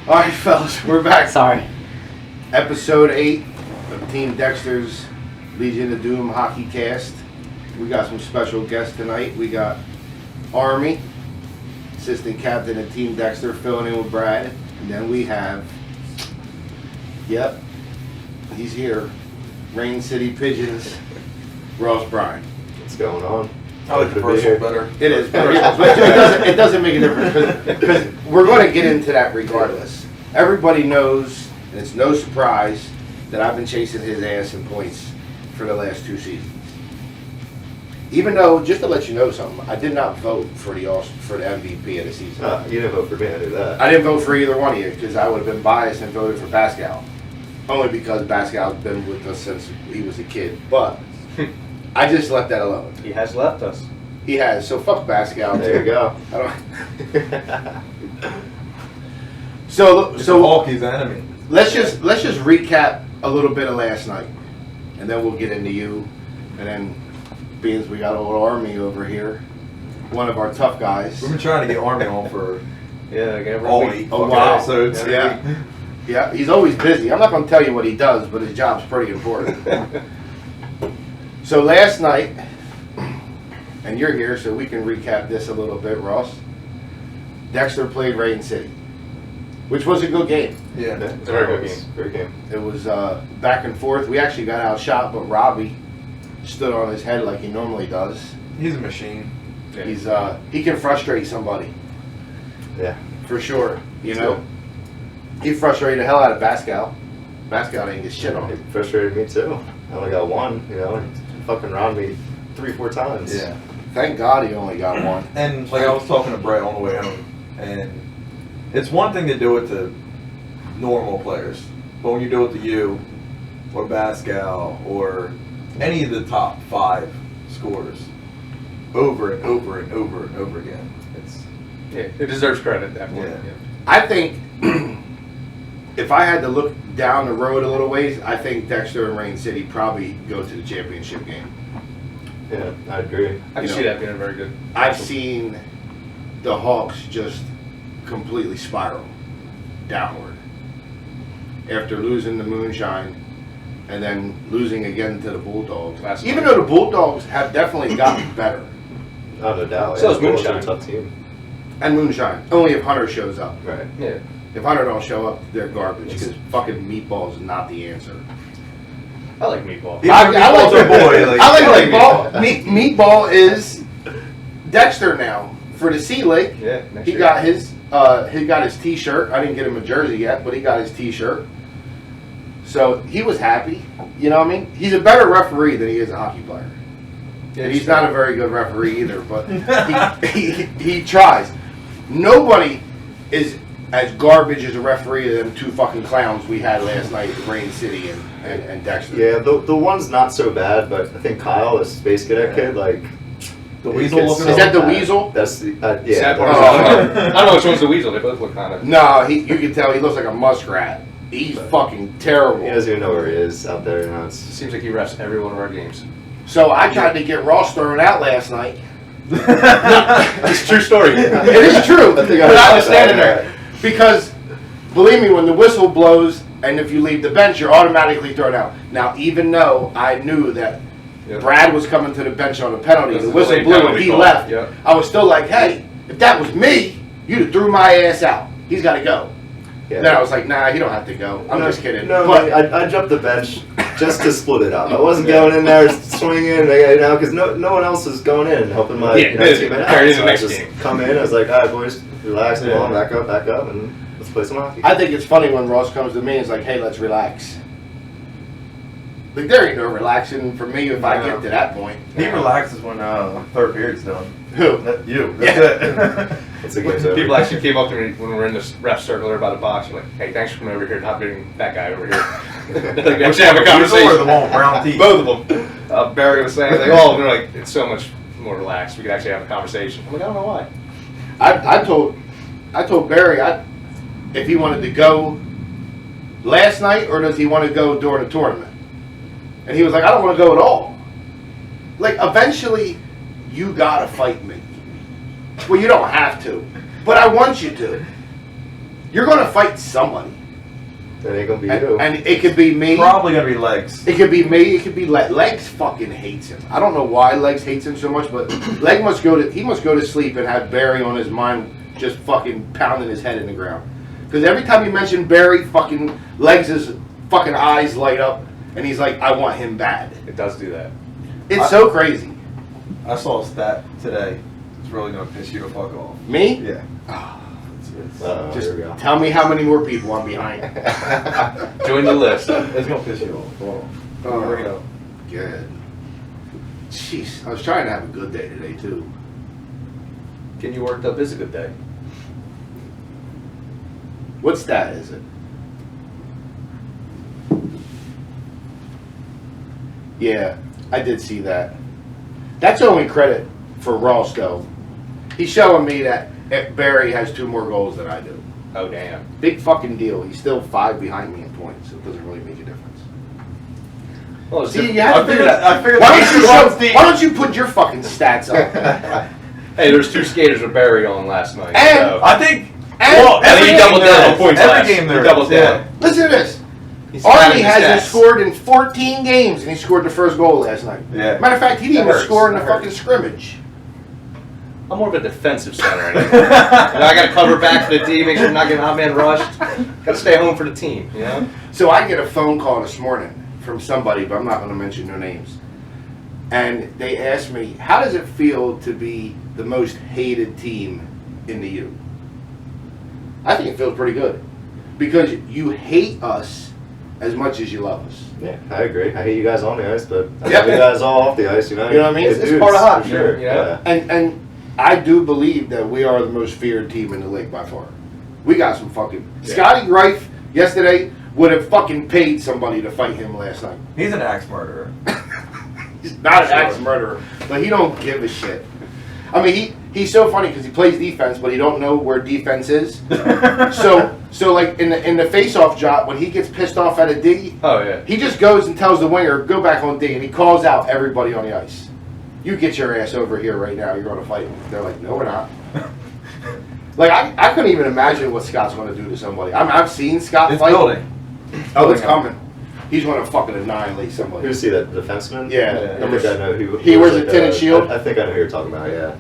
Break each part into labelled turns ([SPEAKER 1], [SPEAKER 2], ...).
[SPEAKER 1] All right, fellas, we're back.
[SPEAKER 2] Sorry.
[SPEAKER 1] Episode 8 of Team Dexter's Legion of Doom Hockeycast. We got some special guests tonight. We got Army, assistant captain of Team Dexter, filling in with Brad. And then we have, he's here, Rain City Pigeons, Ross Bryan.
[SPEAKER 3] What's going on?
[SPEAKER 4] I like the first one better.
[SPEAKER 1] It is better. It doesn't make a difference because we're going to get into that regardless. Everybody knows, and it's no surprise, that I've been chasing his ass in points for the last 2 seasons. Even though, just to let you know something, I did not vote for the MVP of the season.
[SPEAKER 3] You didn't vote for me, I knew that.
[SPEAKER 1] I didn't vote for either one of you because I would have been biased and voted for Pascal. Only because Pascal's been with us since he was a kid. But I just left that alone.
[SPEAKER 2] He has left us.
[SPEAKER 1] He has, so fuck Pascal.
[SPEAKER 3] There you go.
[SPEAKER 1] I don't. So
[SPEAKER 4] Hockey's enemy.
[SPEAKER 1] let's just recap a little bit of last night, and then we'll get into you, and then being as we got old Army over here, one of our tough guys.
[SPEAKER 4] We've been trying to get Army on for
[SPEAKER 2] all
[SPEAKER 4] all
[SPEAKER 2] week.
[SPEAKER 4] 8
[SPEAKER 1] Oh, wow.
[SPEAKER 4] episodes.
[SPEAKER 1] Yeah, he's always busy. I'm not going to tell you what he does, but his job's pretty important. So last night, and you're here, so we can recap this a little bit, Ross. Dexter played Rain City, which was a good game.
[SPEAKER 4] Yeah,
[SPEAKER 3] It's a very good game. Great game.
[SPEAKER 1] It was back and forth. We actually got outshot, but Robbie stood on his head like he normally does.
[SPEAKER 4] he's a machine.
[SPEAKER 1] Yeah. He can frustrate somebody.
[SPEAKER 3] Yeah.
[SPEAKER 1] For sure. You know, he frustrated the hell out of Pascal. Pascal didn't get shit on
[SPEAKER 3] It
[SPEAKER 1] him.
[SPEAKER 3] frustrated me too. I only got one, and he fucking rounded me 3-4 times.
[SPEAKER 4] Yeah,
[SPEAKER 1] Thank God he only got one.
[SPEAKER 4] and like I was talking to Brett on the way home, and it's one thing to do it to normal players, but when you do it to you, or Pascal, or any of the top 5 scorers, over and over and over and over again,
[SPEAKER 5] It deserves credit at that point.
[SPEAKER 4] Yeah.
[SPEAKER 1] I think if I had to look down the road a little ways, I think Dexter and Rain City probably go to the championship game.
[SPEAKER 3] Yeah, I agree.
[SPEAKER 5] I can see that being a very good.
[SPEAKER 1] I've seen the Hawks just completely spiral downward after losing the Moonshine and then losing again to the Bulldogs. Even though the Bulldogs have definitely gotten better.
[SPEAKER 3] Oh, no doubt.
[SPEAKER 5] So
[SPEAKER 3] yeah,
[SPEAKER 5] is
[SPEAKER 3] Bulls are
[SPEAKER 5] Moonshine.
[SPEAKER 3] a tough team.
[SPEAKER 1] And Moonshine. Only if Hunter shows up.
[SPEAKER 3] Right.
[SPEAKER 5] Yeah.
[SPEAKER 1] If Hunter don't show up, they're garbage because fucking Meatball is not the answer.
[SPEAKER 5] I like meatball.
[SPEAKER 1] I like
[SPEAKER 4] a boy. Like,
[SPEAKER 1] I like Meatball. Meatball is Dexter now for the Sea League.
[SPEAKER 5] Yeah.
[SPEAKER 1] He got his T-shirt. I didn't get him a jersey yet, but he got his T-shirt. So he was happy. You know what I mean? He's a better referee than he is a hockey player. And he's not a very good referee either, but he tries. Nobody is as garbage as a referee as them 2 fucking clowns we had last night at Rain City and Dexter.
[SPEAKER 3] Yeah, the one's not so bad, but I think Kyle, the Space Cadet kid, like...
[SPEAKER 4] the weasel looking.
[SPEAKER 1] Is that the weasel?
[SPEAKER 3] That's the... yeah.
[SPEAKER 5] Sad part
[SPEAKER 1] Oh.
[SPEAKER 5] is I don't know which one's the weasel. They both look kind of.
[SPEAKER 1] No, you can tell he looks like a muskrat. He's fucking terrible.
[SPEAKER 3] He doesn't even know where he is out there. It's...
[SPEAKER 5] Seems like he refs every one of our games.
[SPEAKER 1] So I tried to get Ross thrown out last night.
[SPEAKER 5] It's a true story.
[SPEAKER 1] It is true.
[SPEAKER 3] I think
[SPEAKER 1] But I
[SPEAKER 3] I
[SPEAKER 1] was
[SPEAKER 3] saw
[SPEAKER 1] standing
[SPEAKER 3] that.
[SPEAKER 1] there. Because, believe me, when the whistle blows and if you leave the bench, you're automatically thrown out. Now, even though I knew that
[SPEAKER 5] Yep.
[SPEAKER 1] Brad was coming to the bench on a penalty,
[SPEAKER 5] That's
[SPEAKER 1] the
[SPEAKER 5] the
[SPEAKER 1] whistle
[SPEAKER 5] late
[SPEAKER 1] blew and
[SPEAKER 5] penalty
[SPEAKER 1] he
[SPEAKER 5] call.
[SPEAKER 1] left,
[SPEAKER 5] Yep.
[SPEAKER 1] I was still like, hey, if that was me, you'd have threw my ass out. He's got to go.
[SPEAKER 3] Yeah.
[SPEAKER 1] Then I was like, nah, you don't have to go. I'm just kidding.
[SPEAKER 3] No,
[SPEAKER 1] but
[SPEAKER 3] I jumped the bench just to split it up. I wasn't going in there swinging, because no one else is going in and helping my teammate out.
[SPEAKER 5] carry the
[SPEAKER 3] So I
[SPEAKER 5] next
[SPEAKER 3] just
[SPEAKER 5] game.
[SPEAKER 3] come in. I was like, all right, boys, relax, come on, back up, and let's play some hockey.
[SPEAKER 1] I think it's funny when Ross comes to me and is like, hey, let's relax. Like, there ain't no relaxing for me if I get to that point.
[SPEAKER 4] He relaxes when third period's done.
[SPEAKER 1] Who?
[SPEAKER 4] You. That's it.
[SPEAKER 3] It's a game's over.
[SPEAKER 5] People actually came up to me when we were in this ref circle there by the box. Like, hey, thanks for coming over here and not beating that guy over here. Like, actually have a
[SPEAKER 4] Or the
[SPEAKER 5] conversation.
[SPEAKER 4] one with brown teeth.
[SPEAKER 5] Both of them. Barry was saying, like, oh, they're like, it's so much more relaxed. We could actually have a conversation. I'm like, I don't know why.
[SPEAKER 1] I told Barry if he wanted to go last night or does he want to go during the tournament. And he was like, I don't want to go at all. Like, eventually, you gotta fight me. Well, you don't have to, but I want you to. You're going to fight somebody.
[SPEAKER 3] That ain't gonna be you.
[SPEAKER 1] And it could be me.
[SPEAKER 4] Probably gonna be Legs.
[SPEAKER 1] It could be me. It could be Legs. Fucking hates him. I don't know why Legs hates him so much, but Leg must go to sleep and have Barry on his mind, just fucking pounding his head in the ground. Because every time you mention Barry, fucking Legs' fucking eyes light up, and he's like, I want him bad.
[SPEAKER 5] It does do that.
[SPEAKER 1] It's so crazy.
[SPEAKER 4] I saw a stat today. It's really gonna piss you the fuck off.
[SPEAKER 1] Me?
[SPEAKER 4] Yeah.
[SPEAKER 1] Just
[SPEAKER 3] here we go.
[SPEAKER 1] tell me how many more people I'm behind.
[SPEAKER 5] Join the list.
[SPEAKER 4] It's gonna piss you off. Hold on. Bring it up.
[SPEAKER 1] Good. Jeez, I was trying to have a good day today too.
[SPEAKER 5] Getting you worked up is a good day.
[SPEAKER 1] What stat is it? Yeah, I did see that. That's only credit for Ross though. He's showing me that Barry has 2 more goals than I do.
[SPEAKER 5] Oh, damn.
[SPEAKER 1] Big fucking deal. He's still 5 behind me in points, so it doesn't really make a difference.
[SPEAKER 5] Well, it's
[SPEAKER 1] See,
[SPEAKER 5] different.
[SPEAKER 1] you have to
[SPEAKER 4] I figured
[SPEAKER 1] figure
[SPEAKER 4] I figured
[SPEAKER 1] why don't you put your fucking stats up?
[SPEAKER 5] Hey, there's 2 skaters with Barry on last night.
[SPEAKER 1] And-
[SPEAKER 5] so.
[SPEAKER 4] I think.
[SPEAKER 1] And-
[SPEAKER 4] Well,
[SPEAKER 5] And
[SPEAKER 4] every
[SPEAKER 5] he
[SPEAKER 4] game
[SPEAKER 5] doubled
[SPEAKER 4] there
[SPEAKER 5] down on
[SPEAKER 4] is.
[SPEAKER 5] points
[SPEAKER 4] Every
[SPEAKER 5] last.
[SPEAKER 4] game there
[SPEAKER 5] He doubled
[SPEAKER 4] is.
[SPEAKER 5] down.
[SPEAKER 1] Listen to this.
[SPEAKER 5] He's
[SPEAKER 1] Army
[SPEAKER 5] padding his
[SPEAKER 1] hasn't
[SPEAKER 5] stats.
[SPEAKER 1] scored in 14 games, and he scored the first goal last night.
[SPEAKER 4] Yeah.
[SPEAKER 1] Matter of fact, he didn't
[SPEAKER 5] That
[SPEAKER 1] even
[SPEAKER 5] hurts.
[SPEAKER 1] score in the
[SPEAKER 5] That
[SPEAKER 1] fucking
[SPEAKER 5] hurts.
[SPEAKER 1] scrimmage.
[SPEAKER 5] I'm more of a defensive center. I got to cover back for the team, make sure I'm not getting hot man rushed. Got to stay home for the team, you know?
[SPEAKER 1] So I get a phone call this morning from somebody, but I'm not going to mention their names. And they asked me, how does it feel to be the most hated team in the U? I think it feels pretty good. Because you hate us as much as you love us.
[SPEAKER 3] Yeah, I agree. I hate you guys on the ice, but I
[SPEAKER 1] Yep.
[SPEAKER 3] love you guys all off the ice. You know
[SPEAKER 1] You know what I mean?
[SPEAKER 3] Good
[SPEAKER 5] It's
[SPEAKER 3] dudes,
[SPEAKER 5] part of hockey,
[SPEAKER 3] for sure.
[SPEAKER 5] you know?
[SPEAKER 3] Yeah.
[SPEAKER 1] And I do believe that we are the most feared team in the league by far. We got some fucking...
[SPEAKER 5] Yeah.
[SPEAKER 1] Scotty Greif yesterday would have fucking paid somebody to fight him last night.
[SPEAKER 4] He's an axe murderer.
[SPEAKER 1] He's not an
[SPEAKER 4] Sure.
[SPEAKER 1] axe murderer, but he don't give a shit. I mean, he's so funny because he plays defense, but he don't know where defense is. So like in the face-off job, when he gets pissed off at a D,
[SPEAKER 5] Oh, yeah.
[SPEAKER 1] he just goes and tells the winger, go back on D, and he calls out everybody on the ice. You get your ass over here right now, you're going to fight me. They're like, no, we're not. Like, I couldn't even imagine what Scott's going to do to somebody. I've seen Scott
[SPEAKER 4] It's
[SPEAKER 1] fight.
[SPEAKER 4] building.
[SPEAKER 1] Oh, it's coming. He's going to fucking annihilate somebody.
[SPEAKER 3] Who's he? That defenseman?
[SPEAKER 1] Yeah.
[SPEAKER 3] I think I know who.
[SPEAKER 1] He wears a tinted shield?
[SPEAKER 3] I think I know who you're talking about. Yeah.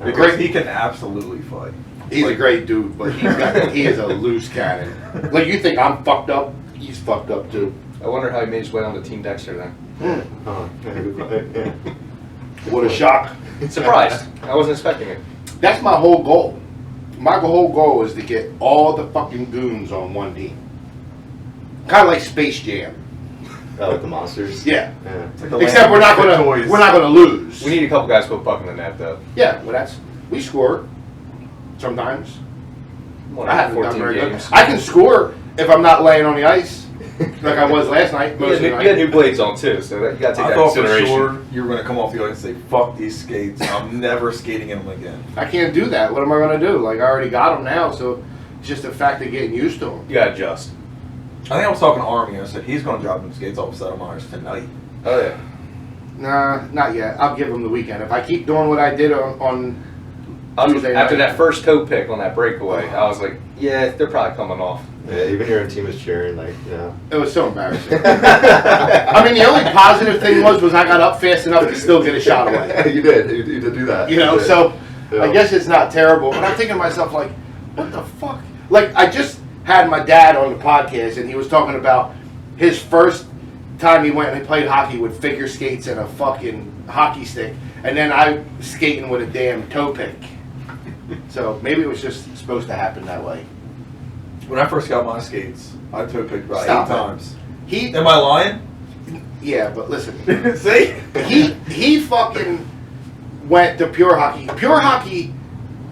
[SPEAKER 4] Because he can absolutely fight.
[SPEAKER 1] He's a great dude, but he is a loose cannon. Like, you think I'm fucked up? He's fucked up, too.
[SPEAKER 5] I wonder how he made his way onto Team Dexter then.
[SPEAKER 3] Yeah, good point. Yeah.
[SPEAKER 1] What a shock.
[SPEAKER 5] Surprised. I wasn't expecting it.
[SPEAKER 1] That's my whole goal. My whole goal is to get all the fucking goons on one team. Kind of like Space Jam.
[SPEAKER 3] Oh, with the monsters.
[SPEAKER 1] Yeah.
[SPEAKER 3] Yeah.
[SPEAKER 4] It's like the
[SPEAKER 1] Except
[SPEAKER 4] land
[SPEAKER 1] we're not
[SPEAKER 4] of
[SPEAKER 1] gonna
[SPEAKER 4] toys.
[SPEAKER 1] lose.
[SPEAKER 5] We need a couple guys to put puck in the net, though.
[SPEAKER 1] Yeah, well we score sometimes.
[SPEAKER 5] One
[SPEAKER 1] I
[SPEAKER 5] out of
[SPEAKER 1] haven't done
[SPEAKER 5] 14
[SPEAKER 1] very good.
[SPEAKER 5] games.
[SPEAKER 1] I can score if I'm not laying on the ice like I was last night. Most of the
[SPEAKER 5] You
[SPEAKER 1] night.
[SPEAKER 5] had new blades on, too, so you got to take
[SPEAKER 4] I
[SPEAKER 5] that
[SPEAKER 4] thought for
[SPEAKER 5] consideration.
[SPEAKER 4] sure you were going to come off the ice and say, fuck these skates. I'm never skating in them again.
[SPEAKER 1] I can't do that. What am I gonna do? Like, I already got them now, so it's just a fact of getting used to them.
[SPEAKER 5] You got to adjust.
[SPEAKER 4] I think I was talking to Army and I said, he's going to drop them skates off Settlemeyers tonight.
[SPEAKER 5] Oh, yeah.
[SPEAKER 1] Nah, not yet. I'll give them the weekend. If I keep doing what I did on Tuesday
[SPEAKER 5] After
[SPEAKER 1] night.
[SPEAKER 5] that first toe pick on that breakaway, I was like, yeah, they're probably coming off.
[SPEAKER 3] Yeah, even your own team is cheering, like, you know.
[SPEAKER 1] It was so embarrassing. I mean, the only positive thing was I got up fast enough to still get a shot away.
[SPEAKER 3] You did. You did do that.
[SPEAKER 1] You know,
[SPEAKER 3] You did.
[SPEAKER 1] so
[SPEAKER 3] Yeah.
[SPEAKER 1] I guess it's not terrible. But I'm thinking to myself, like, what the fuck? Like, I just had my dad on the podcast, and he was talking about his first time he went and he played hockey with figure skates and a fucking hockey stick, and then I skating with a damn toe pick. So maybe it was just supposed to happen that way.
[SPEAKER 4] When I first got my skates, I toe picked about
[SPEAKER 1] Stop
[SPEAKER 4] 8
[SPEAKER 1] it.
[SPEAKER 4] times.
[SPEAKER 1] He,
[SPEAKER 4] Am I lying?
[SPEAKER 1] yeah, but listen.
[SPEAKER 4] See?
[SPEAKER 1] He fucking went to Pure Hockey. Pure Hockey,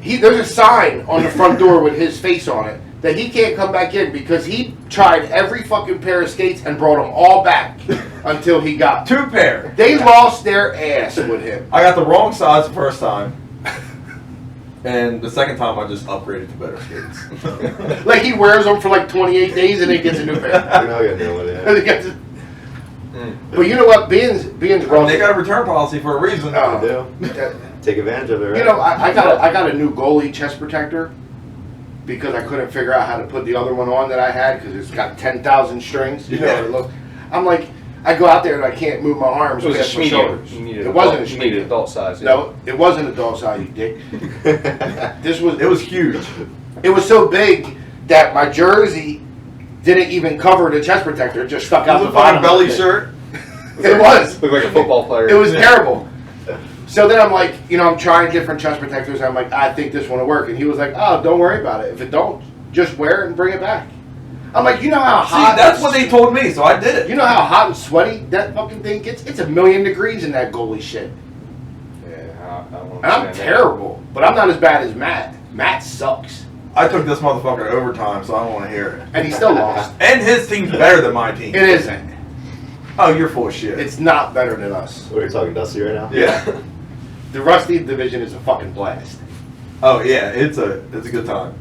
[SPEAKER 1] there's a sign on the front door with his face on it that he can't come back in because he tried every fucking pair of skates and brought them all back until he got.
[SPEAKER 4] 2 pair.
[SPEAKER 1] They lost their ass with him.
[SPEAKER 4] I got the wrong size the first time. And the second time I just upgraded to better skates.
[SPEAKER 1] Like, he wears them for like 28 days and then gets a new pair.
[SPEAKER 3] You know you're doing it.
[SPEAKER 1] And he gets it. But you know what? Being's
[SPEAKER 4] They got a return policy for a reason.
[SPEAKER 1] Oh.
[SPEAKER 3] You do. Take advantage of it, right?
[SPEAKER 1] You know, I got a new goalie chest protector. because I couldn't figure out how to put the other one on that I had because it's got 10,000 strings. You know, look, I'm like, I go out there and I can't move my arms
[SPEAKER 5] It was
[SPEAKER 1] past
[SPEAKER 5] a
[SPEAKER 1] my shoulders.
[SPEAKER 5] medium.
[SPEAKER 1] It wasn't a
[SPEAKER 5] You needed
[SPEAKER 1] medium.
[SPEAKER 5] adult size. Yeah.
[SPEAKER 1] No, it wasn't adult size, you dick. This was.
[SPEAKER 4] It was huge.
[SPEAKER 1] It was so big that my jersey didn't even cover the chest protector. It just stuck out
[SPEAKER 4] It
[SPEAKER 1] the
[SPEAKER 4] was a
[SPEAKER 1] bottom.
[SPEAKER 4] belly
[SPEAKER 1] of it.
[SPEAKER 4] shirt.
[SPEAKER 1] It was.
[SPEAKER 5] Looked like a football player.
[SPEAKER 1] It was terrible. So then I'm like, you know, I'm trying different chest protectors. I'm like, I think this one will work. And he was like, oh, don't worry about it. If it don't, just wear it and bring it back. I'm like, you know how
[SPEAKER 4] See,
[SPEAKER 1] hot.
[SPEAKER 4] that's what they told me, so I did it.
[SPEAKER 1] You know how hot and sweaty that fucking thing gets? It's 1,000,000 degrees in that goalie shit.
[SPEAKER 5] Yeah, I won't
[SPEAKER 1] And I'm
[SPEAKER 5] understand that.
[SPEAKER 1] terrible. But I'm not as bad as Matt. Matt sucks.
[SPEAKER 4] I took this motherfucker to overtime, so I don't want to hear it.
[SPEAKER 1] And he still lost.
[SPEAKER 4] And his team's better than my team.
[SPEAKER 1] It isn't.
[SPEAKER 4] Oh, you're full of shit.
[SPEAKER 1] It's not better than us.
[SPEAKER 3] What are you talking Dusty right now?
[SPEAKER 4] Yeah.
[SPEAKER 1] The Rusty division is a fucking blast.
[SPEAKER 4] Oh yeah, it's a good time.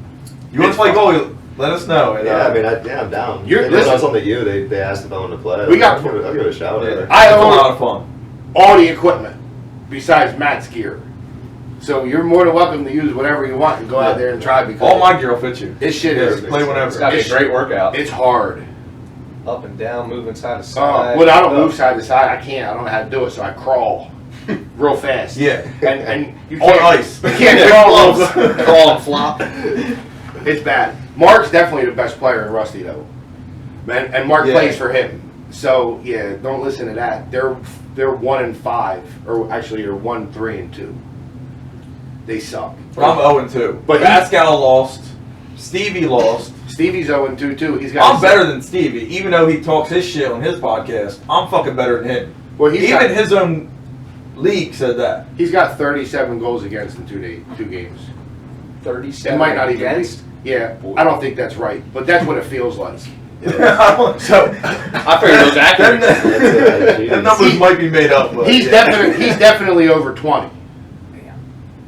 [SPEAKER 4] You want
[SPEAKER 1] It's
[SPEAKER 4] to play
[SPEAKER 1] fun.
[SPEAKER 4] goalie? Let us know. And,
[SPEAKER 3] Yeah, I mean, I'm down.
[SPEAKER 1] You're-
[SPEAKER 3] It was
[SPEAKER 1] listen.
[SPEAKER 3] something you. They asked if I wanted to play.
[SPEAKER 1] We got-
[SPEAKER 3] I'll give it a shout.
[SPEAKER 4] yeah,
[SPEAKER 3] Whatever.
[SPEAKER 1] I
[SPEAKER 4] it's a
[SPEAKER 1] own-
[SPEAKER 4] lot of fun.
[SPEAKER 1] All the equipment besides Matt's gear. So you're more than welcome to use whatever you want and go out there and try because
[SPEAKER 4] All my gear will fit you.
[SPEAKER 1] this shit
[SPEAKER 4] Yeah,
[SPEAKER 1] is
[SPEAKER 4] play whenever.
[SPEAKER 5] It's got to be a great workout.
[SPEAKER 1] it's hard.
[SPEAKER 5] Up and down, moving side to side.
[SPEAKER 1] Well, I don't move side to side. I can't. I don't know how to do it, so I crawl real fast.
[SPEAKER 4] Yeah.
[SPEAKER 1] And you
[SPEAKER 4] On
[SPEAKER 1] can't,
[SPEAKER 4] ice.
[SPEAKER 1] You can't crawl.
[SPEAKER 5] Crawl and flop.
[SPEAKER 1] It's bad. Mark's definitely the best player in Rusty though, and Mark
[SPEAKER 4] Yeah.
[SPEAKER 1] plays for him. So yeah, don't listen to that. They're 1-5, or actually they're 1-3-2. They suck.
[SPEAKER 4] I'm 0-2.
[SPEAKER 1] But
[SPEAKER 4] Pascal lost. Stevie lost.
[SPEAKER 1] Stevie's 0-2 too. He's got.
[SPEAKER 4] I'm better than Stevie, even though he talks his shit on his podcast. I'm fucking better than him.
[SPEAKER 1] Well, he's
[SPEAKER 4] Even
[SPEAKER 1] got,
[SPEAKER 4] his own league said that.
[SPEAKER 1] he's got 37 goals against in 2 games.
[SPEAKER 5] 37
[SPEAKER 1] It might not even
[SPEAKER 5] against.
[SPEAKER 1] be. Yeah, I don't think that's right, but that's what it feels like.
[SPEAKER 4] So
[SPEAKER 1] So
[SPEAKER 5] I figured it was accurate.
[SPEAKER 4] the numbers might be made up, but
[SPEAKER 1] he's
[SPEAKER 4] yeah.
[SPEAKER 1] he's definitely over 20.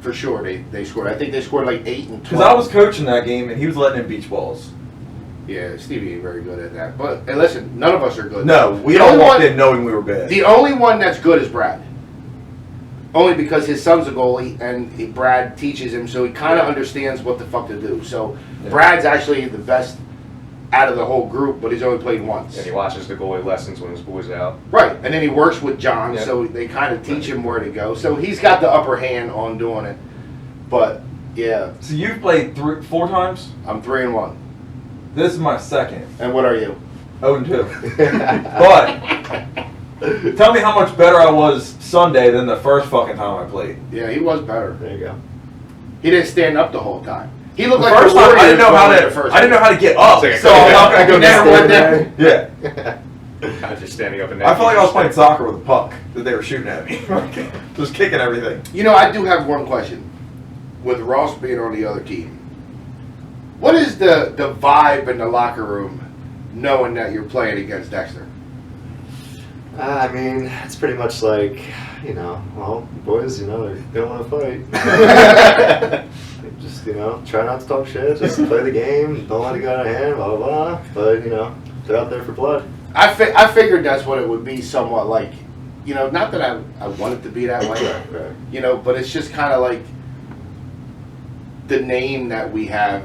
[SPEAKER 1] For sure, they scored. I think they scored like 8 and 12.
[SPEAKER 4] Because I was coaching that game and he was letting in beach balls.
[SPEAKER 1] Yeah, Stevie ain't very good at that. But hey, listen, none of us are good.
[SPEAKER 4] No, we
[SPEAKER 1] The
[SPEAKER 4] all
[SPEAKER 1] only
[SPEAKER 4] walked
[SPEAKER 1] one-
[SPEAKER 4] in knowing we were bad.
[SPEAKER 1] The only one that's good is Brad. Only because his son's a goalie and Brad teaches him, so he kind of understands what the fuck to do. So
[SPEAKER 4] Yeah.
[SPEAKER 1] Brad's actually the best out of the whole group, but he's only played once.
[SPEAKER 5] And he watches the goalie lessons when his boy's out.
[SPEAKER 1] Right, and then he works with John,
[SPEAKER 5] Yeah.
[SPEAKER 1] so they kind of teach him where to go. So he's got the upper hand on doing it. But yeah,
[SPEAKER 4] So you've played 4 times?
[SPEAKER 1] I'm 3-1.
[SPEAKER 4] This is my second.
[SPEAKER 1] And what are you?
[SPEAKER 4] 0-2. But tell me how much better I was Sunday than the first fucking time I played.
[SPEAKER 1] Yeah, he was better.
[SPEAKER 3] There you go.
[SPEAKER 1] He didn't stand up the whole time. He
[SPEAKER 4] The
[SPEAKER 1] looked like
[SPEAKER 4] first
[SPEAKER 1] the
[SPEAKER 4] time I
[SPEAKER 1] Warriors
[SPEAKER 4] didn't know how
[SPEAKER 1] going
[SPEAKER 4] to.
[SPEAKER 1] the first
[SPEAKER 4] I didn't know how to get up.
[SPEAKER 5] It's like a
[SPEAKER 4] So I'm not gonna go
[SPEAKER 1] You never went
[SPEAKER 4] down.
[SPEAKER 1] there?
[SPEAKER 4] Yeah.
[SPEAKER 5] Kind of just standing up and
[SPEAKER 4] I felt like I was playing soccer with a puck that they were shooting at me. Just kicking everything.
[SPEAKER 1] You know, I do have one question. With Ross being on the other team, what is the vibe in the locker room knowing that you're playing against Dexter?
[SPEAKER 3] I mean, it's pretty much like, well, boys, they don't want to fight. Just, try not to talk shit. Just play the game. Don't let it go out of hand, blah, blah, blah. But, they're out there for blood.
[SPEAKER 1] I figured that's what it would be somewhat like. Not that I want it to be that way,
[SPEAKER 3] Right.
[SPEAKER 1] but it's just kind of like the name that we have.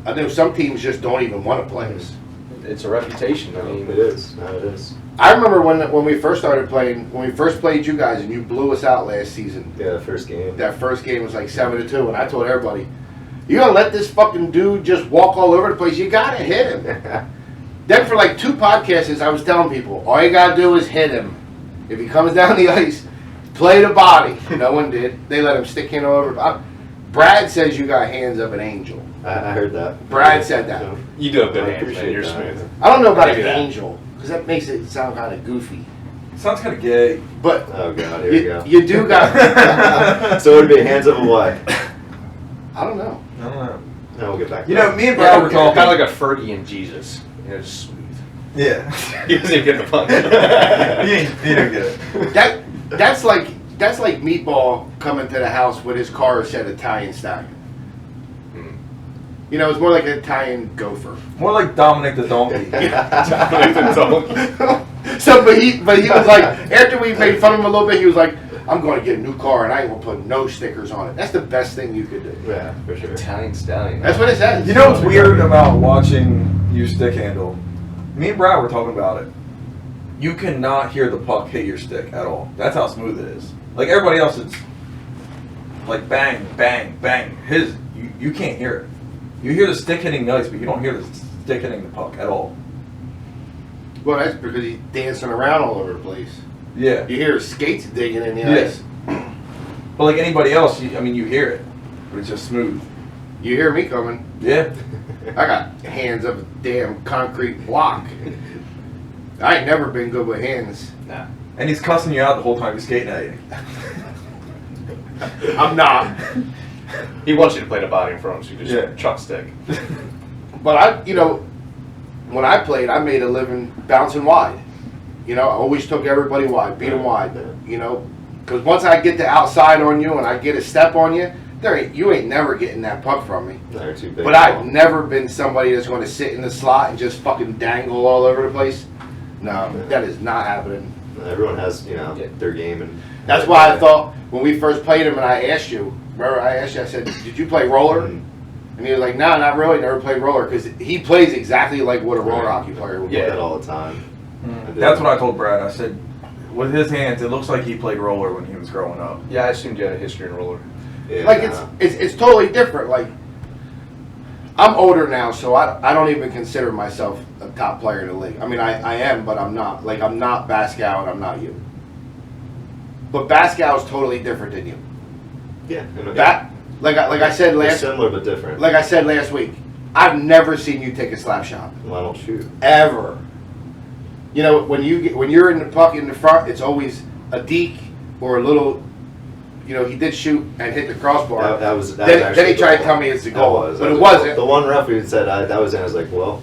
[SPEAKER 1] I know some teams just don't even want to play us.
[SPEAKER 5] It's a reputation. I mean,
[SPEAKER 3] It is. No, it is.
[SPEAKER 1] I remember when we first started playing, when we first played you guys and you blew us out last season.
[SPEAKER 3] Yeah, the first game.
[SPEAKER 1] That first game was like 7-2, and I told everybody, "You gonna let this fucking dude just walk all over the place? You gotta hit him." Then for like 2 podcasts, I was telling people, all you gotta do is hit him. If he comes down the ice, play the body. No one did. They let him stick him all over. Brad says you got hands of an angel.
[SPEAKER 3] I heard that.
[SPEAKER 1] Brad said that.
[SPEAKER 3] So,
[SPEAKER 5] you do have good
[SPEAKER 3] I
[SPEAKER 5] hands, man.
[SPEAKER 3] appreciate
[SPEAKER 5] You're
[SPEAKER 3] that.
[SPEAKER 5] smooth.
[SPEAKER 1] I don't know about
[SPEAKER 5] Maybe
[SPEAKER 1] an
[SPEAKER 5] that.
[SPEAKER 1] angel, because that makes it sound kind of goofy.
[SPEAKER 4] Sounds kind of gay.
[SPEAKER 1] But
[SPEAKER 3] Oh, God, here we
[SPEAKER 1] you,
[SPEAKER 3] go.
[SPEAKER 1] you do got.
[SPEAKER 3] So it would be hands of a what?
[SPEAKER 1] I don't know.
[SPEAKER 4] I don't know.
[SPEAKER 3] No, we'll get back to
[SPEAKER 4] You
[SPEAKER 3] that.
[SPEAKER 4] know, me and Brad were
[SPEAKER 5] Kind
[SPEAKER 4] talking.
[SPEAKER 5] of like a Fergie and Jesus. Just smooth.
[SPEAKER 4] Yeah.
[SPEAKER 5] He doesn't even get the punch.
[SPEAKER 4] You don't get it.
[SPEAKER 1] That's like Meatball coming to the house with his car said Italian Stallion. It's more like an Italian gopher.
[SPEAKER 4] More like Dominic the Donkey.
[SPEAKER 1] So, but he was like, after we made fun of him a little bit, he was like, I'm going to get a new car and I ain't going to put no stickers on it. That's the best thing you could do.
[SPEAKER 3] Yeah, for sure.
[SPEAKER 5] Italian stallion.
[SPEAKER 1] That's what it says.
[SPEAKER 4] You know what's weird about watching you stick handle? Me and Brad were talking about it. You cannot hear the puck hit your stick at all. That's how smooth it is. Like everybody else, it's like bang, bang, bang. You can't hear it. You hear the stick hitting nice, but you don't hear the stick hitting the puck at all.
[SPEAKER 1] Well, that's because he's dancing around all over the place.
[SPEAKER 4] Yeah.
[SPEAKER 1] You hear his skates digging in the ice.
[SPEAKER 4] But like anybody else, you hear it, but it's just smooth.
[SPEAKER 1] You hear me coming.
[SPEAKER 4] Yeah.
[SPEAKER 1] I got hands of a damn concrete block. I ain't never been good with hands.
[SPEAKER 5] Nah.
[SPEAKER 4] And he's cussing you out the whole time he's skating at you.
[SPEAKER 1] I'm not.
[SPEAKER 5] He wants you to play the body in front, so you just
[SPEAKER 4] Yeah.
[SPEAKER 5] chuck stick.
[SPEAKER 1] But when I played, I made a living bouncing wide. I always took everybody wide, beat them wide. Because once I get the outside on you and I get a step on you, you ain't never getting that puck from me.
[SPEAKER 3] They're too big.
[SPEAKER 1] But I've never been somebody that's going to sit in the slot and just fucking dangle all over the place. No, that is not happening.
[SPEAKER 3] Everyone has, their game. And
[SPEAKER 1] That's why I thought when we first played him and I asked you, remember I asked you, I said, did you play roller? And he was like, no, not really, never played roller. Because he plays exactly like what a roller hockey player would
[SPEAKER 3] do
[SPEAKER 1] play.
[SPEAKER 3] that all the time.
[SPEAKER 4] That's what I told Brad. I said, with his hands, it looks like he played roller when he was growing up.
[SPEAKER 5] Yeah, I assumed you had a history in roller.
[SPEAKER 3] Yeah,
[SPEAKER 1] Like it's totally different. Like I'm older now, so I don't even consider myself a top player in the league. I mean, I am, but I'm not. Like I'm not Pascal and I'm not you. But Pascal's totally different than you.
[SPEAKER 3] Yeah.
[SPEAKER 1] Like I said
[SPEAKER 3] They're
[SPEAKER 1] last,
[SPEAKER 3] similar but different.
[SPEAKER 1] like I said last week, I've never seen you take a slap shot
[SPEAKER 3] Well, I don't shoot.
[SPEAKER 1] ever. When you're in the puck in the front, it's always a deke or a little. He did shoot and hit the crossbar.
[SPEAKER 3] That was
[SPEAKER 1] Then
[SPEAKER 3] actually
[SPEAKER 1] he tried to
[SPEAKER 3] the
[SPEAKER 1] tell
[SPEAKER 3] one.
[SPEAKER 1] me it's a
[SPEAKER 3] That
[SPEAKER 1] goal,
[SPEAKER 3] was.
[SPEAKER 1] but
[SPEAKER 3] That
[SPEAKER 1] it
[SPEAKER 3] was
[SPEAKER 1] wasn't.
[SPEAKER 3] The one ref who said that was in. I was like, well,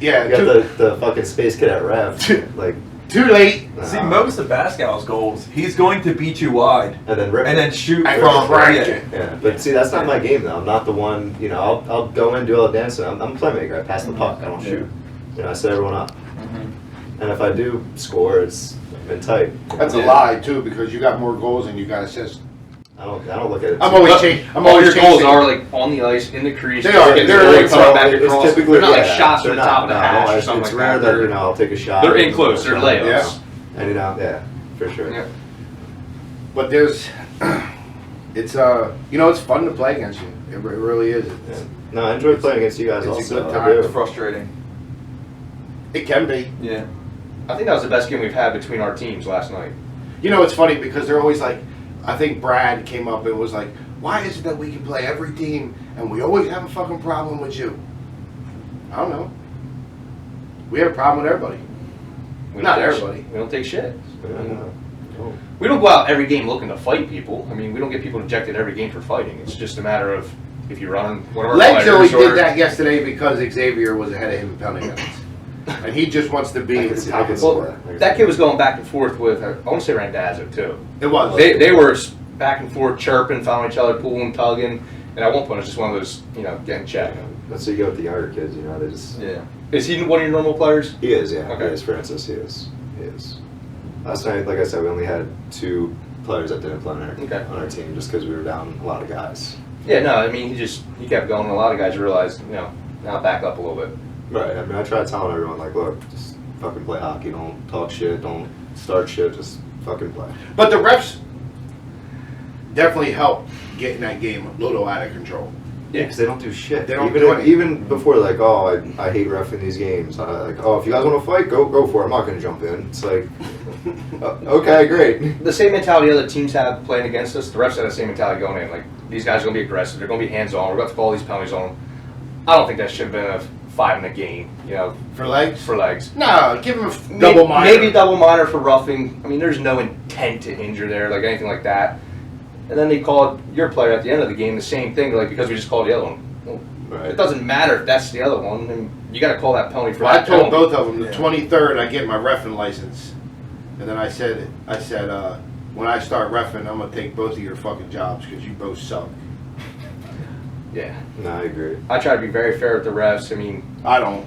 [SPEAKER 1] Yeah,
[SPEAKER 3] you got the fucking space cadet ref. Like,
[SPEAKER 1] too late.
[SPEAKER 4] See, most of Pascal's goals, he's going to beat you wide
[SPEAKER 3] and then rip
[SPEAKER 4] and
[SPEAKER 3] it.
[SPEAKER 4] then shoot
[SPEAKER 1] And
[SPEAKER 4] from
[SPEAKER 1] crank
[SPEAKER 4] yeah.
[SPEAKER 1] it.
[SPEAKER 3] Yeah, but see, that's not my game though. I'm not the one. I'll go in, do all the dancing. I'm a playmaker. I pass the puck. I don't shoot. I set everyone up. And if I do score, it's been tight.
[SPEAKER 1] That's a lie too, because you got more goals than you got assists.
[SPEAKER 3] I don't look at it.
[SPEAKER 1] I'm
[SPEAKER 3] too
[SPEAKER 1] always
[SPEAKER 3] much.
[SPEAKER 1] chasing. I'm
[SPEAKER 5] All
[SPEAKER 1] always
[SPEAKER 5] your goals
[SPEAKER 1] chasing.
[SPEAKER 5] are like on the ice, in the crease.
[SPEAKER 1] They
[SPEAKER 5] just
[SPEAKER 1] are.
[SPEAKER 5] getting
[SPEAKER 1] They're
[SPEAKER 5] the goalie
[SPEAKER 1] like,
[SPEAKER 5] coming back
[SPEAKER 3] it's
[SPEAKER 5] across.
[SPEAKER 3] typically
[SPEAKER 5] They're not like
[SPEAKER 3] yeah,
[SPEAKER 5] shots
[SPEAKER 3] they're
[SPEAKER 5] from the top of the
[SPEAKER 3] not-
[SPEAKER 5] hash
[SPEAKER 3] no,
[SPEAKER 5] or
[SPEAKER 3] it's
[SPEAKER 5] something
[SPEAKER 3] it's
[SPEAKER 5] like
[SPEAKER 3] rare
[SPEAKER 5] that.
[SPEAKER 3] that I'll take a shot.
[SPEAKER 5] They're in close. They're layups.
[SPEAKER 1] Yeah.
[SPEAKER 3] And yeah, for sure.
[SPEAKER 5] Yeah.
[SPEAKER 1] But it's it's fun to play against you. It really is.
[SPEAKER 3] Yeah. No, I enjoy playing against you guys
[SPEAKER 1] it's a
[SPEAKER 3] also.
[SPEAKER 1] good
[SPEAKER 3] I
[SPEAKER 1] time.
[SPEAKER 3] do.
[SPEAKER 4] It's frustrating.
[SPEAKER 1] It can be.
[SPEAKER 4] Yeah.
[SPEAKER 5] I think that was the best game we've had between our teams last night.
[SPEAKER 1] It's funny because they're always like, I think Brad came up and was like, why is it that we can play every team and we always have a fucking problem with you? I don't know. We have a problem with everybody.
[SPEAKER 5] We
[SPEAKER 1] Not
[SPEAKER 5] don't take
[SPEAKER 1] everybody.
[SPEAKER 5] We don't take shit.
[SPEAKER 3] Yeah, no. Oh.
[SPEAKER 5] We don't go out every game looking to fight people. I mean, we don't get people ejected every game for fighting. It's just a matter of if you run one of our
[SPEAKER 1] Legs only
[SPEAKER 5] players
[SPEAKER 1] did that yesterday because Xavier was ahead of him in penalty minutes. And he just wants to be
[SPEAKER 3] I
[SPEAKER 1] at
[SPEAKER 3] can
[SPEAKER 1] the
[SPEAKER 3] see-
[SPEAKER 1] top
[SPEAKER 3] I
[SPEAKER 1] of
[SPEAKER 3] can
[SPEAKER 1] the
[SPEAKER 3] see
[SPEAKER 1] board.
[SPEAKER 5] Well, that kid was going back and forth with, I want to say Randazzo too.
[SPEAKER 1] It was.
[SPEAKER 5] They were back and forth chirping, following each other, pulling, tugging. And at one point, it was just one of those, getting checked.
[SPEAKER 3] That's what you go with the younger kids. They just.
[SPEAKER 4] Yeah.
[SPEAKER 5] Is he one of your normal players?
[SPEAKER 3] He is, yeah.
[SPEAKER 5] Okay.
[SPEAKER 3] He is, Francis. He is. Last night, like I said, we only had 2 players that didn't play on our team just because we were down a lot of guys.
[SPEAKER 5] Yeah, no, I mean, he kept going. And a lot of guys realized, now back up a little bit.
[SPEAKER 3] Right. I mean, I try telling everyone, like, look, just fucking play hockey. Don't talk shit. Don't start shit. Just fucking play.
[SPEAKER 1] But the refs definitely helped getting that game a little out of control.
[SPEAKER 3] Yeah, because they don't do shit.
[SPEAKER 1] They don't
[SPEAKER 3] even,
[SPEAKER 1] do anything.
[SPEAKER 3] even before, like, oh, I hate reffing these games. If you guys want to fight, go for it. I'm not going to jump in. It's like, okay, great.
[SPEAKER 5] The same mentality other teams have playing against us, the refs had the same mentality going in. Like, these guys are going to be aggressive. They're going to be hands-on. We're about to call these penalties on them. I don't think that should have been a 5 in a game,
[SPEAKER 1] For legs?
[SPEAKER 5] for legs.
[SPEAKER 1] No, give him a double minor.
[SPEAKER 5] Maybe double minor for roughing. I mean, there's no intent to injure there, like anything like that. And then they called your player at the end of the game the same thing, like because we just called the other one. Well,
[SPEAKER 3] Right.
[SPEAKER 5] it doesn't matter if that's the other one, and you got to call that penalty for
[SPEAKER 1] Well, I
[SPEAKER 5] that
[SPEAKER 1] told
[SPEAKER 5] penalty.
[SPEAKER 1] both of them the
[SPEAKER 4] Yeah.
[SPEAKER 1] 23rd I get my reffing license, and then I said when I start reffing, I'm gonna take both of your fucking jobs because you both suck.
[SPEAKER 5] Yeah,
[SPEAKER 3] No, I agree.
[SPEAKER 5] I try to be very fair with the refs. I mean,
[SPEAKER 1] I don't.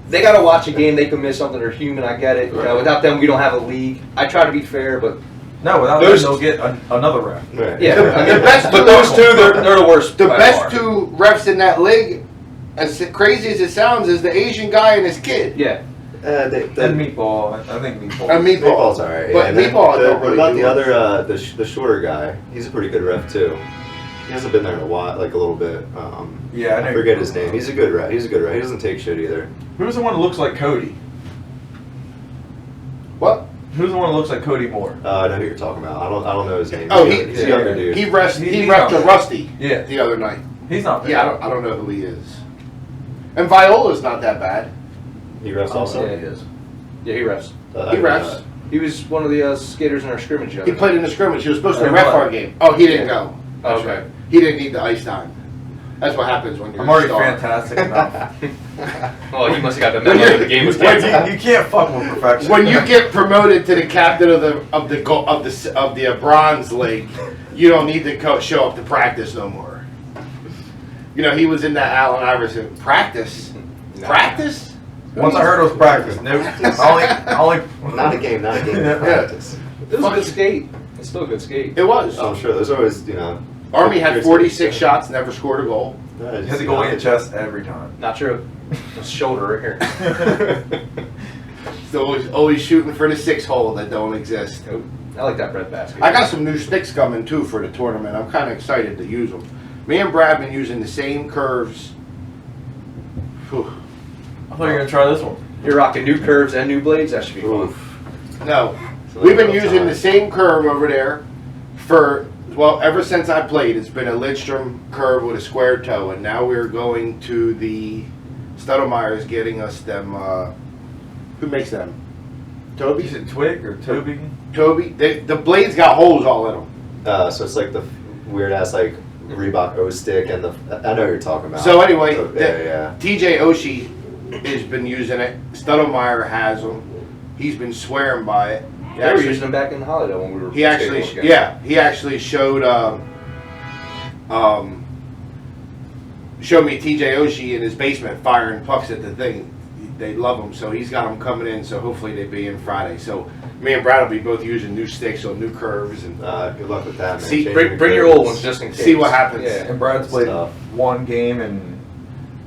[SPEAKER 5] they got to watch a game. They can miss something. They're human. I get it.
[SPEAKER 3] Right.
[SPEAKER 5] Without them, we don't have a league. I try to be fair, but
[SPEAKER 4] No, without
[SPEAKER 5] Those-
[SPEAKER 4] them, they'll get another ref.
[SPEAKER 3] Right.
[SPEAKER 5] Yeah,
[SPEAKER 1] The best
[SPEAKER 5] but
[SPEAKER 1] two-
[SPEAKER 5] those two, they're the worst.
[SPEAKER 1] The
[SPEAKER 5] by
[SPEAKER 1] best
[SPEAKER 5] far.
[SPEAKER 1] two refs in that league, as crazy as it sounds, is the Asian guy and his kid.
[SPEAKER 5] Yeah.
[SPEAKER 4] And Meatball, I think Meatball.
[SPEAKER 1] And Meatball.
[SPEAKER 3] Meatball's alright.
[SPEAKER 1] But
[SPEAKER 3] and then
[SPEAKER 1] Meatball don't
[SPEAKER 3] what
[SPEAKER 1] really
[SPEAKER 3] about
[SPEAKER 1] do
[SPEAKER 3] the
[SPEAKER 1] much.
[SPEAKER 3] other, the shorter guy? He's a pretty good ref too. He hasn't been there in a while, like a little bit.
[SPEAKER 4] Yeah, I know.
[SPEAKER 3] I forget his name. He's a good ref. He's a good ref. He doesn't take shit either.
[SPEAKER 4] Who's the one that looks like Cody?
[SPEAKER 1] What?
[SPEAKER 4] Who's the one that looks like Cody Moore?
[SPEAKER 3] I know who you're talking about. I don't know his name.
[SPEAKER 1] Oh,
[SPEAKER 3] he's a younger dude.
[SPEAKER 1] He refed
[SPEAKER 4] He's
[SPEAKER 1] a
[SPEAKER 4] not-
[SPEAKER 1] Rusty
[SPEAKER 4] Yeah.
[SPEAKER 1] the other night.
[SPEAKER 4] He's not there.
[SPEAKER 1] Yeah, I don't know who he is. And Viola's not that bad.
[SPEAKER 3] He refs
[SPEAKER 4] Oh,
[SPEAKER 3] also.
[SPEAKER 5] Yeah, he is. Yeah, he refs.
[SPEAKER 1] He refs.
[SPEAKER 5] He was one of the skaters in our scrimmage. the
[SPEAKER 1] He
[SPEAKER 5] other
[SPEAKER 1] played
[SPEAKER 5] night.
[SPEAKER 1] in the scrimmage. He was supposed to
[SPEAKER 4] Oh,
[SPEAKER 1] ref
[SPEAKER 4] what?
[SPEAKER 1] our game. Oh, he didn't
[SPEAKER 5] Yeah.
[SPEAKER 1] go.
[SPEAKER 5] Oh,
[SPEAKER 1] That's
[SPEAKER 5] okay.
[SPEAKER 1] right. He didn't need the ice time. That's what happens when you're
[SPEAKER 4] I'm
[SPEAKER 1] a
[SPEAKER 4] already
[SPEAKER 1] star.
[SPEAKER 4] fantastic enough.
[SPEAKER 5] Oh, he must have got the
[SPEAKER 1] When
[SPEAKER 5] memo
[SPEAKER 1] you-
[SPEAKER 5] that the game was
[SPEAKER 1] when
[SPEAKER 5] canceled.
[SPEAKER 4] You can't fuck with perfection.
[SPEAKER 1] When you get promoted to the captain of the bronze league, you don't need to show up to practice no more. You know, he was in that Allen Iverson practice.
[SPEAKER 5] No.
[SPEAKER 1] Practice?
[SPEAKER 4] Once I heard it was practice, no, I only
[SPEAKER 3] Not a game. Not a game.
[SPEAKER 4] Yeah.
[SPEAKER 3] Practice.
[SPEAKER 5] It was a good skate. It's still a good skate.
[SPEAKER 1] It was.
[SPEAKER 3] Oh, I'm sure. There's always,
[SPEAKER 1] Army had 46 shots, never scored a goal.
[SPEAKER 4] hit the goal in the chest every time.
[SPEAKER 5] Not true. It's shoulder right here.
[SPEAKER 1] So always shooting for the 6-hole that don't exist.
[SPEAKER 5] Nope. I like that bread basket.
[SPEAKER 1] I got some new sticks coming too for the tournament. I'm kind of excited to use them. Me and Brad been using the same curves. Whew.
[SPEAKER 4] I thought you were gonna try this one.
[SPEAKER 5] You're rocking new curves and new blades. That should be fun.
[SPEAKER 3] Oof.
[SPEAKER 1] No,
[SPEAKER 3] So
[SPEAKER 1] we've been
[SPEAKER 3] that's
[SPEAKER 1] using
[SPEAKER 3] time.
[SPEAKER 1] the same curve over there for, well, ever since I played. It's been a Lidstrom curve with a square toe, and now we're going to the Stoudemire's getting us them. Who makes them?
[SPEAKER 4] You
[SPEAKER 1] Toby.
[SPEAKER 4] said Twig or Toby?
[SPEAKER 1] Toby. The blades got holes all in them.
[SPEAKER 3] So it's like the weird ass like Reebok O stick and I know what you're talking about.
[SPEAKER 1] So anyway,
[SPEAKER 3] Oh, yeah.
[SPEAKER 1] TJ Oshie has been using it. Stoudemire has them. He's been swearing by it. He
[SPEAKER 5] They were
[SPEAKER 1] actually-
[SPEAKER 5] using them back in the holiday when we were.
[SPEAKER 1] He actually,
[SPEAKER 5] skating together.
[SPEAKER 1] he actually showed showed me TJ Oshie in his basement firing pucks at the thing. They love them, so he's got them coming in. So hopefully they be in Friday. So me and Brad will be both using new sticks on new curves and
[SPEAKER 3] Good luck with that, man.
[SPEAKER 1] See,
[SPEAKER 3] Changing
[SPEAKER 5] Bring
[SPEAKER 3] the
[SPEAKER 5] your old
[SPEAKER 3] curves.
[SPEAKER 5] ones just in case.
[SPEAKER 1] see what happens.
[SPEAKER 5] Yeah.
[SPEAKER 4] And Brad's played
[SPEAKER 3] Stuff.
[SPEAKER 4] one game in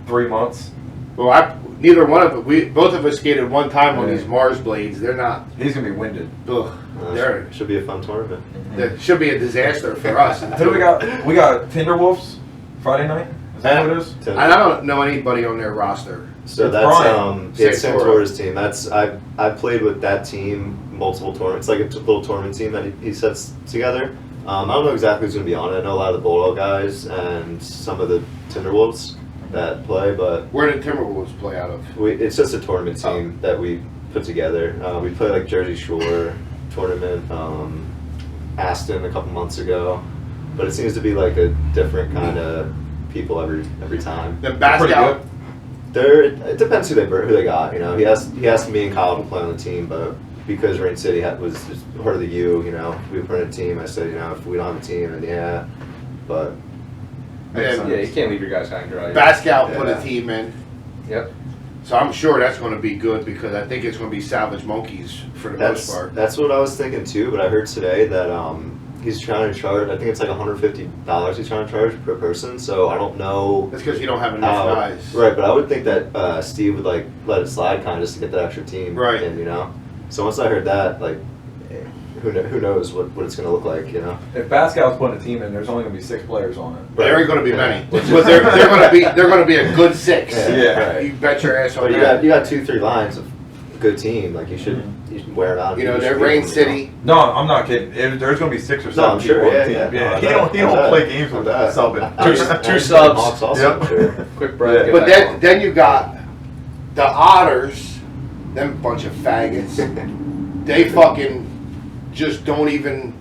[SPEAKER 4] 3 months.
[SPEAKER 1] Well, neither one of it. Both of us skated one time on
[SPEAKER 4] Yeah.
[SPEAKER 1] these Mars blades. They're not.
[SPEAKER 4] He's gonna be winded.
[SPEAKER 1] Ugh, they're.
[SPEAKER 3] Should be a fun tournament.
[SPEAKER 1] That should be a disaster for us.
[SPEAKER 4] Who do we got? We got Tinderwolves Friday night. Is that what it is?
[SPEAKER 1] And I don't know anybody on their roster.
[SPEAKER 3] So
[SPEAKER 4] It's
[SPEAKER 3] that's
[SPEAKER 4] Brian.
[SPEAKER 3] it's
[SPEAKER 1] Santora.
[SPEAKER 3] Santora's team. That's I played with that team multiple tournaments. It's like a little tournament team that he sets together. I don't know exactly who's gonna be on it. I know a lot of the Bulldog guys and some of the Timberwolves that play, but
[SPEAKER 1] Where did Timberwolves play out of?
[SPEAKER 3] it's just a tournament team that we put together. We played like Jersey Shore tournament, Aston a couple months ago, but it seems to be like a different kind of people every time.
[SPEAKER 1] The
[SPEAKER 4] Pretty
[SPEAKER 1] Bascal.
[SPEAKER 4] good.
[SPEAKER 3] It depends who they got. You know, he asked me and Kyle to play on the team, but because Rain City was just part of the U, you know, we put in a team. I said, you know, if we don't have a team, then yeah, but
[SPEAKER 1] And
[SPEAKER 5] Yeah, you can't leave your guys high and dry.
[SPEAKER 1] Bascal put a
[SPEAKER 3] Yeah.
[SPEAKER 1] team in.
[SPEAKER 5] Yep.
[SPEAKER 1] So I'm sure that's going to be good because I think it's going to be salvage monkeys for the most part.
[SPEAKER 3] that's what I was thinking too. But I heard today that he's trying to charge. I think it's like $150 he's trying to charge per person. So I don't know.
[SPEAKER 1] That's because you don't have enough guys.
[SPEAKER 3] Right, but I would think that Steve would like let it slide kind of just to get that extra team.
[SPEAKER 1] Right.
[SPEAKER 3] And you know, so once I heard that, like, who knows what it's gonna look like, you know?
[SPEAKER 4] If Pascal's putting a team in, there's only gonna be 6 players on it.
[SPEAKER 1] There ain't going to be many,
[SPEAKER 3] Which
[SPEAKER 1] but
[SPEAKER 3] is-
[SPEAKER 1] they're going to be a good 6.
[SPEAKER 4] Yeah.
[SPEAKER 3] Right.
[SPEAKER 1] You bet your ass on
[SPEAKER 3] But
[SPEAKER 1] that.
[SPEAKER 3] you got 2-3 lines of good team. Like you should wear it out.
[SPEAKER 1] You know,
[SPEAKER 3] should
[SPEAKER 1] they're
[SPEAKER 3] beat
[SPEAKER 1] Rain
[SPEAKER 3] them,
[SPEAKER 1] City.
[SPEAKER 4] No, I'm not kidding. There's gonna be 6 or 7
[SPEAKER 3] No, I'm sure,
[SPEAKER 4] people on the
[SPEAKER 3] yeah,
[SPEAKER 4] team.
[SPEAKER 3] yeah.
[SPEAKER 4] He
[SPEAKER 3] I
[SPEAKER 4] don't
[SPEAKER 3] bet.
[SPEAKER 4] play games with
[SPEAKER 3] I bet.
[SPEAKER 4] subbing.
[SPEAKER 5] Two subs.
[SPEAKER 3] Hawks also,
[SPEAKER 4] Yep.
[SPEAKER 3] I'm sure.
[SPEAKER 5] Quick break.
[SPEAKER 4] Yeah.
[SPEAKER 5] get
[SPEAKER 1] But
[SPEAKER 5] back on.
[SPEAKER 1] then you got the Otters, them bunch of faggots. They fucking just don't even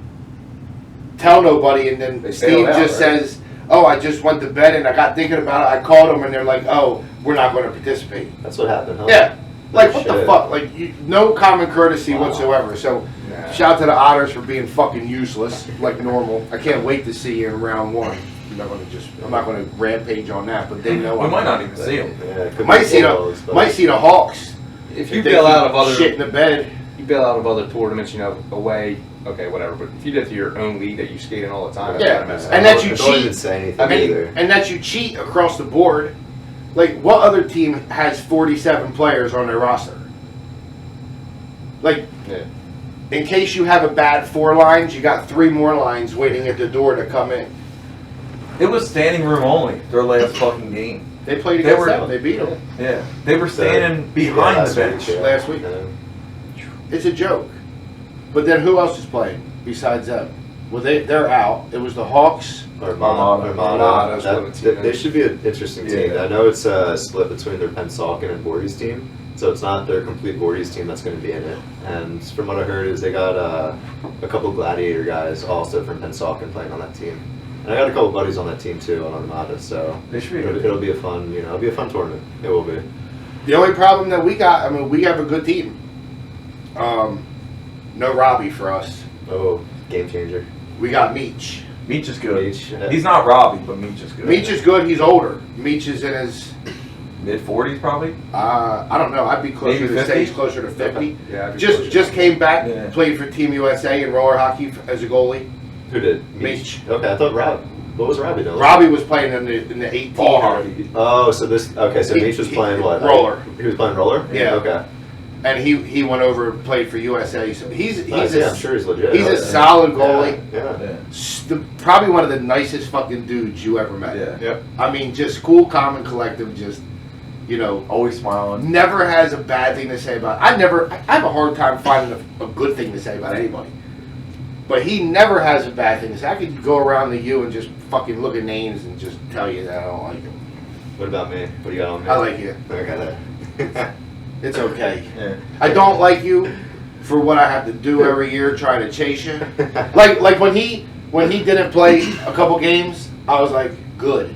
[SPEAKER 1] tell nobody, and then
[SPEAKER 5] They
[SPEAKER 1] Steve
[SPEAKER 5] bailed out,
[SPEAKER 1] just
[SPEAKER 5] right?
[SPEAKER 1] says, "Oh, I just went to bed and I got thinking about it. I called them, and they're like, oh, we're not going to participate."
[SPEAKER 3] That's what happened, huh?
[SPEAKER 1] Yeah, like what the
[SPEAKER 3] Shit.
[SPEAKER 1] fuck? Like no common courtesy
[SPEAKER 3] Wow.
[SPEAKER 1] whatsoever. So
[SPEAKER 5] Nah.
[SPEAKER 1] shout out to the Otters for being fucking useless, like normal. I can't wait to see you in round 1. I'm not gonna rampage on that, but they know
[SPEAKER 4] We
[SPEAKER 1] I'm
[SPEAKER 4] might not
[SPEAKER 1] not.
[SPEAKER 4] even see him.
[SPEAKER 3] Yeah, it could
[SPEAKER 1] Might
[SPEAKER 3] be
[SPEAKER 1] see
[SPEAKER 3] Bulldogs, but-
[SPEAKER 1] the Hawks.
[SPEAKER 5] If you
[SPEAKER 1] they
[SPEAKER 5] bail
[SPEAKER 1] keep
[SPEAKER 5] out of other
[SPEAKER 1] shit in the bed.
[SPEAKER 5] you bail out of other tournaments, you know, away okay, whatever. But if you did it to your own league that you skate in all the time, that's
[SPEAKER 1] Yeah,
[SPEAKER 5] kind of messed
[SPEAKER 1] and
[SPEAKER 5] up.
[SPEAKER 1] that you
[SPEAKER 3] Don't
[SPEAKER 1] cheat.
[SPEAKER 3] even say anything
[SPEAKER 1] I mean,
[SPEAKER 3] either.
[SPEAKER 1] and that you cheat across the board. Like, what other team has 47 players on their roster? Like,
[SPEAKER 5] Yeah.
[SPEAKER 1] in case you have a bad 4 lines, you got 3 more lines waiting at the door to come in.
[SPEAKER 4] It was standing room only their last fucking game.
[SPEAKER 1] They played
[SPEAKER 4] They
[SPEAKER 1] against
[SPEAKER 4] were-
[SPEAKER 1] them. They beat them
[SPEAKER 4] Yeah, they were standing
[SPEAKER 3] Yeah,
[SPEAKER 4] behind
[SPEAKER 3] last
[SPEAKER 4] the bench.
[SPEAKER 3] week, yeah.
[SPEAKER 1] last week.
[SPEAKER 3] Yeah.
[SPEAKER 1] It's a joke. But then who else is playing besides them? Well, they're out. It was the Hawks.
[SPEAKER 3] Armada.
[SPEAKER 5] Armada's
[SPEAKER 3] That-
[SPEAKER 5] one of the team
[SPEAKER 3] they
[SPEAKER 5] names.
[SPEAKER 3] should be an interesting team.
[SPEAKER 4] Yeah.
[SPEAKER 3] I know it's split between their Pennsauken and Voorhees team, so it's not their complete Voorhees team that's going to be in it. And from what I heard is they got a couple Gladiator guys also from Pennsauken playing on that team. And I got a couple buddies on that team too on Armada, so
[SPEAKER 4] They should be
[SPEAKER 3] it'll,
[SPEAKER 4] good.
[SPEAKER 3] it'll be a fun, it'll be a fun tournament. It will be.
[SPEAKER 1] The only problem that we got, I mean, we have a good team. No Robbie for us.
[SPEAKER 3] Oh, game changer.
[SPEAKER 1] We got Meach.
[SPEAKER 4] Meach is good.
[SPEAKER 3] Meach, yeah.
[SPEAKER 4] He's not Robbie, but Meach is good.
[SPEAKER 1] Meach is good. He's older. Meach is in his,
[SPEAKER 4] mid-40s probably.
[SPEAKER 1] I don't know. I'd be closer
[SPEAKER 4] Maybe
[SPEAKER 1] to
[SPEAKER 4] 50?
[SPEAKER 1] say he's closer to 50.
[SPEAKER 5] Yeah, I'd be
[SPEAKER 1] Just
[SPEAKER 5] closer.
[SPEAKER 1] just came back,
[SPEAKER 4] Yeah.
[SPEAKER 1] played for Team USA in roller hockey as a goalie.
[SPEAKER 3] Who did?
[SPEAKER 1] Meach.
[SPEAKER 3] Okay, I thought Rob. What was Robbie doing?
[SPEAKER 1] Robbie was playing in the 18.
[SPEAKER 4] Ball hockey.
[SPEAKER 3] Oh, so so
[SPEAKER 1] He-
[SPEAKER 3] Meach was
[SPEAKER 1] he-
[SPEAKER 3] playing what?
[SPEAKER 1] roller.
[SPEAKER 3] He was playing roller?
[SPEAKER 1] Yeah.
[SPEAKER 3] Okay.
[SPEAKER 1] And he went over and played for USA. So he's
[SPEAKER 3] Nice,
[SPEAKER 1] a,
[SPEAKER 3] yeah, I'm sure he's legit.
[SPEAKER 1] he's a
[SPEAKER 3] Yeah.
[SPEAKER 1] solid goalie.
[SPEAKER 3] Yeah.
[SPEAKER 4] Yeah.
[SPEAKER 1] Probably one of the nicest fucking dudes you ever met.
[SPEAKER 4] Yeah.
[SPEAKER 5] Yep.
[SPEAKER 1] I mean, just cool, calm, and collective. Just,
[SPEAKER 4] Always smiling.
[SPEAKER 1] never has a bad thing to say about. I have a hard time finding a good thing to say about anybody. But he never has a bad thing to say. I could go around to you and just fucking look at names and just tell you that I don't like him.
[SPEAKER 3] What about me? What do you got on me?
[SPEAKER 1] I like you.
[SPEAKER 3] Okay.
[SPEAKER 1] It's okay.
[SPEAKER 4] Yeah.
[SPEAKER 1] I don't like you for what I have to do every year trying to chase you. Like when he didn't play a couple games, I was like, good.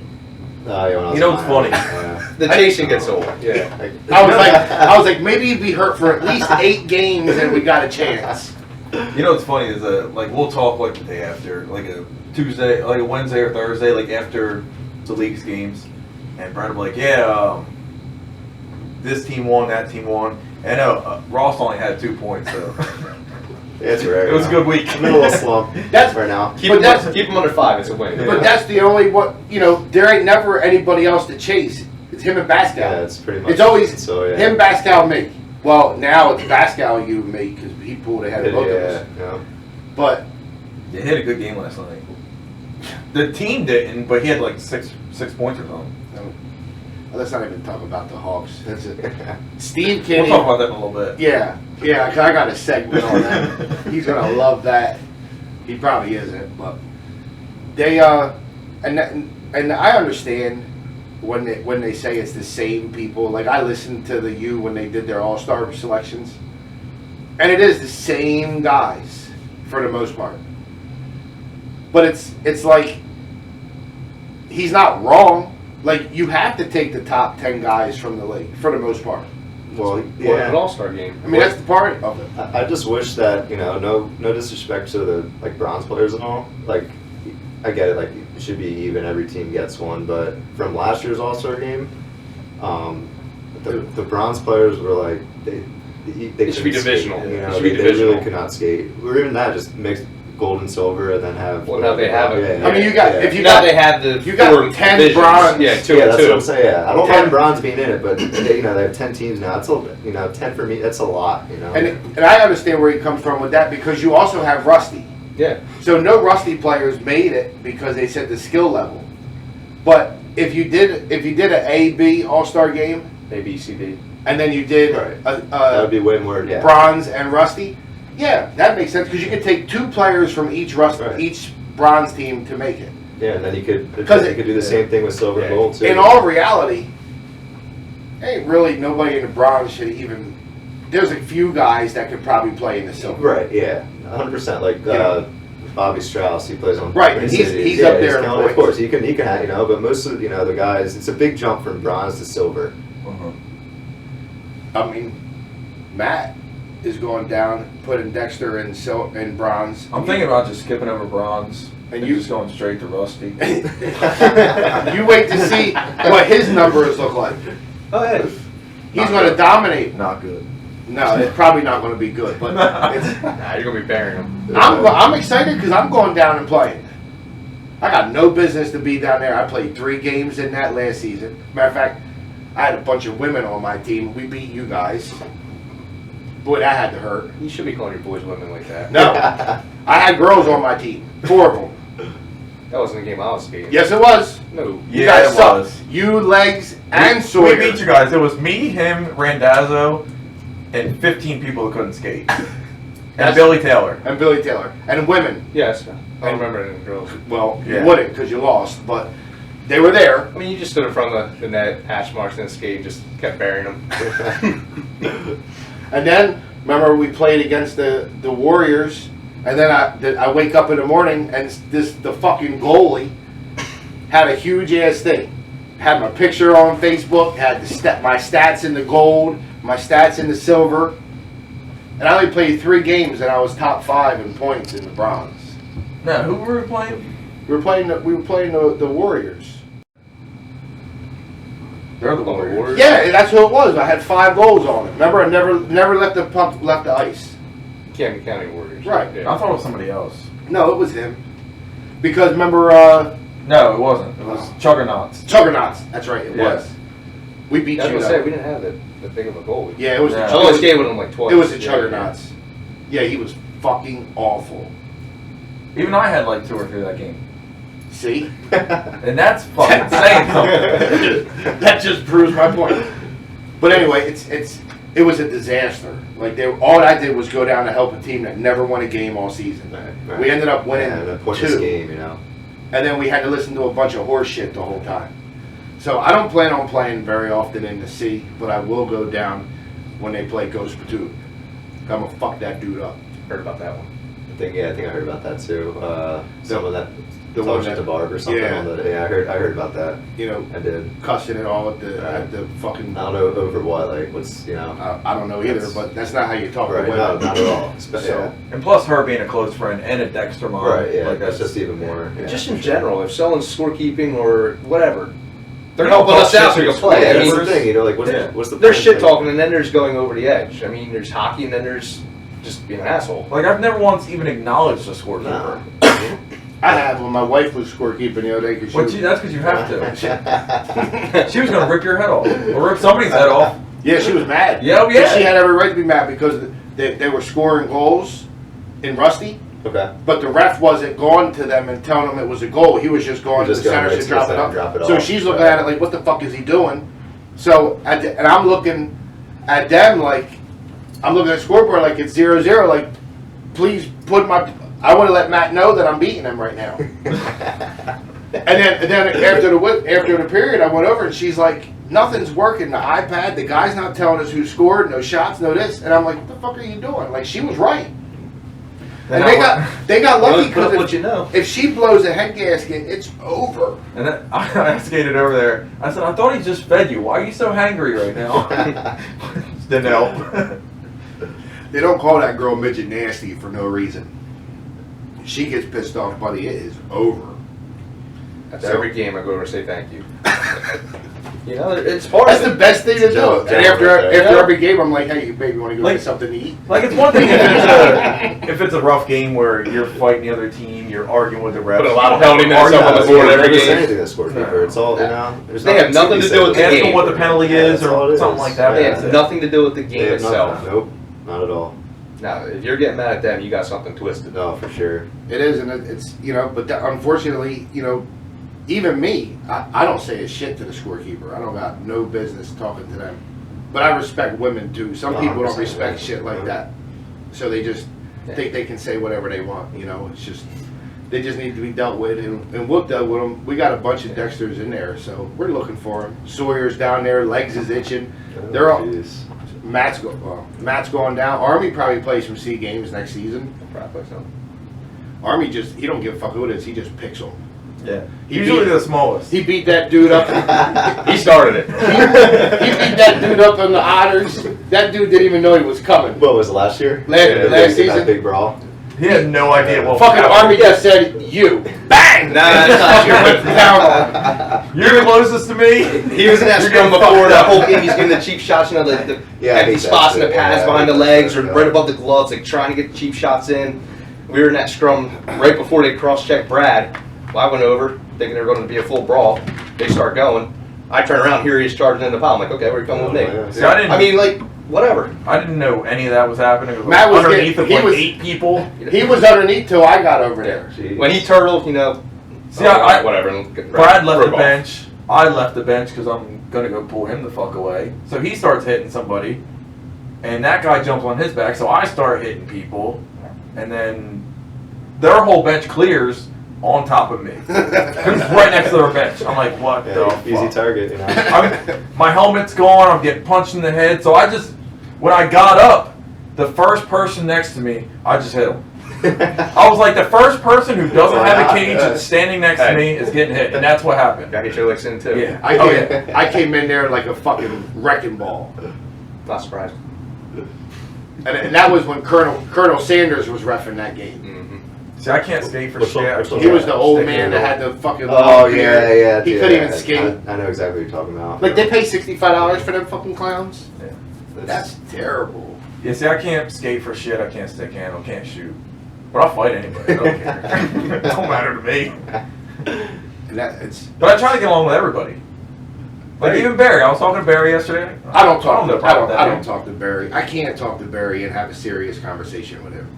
[SPEAKER 4] You know what's funny?
[SPEAKER 3] Yeah.
[SPEAKER 5] The chasing gets old. Yeah.
[SPEAKER 1] I was like, maybe he'd be hurt for at least 8 games and we got a chance.
[SPEAKER 4] You know what's funny is like we'll talk like the day after, like a Tuesday, like a Wednesday or Thursday, like after the league's games, and Brad will be like, yeah, this team won, that team won, and Ross only had 2 points, so
[SPEAKER 3] It's rare.
[SPEAKER 4] it was a good week.
[SPEAKER 3] I'm in a little slump.
[SPEAKER 1] That's-
[SPEAKER 3] right now.
[SPEAKER 5] Keep
[SPEAKER 1] But
[SPEAKER 5] him under 5. It's a win.
[SPEAKER 1] But that's the only there ain't never anybody else to chase. It's him and Bascal.
[SPEAKER 3] Yeah, it's pretty much.
[SPEAKER 1] It's always
[SPEAKER 3] so, yeah.
[SPEAKER 1] him, Bascal, me. Well, now it's Bascal, you, me, because he pulled ahead of both of us.
[SPEAKER 3] Yeah.
[SPEAKER 1] But
[SPEAKER 4] They had a good game last night. The team didn't, but he had like six points or something.
[SPEAKER 1] let's not even talk about the Hawks. That's it. Steve
[SPEAKER 4] We'll
[SPEAKER 1] Kinney.
[SPEAKER 4] talk about that in a little bit.
[SPEAKER 1] Yeah, 'cause I got a segment on that. He's gonna love that. He probably isn't, but they and I understand when they say it's the same people. Like I listened to the U when they did their All-Star selections, and it is the same guys for the most part. But it's like he's not wrong. Like you have to take the top 10 guys from the league for the most part.
[SPEAKER 3] Well,
[SPEAKER 5] An
[SPEAKER 3] yeah.
[SPEAKER 5] all-star game.
[SPEAKER 1] I mean that's the part of it.
[SPEAKER 3] I just wish that no disrespect to the bronze players and all. Like, I get it. Like, it should be even. Every team gets one. But from last year's All-Star game, the bronze players were like they
[SPEAKER 5] It should be
[SPEAKER 3] couldn't
[SPEAKER 5] divisional.
[SPEAKER 3] skate,
[SPEAKER 5] It should be
[SPEAKER 3] they
[SPEAKER 5] divisional.
[SPEAKER 3] really could not skate. Or even that, just mix gold and silver and then have.
[SPEAKER 5] Well, now they have it.
[SPEAKER 3] Yeah,
[SPEAKER 1] I mean, you got
[SPEAKER 3] yeah.
[SPEAKER 1] if you
[SPEAKER 5] now
[SPEAKER 1] got
[SPEAKER 5] they have the
[SPEAKER 1] you got
[SPEAKER 5] 4
[SPEAKER 1] 10
[SPEAKER 5] divisions.
[SPEAKER 1] bronze.
[SPEAKER 5] Yeah, 2
[SPEAKER 3] yeah,
[SPEAKER 5] and
[SPEAKER 3] that's
[SPEAKER 5] 2.
[SPEAKER 3] what I'm saying. Yeah, I don't
[SPEAKER 1] 10
[SPEAKER 3] mind bronze being in it, but they have 10 teams now. It's a 10 for me. That's a lot.
[SPEAKER 1] And I understand where he comes from with that because you also have Rusty.
[SPEAKER 5] Yeah.
[SPEAKER 1] So no Rusty players made it because they set the skill level. But if you did an A-B All-Star game
[SPEAKER 5] A, B, C, D.
[SPEAKER 1] and then you did
[SPEAKER 3] Right. that would be way more. Yeah.
[SPEAKER 1] bronze and Rusty, yeah, that makes sense because you could take 2 players from each
[SPEAKER 3] Right.
[SPEAKER 1] each bronze team to make it.
[SPEAKER 3] Yeah, and then you could
[SPEAKER 1] Because
[SPEAKER 3] do the same thing with silver and
[SPEAKER 5] Yeah.
[SPEAKER 3] gold too.
[SPEAKER 1] In all reality, ain't really nobody in the bronze should even. There's a few guys that could probably play in the silver.
[SPEAKER 3] Right, yeah, 100%. Like
[SPEAKER 1] Yeah.
[SPEAKER 3] Bobby Strauss, he plays on.
[SPEAKER 1] Right,
[SPEAKER 3] Twin
[SPEAKER 1] and he's
[SPEAKER 3] Cities.
[SPEAKER 1] up there in
[SPEAKER 3] killing it. Of
[SPEAKER 1] points.
[SPEAKER 3] course, he can have, but most of the guys, it's a big jump from bronze to silver.
[SPEAKER 1] I mean, Matt is going down, putting Dexter in bronze.
[SPEAKER 4] I'm thinking about just skipping over bronze
[SPEAKER 1] And
[SPEAKER 4] and
[SPEAKER 1] you-
[SPEAKER 4] just going straight to Rusty.
[SPEAKER 1] You wait to see what his numbers look like.
[SPEAKER 5] Oh, yeah.
[SPEAKER 1] He's going to dominate.
[SPEAKER 4] Not good.
[SPEAKER 1] No, it's probably not going to be good, but it's,
[SPEAKER 5] Nah, you're gonna be burying them.
[SPEAKER 1] I'm excited because I'm going down and playing. I got no business to be down there. I played 3 games in that last season. Matter of fact, I had a bunch of women on my team. We beat you guys. Boy, that had to hurt.
[SPEAKER 5] You should be calling your boys women like that.
[SPEAKER 1] No, I had girls on my team. 4 of them.
[SPEAKER 5] That wasn't the game I was skating.
[SPEAKER 1] Yes, it was.
[SPEAKER 5] No.
[SPEAKER 1] You
[SPEAKER 4] Yeah,
[SPEAKER 1] guys
[SPEAKER 4] it
[SPEAKER 1] sucked.
[SPEAKER 4] was.
[SPEAKER 1] You, Legs, and
[SPEAKER 4] We
[SPEAKER 1] Sawyer.
[SPEAKER 4] beat you guys. It was me, him, Randazzo, and 15 people that couldn't skate. And
[SPEAKER 1] That's-
[SPEAKER 4] Billy Taylor.
[SPEAKER 1] And Billy Taylor. And women.
[SPEAKER 5] Yes. I don't remember any girls.
[SPEAKER 1] Well,
[SPEAKER 4] Yeah.
[SPEAKER 1] you wouldn't because you lost, but they were there.
[SPEAKER 5] I mean, you just stood in front of the net, hash marks, and skate, just kept burying them.
[SPEAKER 1] And then, remember, we played against the Warriors, and then I wake up in the morning, and the fucking goalie had a huge-ass thing. Had my picture on Facebook, had my stats in the gold, my stats in the silver. And I only played 3 games, and I was top 5 in points in the bronze.
[SPEAKER 4] No, who were we playing?
[SPEAKER 1] We were playing the Warriors.
[SPEAKER 4] They're the Warriors.
[SPEAKER 1] Yeah, that's who it was. I had 5 goals on it. Remember, I never let the puck left the ice.
[SPEAKER 5] Camden County Warriors.
[SPEAKER 1] Right.
[SPEAKER 5] Yeah.
[SPEAKER 4] I thought it was somebody else.
[SPEAKER 1] No, it was him. Because remember,
[SPEAKER 4] No, it wasn't. It was Chuggernauts.
[SPEAKER 1] Juggernauts. That's right, it
[SPEAKER 4] Yeah.
[SPEAKER 1] was. We beat
[SPEAKER 5] I was
[SPEAKER 1] you.
[SPEAKER 5] gonna say,
[SPEAKER 1] though.
[SPEAKER 5] we didn't have that big of a goalie.
[SPEAKER 1] Yeah, it was.
[SPEAKER 4] Yeah.
[SPEAKER 5] I only skated with him like twice.
[SPEAKER 1] It was the
[SPEAKER 5] Yeah,
[SPEAKER 1] Juggernauts. Yeah, he was fucking awful.
[SPEAKER 4] Even I had like 2 or 3 that game.
[SPEAKER 1] See?
[SPEAKER 4] And that's fucking saying something.
[SPEAKER 1] That just proves my point. But anyway, it was a disaster. Like all I did was go down to help a team that never won a game all season.
[SPEAKER 3] Right.
[SPEAKER 1] We ended up winning
[SPEAKER 3] Yeah, the pointless
[SPEAKER 1] 2,
[SPEAKER 3] game, you know.
[SPEAKER 1] and then we had to listen to a bunch of horse shit the whole time. So I don't plan on playing very often in the C, but I will go down when they play Ghost Platoon. I'm gonna fuck that dude up.
[SPEAKER 5] Heard about that one.
[SPEAKER 3] I think I heard about that too. Someone that
[SPEAKER 1] the
[SPEAKER 3] talked
[SPEAKER 1] one
[SPEAKER 3] shit
[SPEAKER 1] that-
[SPEAKER 3] to Barb or something.
[SPEAKER 1] yeah.
[SPEAKER 3] On the, yeah, I heard about that.
[SPEAKER 1] You know,
[SPEAKER 3] I did.
[SPEAKER 1] cussing it all at the fucking.
[SPEAKER 3] I don't know over what, like what's, you know.
[SPEAKER 1] I don't know either, but that's not how you talk
[SPEAKER 3] Right,
[SPEAKER 1] to
[SPEAKER 3] no,
[SPEAKER 1] women.
[SPEAKER 3] not at all.
[SPEAKER 1] So,
[SPEAKER 4] And plus her being a close friend and a Dexter mom.
[SPEAKER 3] Right, yeah,
[SPEAKER 4] Like
[SPEAKER 3] that's just even more. Yeah.
[SPEAKER 5] Just in general, if someone's scorekeeping or whatever, they're
[SPEAKER 4] We don't
[SPEAKER 5] helping us
[SPEAKER 4] talk
[SPEAKER 5] out
[SPEAKER 4] shit
[SPEAKER 5] so you
[SPEAKER 4] to
[SPEAKER 5] can play.
[SPEAKER 3] Yeah,
[SPEAKER 5] I
[SPEAKER 3] that's
[SPEAKER 5] mean,
[SPEAKER 3] the thing, you know, like
[SPEAKER 4] Yeah.
[SPEAKER 3] what's the
[SPEAKER 5] there's
[SPEAKER 3] point?
[SPEAKER 5] shit
[SPEAKER 3] Like,
[SPEAKER 5] talking, and then there's going over the edge. I mean, there's hockey, and then there's just being an asshole.
[SPEAKER 4] Like I've never once even acknowledged a scorekeeper.
[SPEAKER 3] No.
[SPEAKER 1] I have when my wife was scorekeeping the other day because
[SPEAKER 4] That's because you have to. She was gonna rip your head off or rip somebody's head off.
[SPEAKER 1] yeah, she was mad.
[SPEAKER 4] Yeah, yeah.
[SPEAKER 1] She had every right to be mad because they were scoring goals in Rusty,
[SPEAKER 3] Okay.
[SPEAKER 1] but the ref wasn't going to them and telling them it was a goal. He was just going to
[SPEAKER 3] Just
[SPEAKER 1] the
[SPEAKER 3] going
[SPEAKER 1] center
[SPEAKER 3] right
[SPEAKER 1] to
[SPEAKER 3] to the
[SPEAKER 1] drop it
[SPEAKER 3] center
[SPEAKER 1] up.
[SPEAKER 3] and drop it
[SPEAKER 1] So
[SPEAKER 3] off.
[SPEAKER 1] she's looking
[SPEAKER 3] Right.
[SPEAKER 1] at it like, what the fuck is he doing? So and I'm looking at them like, I'm looking at the scoreboard like it's 0-0. Like, please put my. I want to let Matt know that I'm beating him right now. And then after the period, I went over and she's like, nothing's working. The iPad, the guy's not telling us who scored, no shots, no this. And I'm like, what the fuck are you doing? Like, she was right. And they got lucky
[SPEAKER 5] Put up
[SPEAKER 1] because
[SPEAKER 5] what you know.
[SPEAKER 1] if she blows a head gasket, it's over.
[SPEAKER 4] And then I skated over there. I said, I thought he just fed you. Why are you so hangry right now? Didn't help.
[SPEAKER 1] They don't call that girl midget nasty for no reason. She gets pissed off, buddy. It is over.
[SPEAKER 5] After every game, I go over and say thank you. You know, it's part
[SPEAKER 1] That's
[SPEAKER 5] of
[SPEAKER 1] the
[SPEAKER 5] it.
[SPEAKER 1] best thing to do.
[SPEAKER 3] Joke,
[SPEAKER 1] And
[SPEAKER 3] joke
[SPEAKER 1] after
[SPEAKER 3] right there.
[SPEAKER 1] every game, I'm like, hey, baby, want to go
[SPEAKER 4] Like-
[SPEAKER 1] get something to eat?
[SPEAKER 4] Like it's one thing if it's a rough game where you're fighting the other team, you're arguing with the refs.
[SPEAKER 5] Put a lot of penalty minutes
[SPEAKER 4] Argue
[SPEAKER 5] up on the
[SPEAKER 4] with
[SPEAKER 5] board
[SPEAKER 4] the
[SPEAKER 5] every
[SPEAKER 3] Never
[SPEAKER 4] refs.
[SPEAKER 3] say
[SPEAKER 5] game.
[SPEAKER 3] anything to the scorekeeper. It's all, you know. There's
[SPEAKER 5] They have nothing to do with the
[SPEAKER 4] Ask them
[SPEAKER 5] game.
[SPEAKER 4] what the penalty
[SPEAKER 3] Yeah,
[SPEAKER 4] is
[SPEAKER 3] that's all
[SPEAKER 4] or
[SPEAKER 3] it
[SPEAKER 4] something
[SPEAKER 3] is.
[SPEAKER 4] like that.
[SPEAKER 5] They
[SPEAKER 4] That's
[SPEAKER 5] have
[SPEAKER 4] it.
[SPEAKER 5] nothing to do with the
[SPEAKER 3] They
[SPEAKER 5] game
[SPEAKER 3] have
[SPEAKER 5] itself.
[SPEAKER 3] nothing. Nope, not at all.
[SPEAKER 5] Now, if you're getting mad at them, you got something twisted.
[SPEAKER 3] No, for sure.
[SPEAKER 1] It is, and it's, you know, but unfortunately, you know, even me, I don't say a shit to the scorekeeper. I don't got no business talking to them. But I respect women too. Some people don't
[SPEAKER 3] 100%,
[SPEAKER 1] respect
[SPEAKER 3] yeah.
[SPEAKER 1] shit like that. So they just think they can say whatever they want, you know. It's just, they just need to be dealt with, and we'll deal with them. We got a bunch of Dexters in there, so we're looking for them. Sawyer's down there, legs is itching. They're all,
[SPEAKER 3] Jeez.
[SPEAKER 1] Matt's going down. Army probably plays some C games next season.
[SPEAKER 5] Probably so.
[SPEAKER 1] Army he don't give a fuck who it is. He just picks them.
[SPEAKER 4] Yeah.
[SPEAKER 1] He
[SPEAKER 4] Usually
[SPEAKER 1] beat-
[SPEAKER 4] the smallest.
[SPEAKER 1] He beat that dude up.
[SPEAKER 5] He started it.
[SPEAKER 1] He beat that dude up in the Otters. That dude didn't even know he was coming.
[SPEAKER 3] What was it, last year?
[SPEAKER 1] Last
[SPEAKER 3] In that
[SPEAKER 1] season?
[SPEAKER 3] big brawl.
[SPEAKER 4] He had no idea what
[SPEAKER 1] Fucking
[SPEAKER 4] happened.
[SPEAKER 1] Army just said,
[SPEAKER 5] you. Bang! Nah, that's not you. Went down on.
[SPEAKER 4] You're the closest to me.
[SPEAKER 5] He was in that
[SPEAKER 4] You're
[SPEAKER 5] scrum
[SPEAKER 4] getting
[SPEAKER 5] before
[SPEAKER 4] fucked
[SPEAKER 5] that
[SPEAKER 4] up.
[SPEAKER 5] whole game. He's getting the cheap shots, you know, the
[SPEAKER 3] Yeah, I
[SPEAKER 5] empty
[SPEAKER 3] hate that
[SPEAKER 5] spots in the
[SPEAKER 3] shit.
[SPEAKER 5] pads
[SPEAKER 3] Yeah,
[SPEAKER 5] behind
[SPEAKER 3] I
[SPEAKER 5] the
[SPEAKER 3] hate that
[SPEAKER 5] legs
[SPEAKER 3] shit,
[SPEAKER 5] or
[SPEAKER 3] yeah.
[SPEAKER 5] right above the gloves, like trying to get cheap shots in. We were in that scrum right before they cross-checked Brad. Well, I went over thinking they were going to be a full brawl. They start going. I turn around, here he's charging in the pile. I'm like, okay, where are you coming with me?
[SPEAKER 3] yeah.
[SPEAKER 4] See, I didn't.
[SPEAKER 5] I mean, like, whatever.
[SPEAKER 4] I didn't know any of that was happening. It was
[SPEAKER 1] Matt was
[SPEAKER 4] underneath
[SPEAKER 1] getting-
[SPEAKER 4] of
[SPEAKER 1] he
[SPEAKER 4] like
[SPEAKER 1] was-
[SPEAKER 4] 8 people.
[SPEAKER 1] He was underneath till I got over there.
[SPEAKER 3] Jeez.
[SPEAKER 5] When he turtled, you know,
[SPEAKER 4] See, I
[SPEAKER 5] whatever. And
[SPEAKER 4] Brad left the
[SPEAKER 5] broke off.
[SPEAKER 4] bench. I left the bench because I'm gonna go pull him the fuck away. So he starts hitting somebody, and that guy jumps on his back. So I start hitting people, and then their whole bench clears on top of me. It's right next to their bench. I'm like, what the
[SPEAKER 3] Yeah, easy
[SPEAKER 4] fuck?
[SPEAKER 3] target, you know.
[SPEAKER 4] My helmet's gone. I'm getting punched in the head. So I just, when I got up, the first person next to me, I just hit him. I was like, the first person who doesn't have a cage and standing next to me is getting hit, and that's what happened.
[SPEAKER 5] Gotta get your licks in, too.
[SPEAKER 4] Yeah.
[SPEAKER 1] I came in there like a fucking wrecking ball.
[SPEAKER 5] Not surprised.
[SPEAKER 1] And that was when Colonel Sanders was reffing that game.
[SPEAKER 5] Mm-hmm.
[SPEAKER 4] See, I can't skate for
[SPEAKER 3] Which one-
[SPEAKER 4] shit.
[SPEAKER 3] which one?
[SPEAKER 1] He was the old
[SPEAKER 3] Sticky
[SPEAKER 1] man
[SPEAKER 3] little-
[SPEAKER 1] that had the fucking
[SPEAKER 3] Oh
[SPEAKER 1] long
[SPEAKER 3] yeah,
[SPEAKER 1] beard.
[SPEAKER 3] yeah.
[SPEAKER 1] He
[SPEAKER 3] yeah,
[SPEAKER 1] couldn't even skate.
[SPEAKER 3] I know exactly what you're talking about.
[SPEAKER 1] Like they pay $65 for them fucking clowns.
[SPEAKER 3] That's-
[SPEAKER 1] That's terrible.
[SPEAKER 4] Yeah, see, I can't skate for shit. I can't stick handle, can't shoot. But I'll fight anybody. I don't care. It don't matter to me.
[SPEAKER 1] And that it's.
[SPEAKER 4] But I try to get along with everybody. Like even Barry. I was talking to Barry yesterday.
[SPEAKER 1] I don't talk.
[SPEAKER 4] have no
[SPEAKER 1] I
[SPEAKER 4] problem with that,
[SPEAKER 1] don't
[SPEAKER 4] dude.
[SPEAKER 1] talk to Barry. I can't talk to Barry and have a serious conversation with him.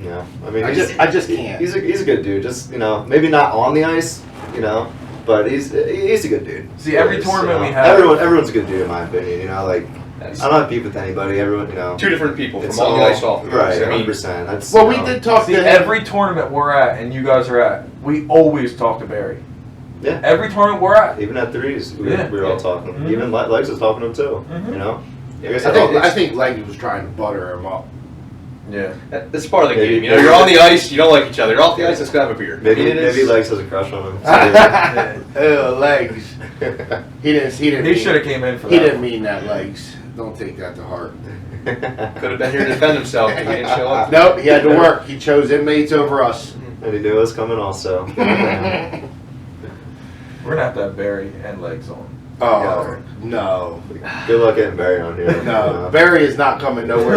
[SPEAKER 3] Yeah, I mean,
[SPEAKER 1] I just can't.
[SPEAKER 3] He's a good dude. Just maybe not on the ice, but he's a good dude.
[SPEAKER 4] See, every
[SPEAKER 3] He is,
[SPEAKER 4] tournament we have-
[SPEAKER 3] everyone's a good dude in my opinion. Like
[SPEAKER 5] That's
[SPEAKER 3] I don't have beef with anybody. Everyone,
[SPEAKER 5] two different people
[SPEAKER 3] it's
[SPEAKER 5] from on the ice off the
[SPEAKER 3] right,
[SPEAKER 5] ice. I mean,
[SPEAKER 3] 100%. That's
[SPEAKER 1] Well, we did talk
[SPEAKER 4] See,
[SPEAKER 1] to him.
[SPEAKER 4] every tournament we're at and you guys are at, we always talk to Barry.
[SPEAKER 3] Yeah.
[SPEAKER 4] Every tournament we're at.
[SPEAKER 3] Even at threes, we
[SPEAKER 4] Yeah.
[SPEAKER 3] were all talking.
[SPEAKER 4] Mhm.
[SPEAKER 3] Even Legs was talking to him too.
[SPEAKER 4] Mhm.
[SPEAKER 3] Like I said,
[SPEAKER 1] I think Leggy was trying to butter him up.
[SPEAKER 4] Yeah.
[SPEAKER 5] that's part of the
[SPEAKER 3] Maybe-
[SPEAKER 5] game. You know, you're on the ice, you don't like each other. You're off the ice, let's go have a beer.
[SPEAKER 3] maybe
[SPEAKER 5] I mean, it is-
[SPEAKER 3] Legs has a crush on him. So, yeah.
[SPEAKER 1] Legs. He didn't. He didn't.
[SPEAKER 4] He
[SPEAKER 1] mean-
[SPEAKER 4] should have came in for that.
[SPEAKER 1] He didn't mean that, Legs. Don't take that to heart.
[SPEAKER 5] Could have been here to defend himself, but he didn't show up.
[SPEAKER 1] Nope, he had to work. He chose inmates over us.
[SPEAKER 3] And he knew it was coming also.
[SPEAKER 4] We're gonna have to have Barry and Legs on.
[SPEAKER 1] Oh no,
[SPEAKER 3] Good luck getting Barry on here.
[SPEAKER 1] no. Barry is not coming nowhere.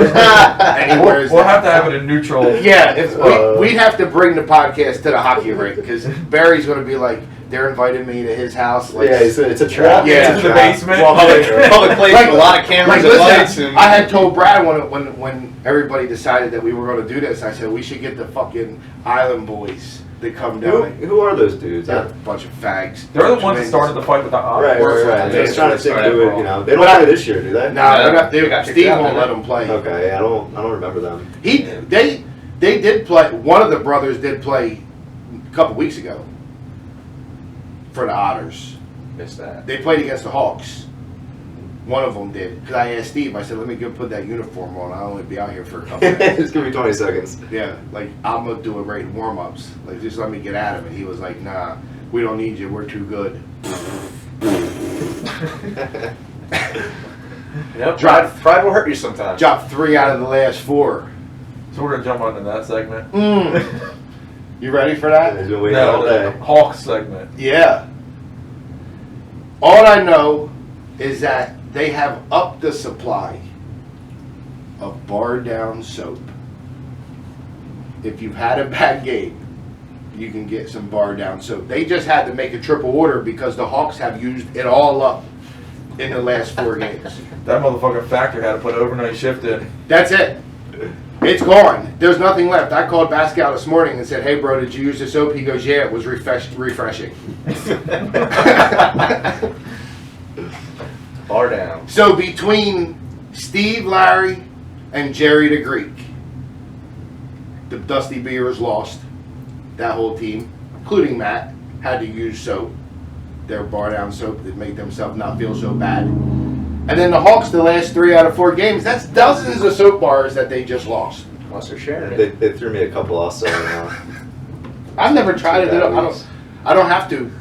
[SPEAKER 1] Anywhere.
[SPEAKER 4] We'll have to have it in neutral.
[SPEAKER 1] Yeah, if we'd have to bring the podcast to the hockey rink because Barry's going to be like, they're inviting me to his house. Like,
[SPEAKER 3] Yeah, it's a trap.
[SPEAKER 1] Yeah,
[SPEAKER 3] It's
[SPEAKER 4] into
[SPEAKER 3] a
[SPEAKER 4] the
[SPEAKER 3] trap.
[SPEAKER 4] basement.
[SPEAKER 5] Public place with a lot of cameras and lights.
[SPEAKER 1] listen,
[SPEAKER 5] And
[SPEAKER 1] I had told Brad when everybody decided that we were going to do this, I said we should get the fucking Island Boys to come down.
[SPEAKER 3] Who are those dudes?
[SPEAKER 1] They're a bunch of fags.
[SPEAKER 4] They're the ones that started the fight with the
[SPEAKER 3] Right. I
[SPEAKER 5] Yeah,
[SPEAKER 3] was trying to
[SPEAKER 5] it's
[SPEAKER 3] think
[SPEAKER 5] started
[SPEAKER 3] who
[SPEAKER 5] wrong.
[SPEAKER 3] it. They don't play this year, do they?
[SPEAKER 1] No, they're not.
[SPEAKER 5] They got kicked
[SPEAKER 1] Steve
[SPEAKER 5] out,
[SPEAKER 1] won't
[SPEAKER 5] didn't
[SPEAKER 1] let them play.
[SPEAKER 3] Okay, I don't remember them.
[SPEAKER 1] They did play. One of the brothers did play a couple weeks ago for the Otters.
[SPEAKER 5] missed that.
[SPEAKER 1] They played against the Hawks. One of them did. Because I asked Steve, I said, let me go put that uniform on. I'll only be out here for a couple minutes.
[SPEAKER 3] It's gonna be 20 seconds.
[SPEAKER 1] Yeah, like, I'm going to do it right in warm-ups. Like, just let me get at him. And he was like, nah, we don't need you. We're too good.
[SPEAKER 5] You know, pride will hurt you sometimes.
[SPEAKER 1] Dropped 3 out of the last 4.
[SPEAKER 4] So we're gonna jump onto that segment.
[SPEAKER 1] You ready for that?
[SPEAKER 3] He's been waiting all
[SPEAKER 4] No,
[SPEAKER 3] day.
[SPEAKER 4] the Hawks segment.
[SPEAKER 1] Yeah. All I know is that they have upped the supply of bar down soap. If you've had a bad game, you can get some bar down soap. They just had to make a triple order because the Hawks have used it all up in the last 4 games.
[SPEAKER 4] That motherfucking factory had to put overnight shift in.
[SPEAKER 1] That's it. It's gone. There's nothing left. I called Pascal this morning and said, hey bro, did you use the soap? He goes, yeah, it was refreshing.
[SPEAKER 5] Bar down.
[SPEAKER 1] So between Steve, Larry, and Jerry the Greek, the Dusty Beers lost. That whole team, including Matt, had to use soap. Their bar down soap that made themselves not feel so bad. And then the Hawks, the last 3 out of 4 games, that's dozens of soap bars that they just lost.
[SPEAKER 5] Unless they're sharing it.
[SPEAKER 3] They threw me a couple also.
[SPEAKER 1] I've never tried it.
[SPEAKER 3] Bad
[SPEAKER 1] I don't have to.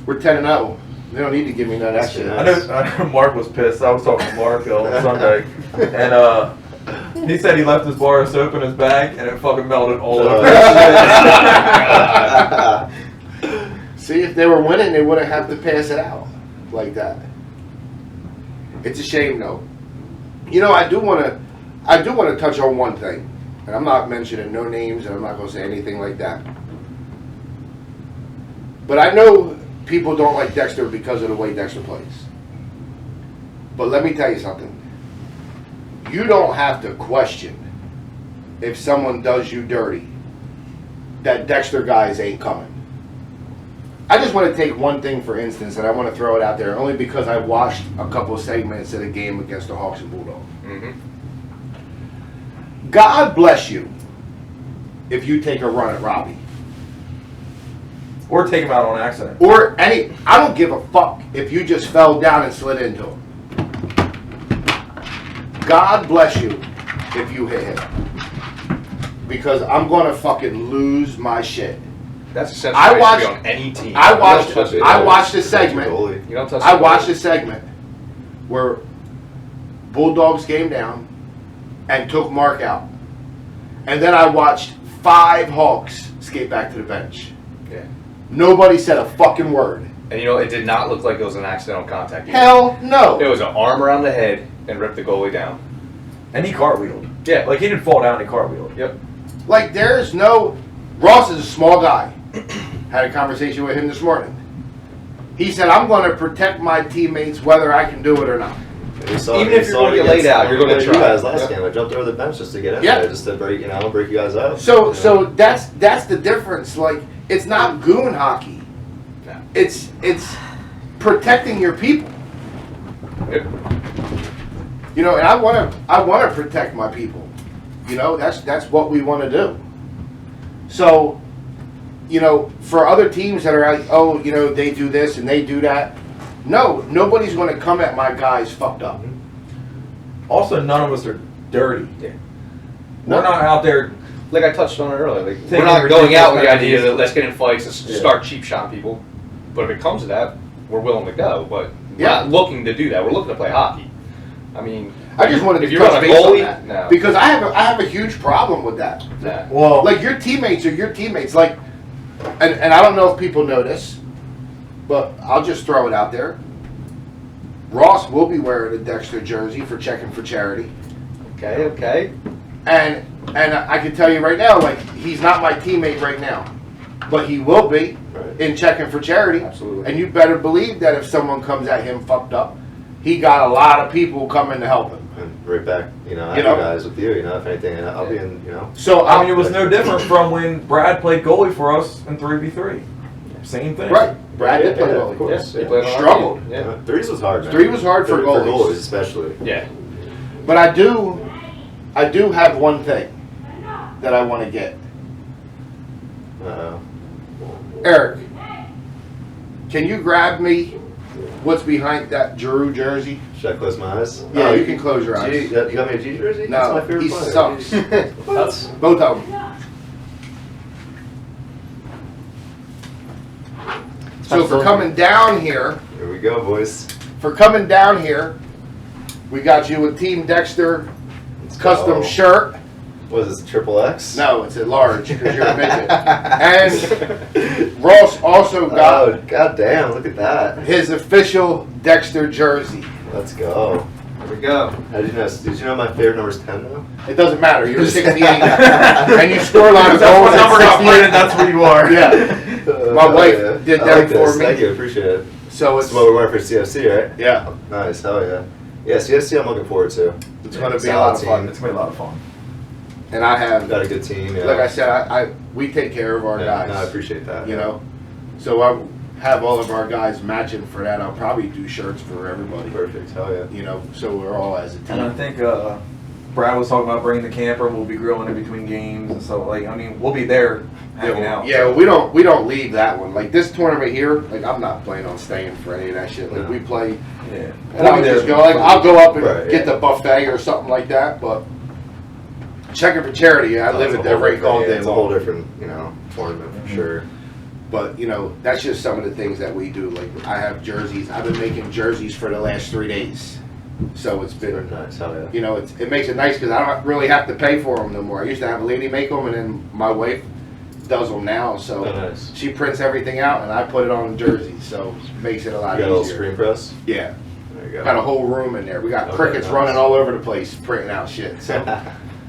[SPEAKER 1] We're 10-0. They don't need to give me none of that shit.
[SPEAKER 3] Yeah.
[SPEAKER 4] I know Mark was pissed. I was talking to Mark on Sunday, and He said he left his bar of soap in his bag and it fucking melted all over.
[SPEAKER 1] See, if they were winning, they wouldn't have to pass it out like that. It's a shame, though. You know, I do want to touch on one thing, and I'm not mentioning no names, and I'm not going to say anything like that. But I know people don't like Dexter because of the way Dexter plays. But let me tell you something. You don't have to question if someone does you dirty that Dexter guys ain't coming. I just want to take one thing for instance, and I want to throw it out there only because I watched a couple of segments of the game against the Hawks and Bulldogs.
[SPEAKER 5] Mm-hmm.
[SPEAKER 1] God bless you if you take a run at Robbie.
[SPEAKER 4] Or take him out on accident.
[SPEAKER 1] Or any, I don't give a fuck if you just fell down and slid into him. God bless you if you hit him. Because I'm going to fucking lose my shit.
[SPEAKER 5] That's essentially
[SPEAKER 1] I watched,
[SPEAKER 5] on any team.
[SPEAKER 1] I watched a
[SPEAKER 5] You
[SPEAKER 1] segment.
[SPEAKER 5] don't touch
[SPEAKER 1] I
[SPEAKER 5] the
[SPEAKER 1] watched
[SPEAKER 5] goalie.
[SPEAKER 1] a segment where Bulldogs came down and took Mark out. And then I watched 5 Hawks skate back to the bench.
[SPEAKER 5] Yeah.
[SPEAKER 1] Nobody said a fucking word.
[SPEAKER 5] And you know, it did not look like it was an accidental contact. Either.
[SPEAKER 1] Hell no.
[SPEAKER 5] It was an arm around the head and ripped the goalie down.
[SPEAKER 4] And he cartwheeled.
[SPEAKER 5] Yeah.
[SPEAKER 4] Like he didn't fall down, he cartwheeled.
[SPEAKER 5] Yep.
[SPEAKER 1] Like there's no, Ross is a small guy. Had a conversation with him this morning. He said, I'm going to protect my teammates whether I can do it or not.
[SPEAKER 5] Even if you're going to get laid out, you're going to try.
[SPEAKER 3] You guys last game, I jumped over the bench just to get in there, just to break, break you guys up.
[SPEAKER 1] So that's the difference. Like, it's not goon hockey.
[SPEAKER 5] No.
[SPEAKER 1] It's protecting your people.
[SPEAKER 5] Yep.
[SPEAKER 1] You know, and I want to protect my people. You know, that's what we want to do. So, you know, for other teams that are like, oh, you know, they do this and they do that. No, nobody's going to come at my guys fucked up.
[SPEAKER 4] Also, none of us are dirty.
[SPEAKER 5] Yeah.
[SPEAKER 4] We're not out there.
[SPEAKER 5] Like I touched on it earlier, like,
[SPEAKER 4] Taking
[SPEAKER 5] we're not going out with the idea
[SPEAKER 4] ridiculous
[SPEAKER 5] that let's get in fights, let's start cheap shot people. But if it comes to that, we're willing to go. But we're not looking to do that. We're looking to play hockey. I mean,
[SPEAKER 1] I just wanted
[SPEAKER 5] if
[SPEAKER 1] to
[SPEAKER 5] you're on
[SPEAKER 1] touch
[SPEAKER 5] a
[SPEAKER 1] base on
[SPEAKER 5] goalie,
[SPEAKER 1] that.
[SPEAKER 5] no.
[SPEAKER 1] Because I have a huge problem with that.
[SPEAKER 5] Nah.
[SPEAKER 4] Well,
[SPEAKER 1] Like, your teammates are your teammates. Like, and I don't know if people know this, but I'll just throw it out there. Ross will be wearing a Dexter jersey for Checking for Charity.
[SPEAKER 5] Okay.
[SPEAKER 1] And I can tell you right now, like, he's not my teammate right now. But he will be in Checking for Charity.
[SPEAKER 5] Absolutely.
[SPEAKER 1] And you better believe that if someone comes at him fucked up, he got a lot of people coming to help him.
[SPEAKER 3] And right back, at
[SPEAKER 1] You
[SPEAKER 3] you
[SPEAKER 1] know?
[SPEAKER 3] guys with you, if anything, and I'll be in,
[SPEAKER 1] So
[SPEAKER 4] I mean, it was no different from when Brad played goalie for us in 3v3. Same thing.
[SPEAKER 1] right. Brad did play
[SPEAKER 3] of
[SPEAKER 1] goalie.
[SPEAKER 3] course.
[SPEAKER 5] Yes, he played on our
[SPEAKER 1] Struggled.
[SPEAKER 5] team. Yeah.
[SPEAKER 3] Threes was hard, man.
[SPEAKER 1] 3 was hard for goalies.
[SPEAKER 3] especially.
[SPEAKER 5] Yeah.
[SPEAKER 1] But I do have one thing that I want to get.
[SPEAKER 3] Uh-oh.
[SPEAKER 1] Eric, can you grab me what's behind that Giroux jersey?
[SPEAKER 3] Should I close my eyes?
[SPEAKER 1] Yeah, you can close your eyes.
[SPEAKER 3] You got me a G jersey? That's
[SPEAKER 1] No,
[SPEAKER 3] my favorite
[SPEAKER 1] he
[SPEAKER 3] player.
[SPEAKER 1] sucks.
[SPEAKER 5] That's
[SPEAKER 1] Both of them. So for coming down here,
[SPEAKER 3] Here we go, boys.
[SPEAKER 1] we got you a Team Dexter
[SPEAKER 3] Let's
[SPEAKER 1] custom
[SPEAKER 3] go.
[SPEAKER 1] shirt.
[SPEAKER 3] What is this, triple X?
[SPEAKER 1] No, it's a large because you're a midget. And Ross also got
[SPEAKER 3] Oh, goddamn, look at that.
[SPEAKER 1] his official Dexter jersey.
[SPEAKER 3] Let's go.
[SPEAKER 5] there we go.
[SPEAKER 3] How did you know? Did you know my favorite number is 10 though?
[SPEAKER 1] It doesn't matter. You're 68, and you score a lot of
[SPEAKER 4] That's
[SPEAKER 1] goals.
[SPEAKER 4] what number got
[SPEAKER 1] at
[SPEAKER 4] played,
[SPEAKER 1] 68.
[SPEAKER 4] that's where you are.
[SPEAKER 1] Yeah. My wife did
[SPEAKER 3] I
[SPEAKER 1] that
[SPEAKER 3] like
[SPEAKER 1] for
[SPEAKER 3] this.
[SPEAKER 1] me.
[SPEAKER 3] Thank you, appreciate it.
[SPEAKER 1] So
[SPEAKER 3] This
[SPEAKER 1] it's
[SPEAKER 3] is what we're wearing for CFC, right?
[SPEAKER 1] yeah,
[SPEAKER 3] Nice, hell yeah. Yeah, CFC I'm looking forward to.
[SPEAKER 1] it's going to be a lot of fun.
[SPEAKER 4] It's gonna be a lot of fun.
[SPEAKER 1] And I
[SPEAKER 3] We've
[SPEAKER 1] have,
[SPEAKER 3] got a good team, yeah.
[SPEAKER 1] like I said, we take care of our
[SPEAKER 3] Yeah,
[SPEAKER 1] guys.
[SPEAKER 3] no, I appreciate that.
[SPEAKER 1] You know, so I have all of our guys matching for that. I'll probably do shirts for everybody.
[SPEAKER 3] Perfect, hell yeah.
[SPEAKER 1] You know, so we're all as a
[SPEAKER 4] And I
[SPEAKER 1] team.
[SPEAKER 4] think Brad was talking about bringing the camper. We'll be grilling in between games and stuff. Like, I mean, we'll be there hanging out.
[SPEAKER 1] Yeah, we don't leave that one. Like this tournament here, like I'm not planning on staying for any of that shit. Like we play,
[SPEAKER 4] Yeah.
[SPEAKER 1] and I'll just go. Like I'll go up and
[SPEAKER 3] Right,
[SPEAKER 1] get
[SPEAKER 3] yeah.
[SPEAKER 1] the buffet or something like that. But Checking for Charity, I live
[SPEAKER 3] It's
[SPEAKER 1] at
[SPEAKER 3] a
[SPEAKER 1] that
[SPEAKER 3] whole
[SPEAKER 1] rink all
[SPEAKER 3] different-
[SPEAKER 1] day
[SPEAKER 3] It's a whole
[SPEAKER 1] long.
[SPEAKER 3] different, tournament for sure.
[SPEAKER 1] But you know, that's just some of the things that we do. Like I have jerseys. I've been making jerseys for the last 3 days. So it's
[SPEAKER 3] Very
[SPEAKER 1] been,
[SPEAKER 3] nice. Hell yeah.
[SPEAKER 1] you know, it makes it nice because I don't really have to pay for them no more. I used to have a lady make them, and then my wife does them now. So
[SPEAKER 3] Oh, nice.
[SPEAKER 1] she prints everything out, and I put it on the jersey. So it makes it a lot
[SPEAKER 3] You got a little
[SPEAKER 1] easier.
[SPEAKER 3] screen press?
[SPEAKER 1] Yeah,
[SPEAKER 3] There you go.
[SPEAKER 1] got a whole room in there. We got
[SPEAKER 3] Okay,
[SPEAKER 1] crickets
[SPEAKER 3] nice.
[SPEAKER 1] running all over the place printing out shit. So